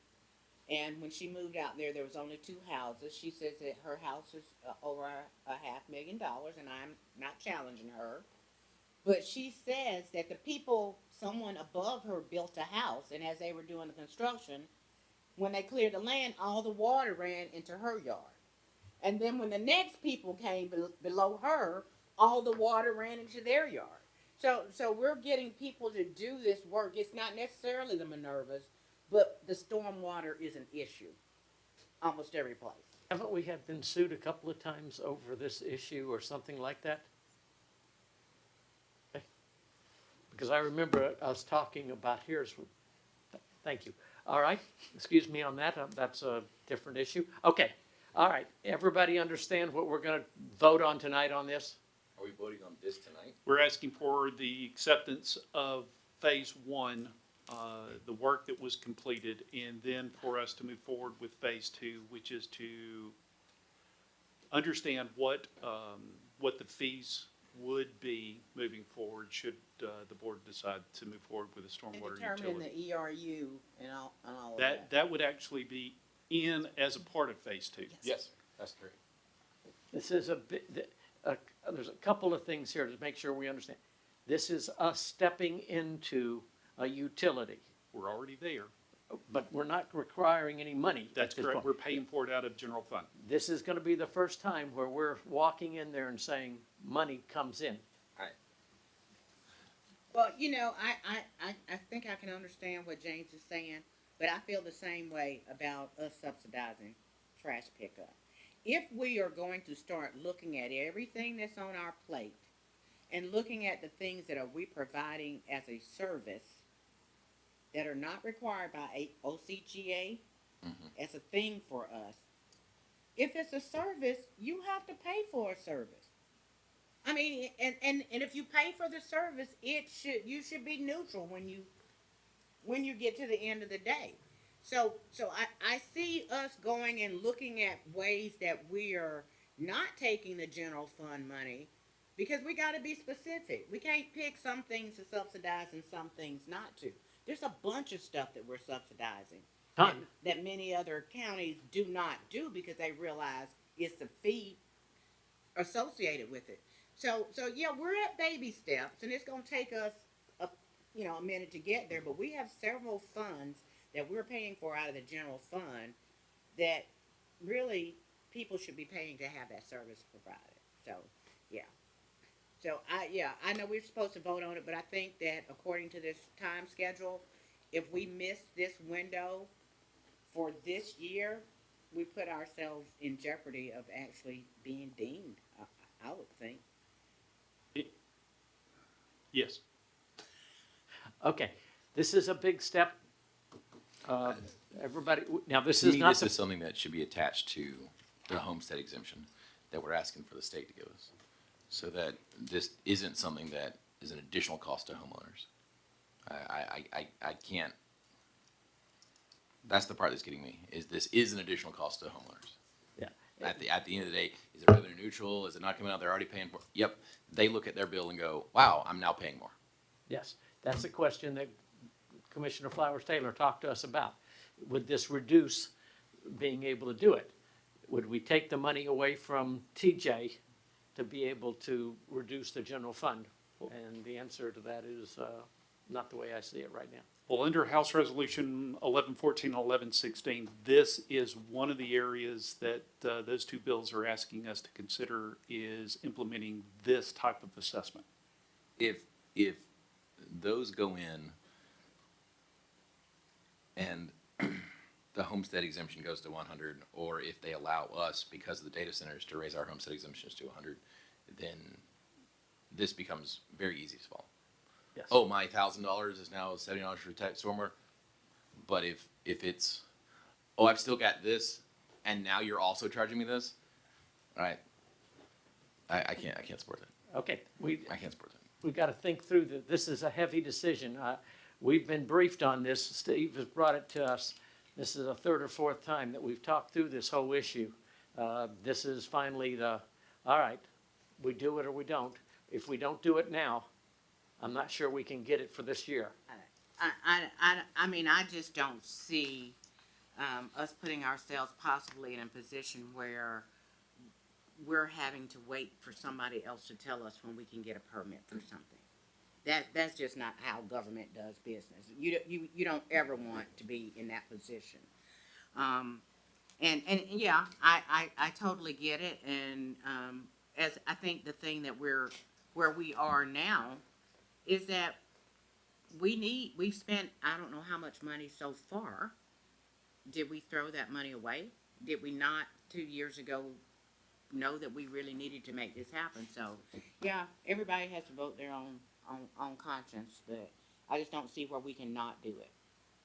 and when she moved out there, there was only 2 houses. She says that her house is over $500,000, and I'm not challenging her. But she says that the people, someone above her built a house, and as they were doing the construction, when they cleared the land, all the water ran into her yard. And then when the next people came below her, all the water ran into their yard. So we're getting people to do this work. It's not necessarily the Minervas, but the stormwater is an issue, almost every place. haven't we have been sued a couple of times over this issue or something like that? Okay. Because I remember us talking about, thank you. All right, excuse me on that, that's a different issue. Okay, all right, everybody understand what we're gonna vote on tonight on this? Are we voting on this tonight? We're asking for the acceptance of phase 1, the work that was completed, and then for us to move forward with phase 2, which is to understand what the fees would be moving forward should the board decide to move forward with a And stormwater determine utility. the ERU and all of that. That would actually be in as a part of phase 2. Yes, that's great. This is there's a couple of things here to make sure we understand. This is us stepping into a utility, We're already there. but we're not requiring any money at That's this correct. point. We're paying for it out of general fund. This is gonna be the first time where we're walking in there and saying, money comes in. Well, you know, I think I can understand what James is saying, but I feel the same way about us subsidizing trash pickup. If we are going to start looking at everything that's on our plate and looking at the things that we providing as a service that are not required by OCGA as a thing for us, if it's a service, you have to pay for a service. I mean, and if you pay for the service, you should be neutral when you get to the end of the day. So I see us going and looking at ways that we are not taking the general fund money, because we got to be specific. We can't pick some things to subsidize and some things not to. There's a bunch of stuff that we're subsidizing that many other counties do not do because they realize it's a fee associated with it. So yeah, we're at baby steps, and it's going to take us you know, a minute to get there, but we have several funds that we're paying for out of the general fund that really people should be paying to have that service provided. So, yeah. So I know we're supposed to vote on it, but I think that according to this time schedule, if we miss this window for this year, we put ourselves in jeopardy of actually being deemed, I would think. Yes. Okay, this is a big step. Everybody, now this To is me, not this the, is something that should be attached to the homestead exemption that we're asking for the state to give us. So that this isn't something that is an additional cost to homeowners. I can't, that's the part that's getting me, is this is an additional cost to homeowners. yeah. At the end of the day, is it revenue neutral? Is it not coming out? They're already paying for it. Yep. They look at their bill and go, wow, I'm now paying more. Yes, that's a question that Commissioner Flowers Taylor talked to us about. Would this reduce being able to do it? Would we take the money away from TJ to be able to reduce the general fund? And the answer to that is not the way I see it right now. Well, under House Resolution 1114 and 1116, this is one of the areas that those two bills are asking us to consider is implementing this type of assessment. If those go in and the homestead exemption goes to 100, or if they allow us, because of the data centers, to raise our homestead exemptions to 100, then this becomes very easy to swallow. Yes. Oh, my $1,000 is now $70 for stormwater. But if it's, oh, I've still got this, and now you're also charging me this, all right? I can't support that. Okay, I can't support that. we've got to think through that. This is a heavy decision. We've been briefed on this. Steve has brought it to us. This is the third or fourth time that we've talked through this whole issue. This is finally all right, we do it or we don't. If we don't do it now, I'm not sure we can get it for this year. I mean, I just don't see, us putting ourselves possibly in a position where we're having to wait for somebody else to tell us when we can get a permit for something. That's just not how government does business. You don't ever want to be in that position. And yeah, I totally get it. And, as I think the thing that where we are now is that we've spent, I don't know how much money so far. Did we throw that money away? Did we not 2 years ago know that we really needed to make this happen? So, yeah, everybody has to vote their own conscience, but I just don't see where we can not do it.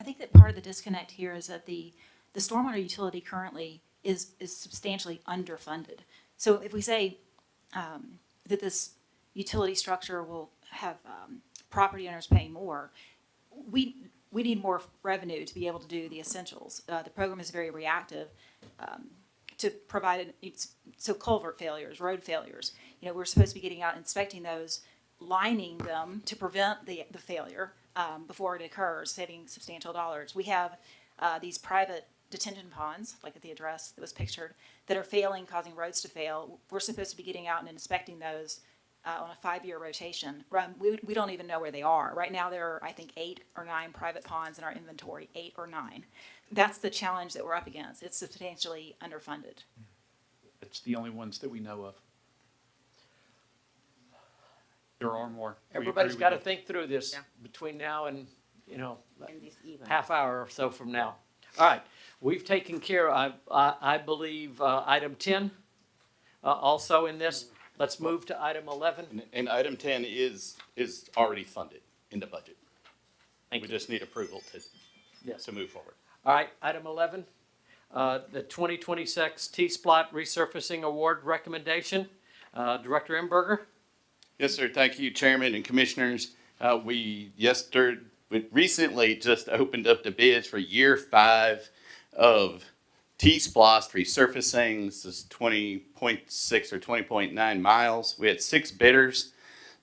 I think that part of the disconnect here is that the stormwater utility currently is substantially underfunded. So if we say that this utility structure will have property owners paying more, we need more revenue to be able to do the essentials. The program is very reactive to provide so culvert failures, road failures. You know, we're supposed to be getting out inspecting those, lining them to prevent the failure before it occurs, saving substantial dollars. We have these private detention ponds, like at the address that was pictured, that are failing, causing roads to fail. We're supposed to be getting out and inspecting those on a 5-year rotation. We don't even know where they are. Right now there are, I think, 8 or 9 private ponds in our inventory, 8 or 9. That's the challenge that we're up against. It's substantially underfunded. It's the only ones that we know of. There are more. We Everybody's agree got to with think through this Yeah. between now and, And this even. half hour or so from now. All right, we've taken care, I believe, item 10 also in this. Let's move to item 11. And item 10 is already funded in the budget. Thank We you. just need approval Yes. to move forward. All right, item 11, the 2026 T-Splat Resurfacing Award recommendation. Director Imberger? Yes, sir. Thank you, Chairman and Commissioners. We recently just opened up the bids for year 5 of T-Splost resurfacing. This is 20.6 or 20.9 miles. We had 6 bidders.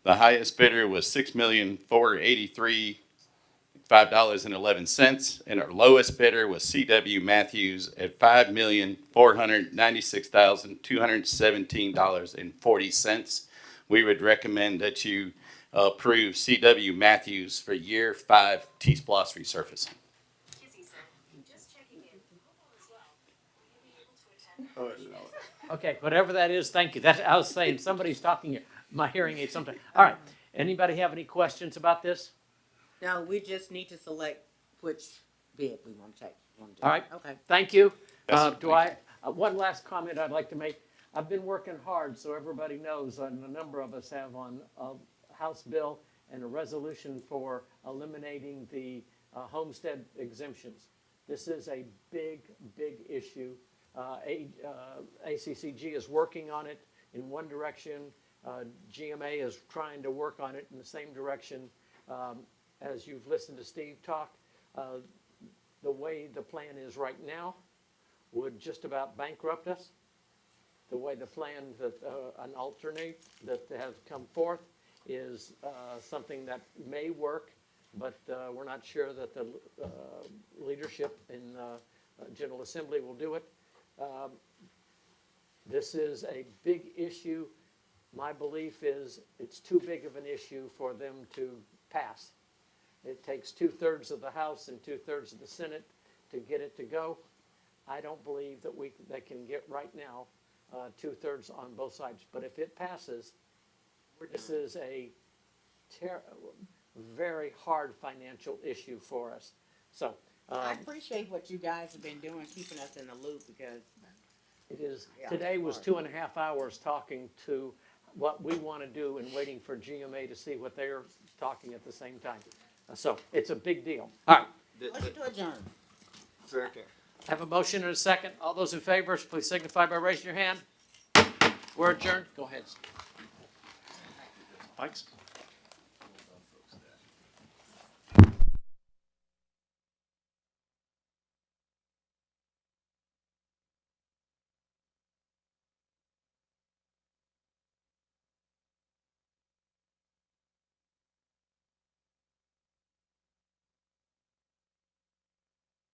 The highest bidder was $6,483,511, and our lowest bidder was C.W. Matthews at $5,496,217.40. We would recommend that you approve C.W. Matthews for year 5 T-Splosh resurfacing. Okay, whatever that is, thank you. That, I was saying, somebody's talking here. My hearing aid sometimes. All right, anybody have any questions about this? No, we just need to select which bid we want to take. All right. Okay. Thank you. Yes, One last comment I'd like to make. I've been working hard, so everybody knows, and a number of us have on a House bill and a resolution for eliminating the homestead exemptions. This is a big, big issue. ACCG is working on it in one direction. GMA is trying to work on it in the same direction. As you've listened to Steve talk, the way the plan is right now would just about bankrupt us. The way the plan that an alternate that has come forth is something that may work, but we're not sure that the leadership in General Assembly will do it. This is a big issue. My belief is it's too big of an issue for them to pass. It takes 2/3 of the House and 2/3 of the Senate to get it to go. I don't believe that they can get right now 2/3 on both sides. But if it passes, this is a very hard financial issue for us. So I appreciate what you guys have been doing, keeping us in the loop, because it is. Yeah, Today was hard. 2.5 hours talking to what we want to do and waiting for GMA to see what they're talking at the same time. So it's a big deal. All right. motion to adjourn. Second. I have a motion and a second. All those in favor, please signify by raising your hand. We're adjourned. Go ahead. Thanks.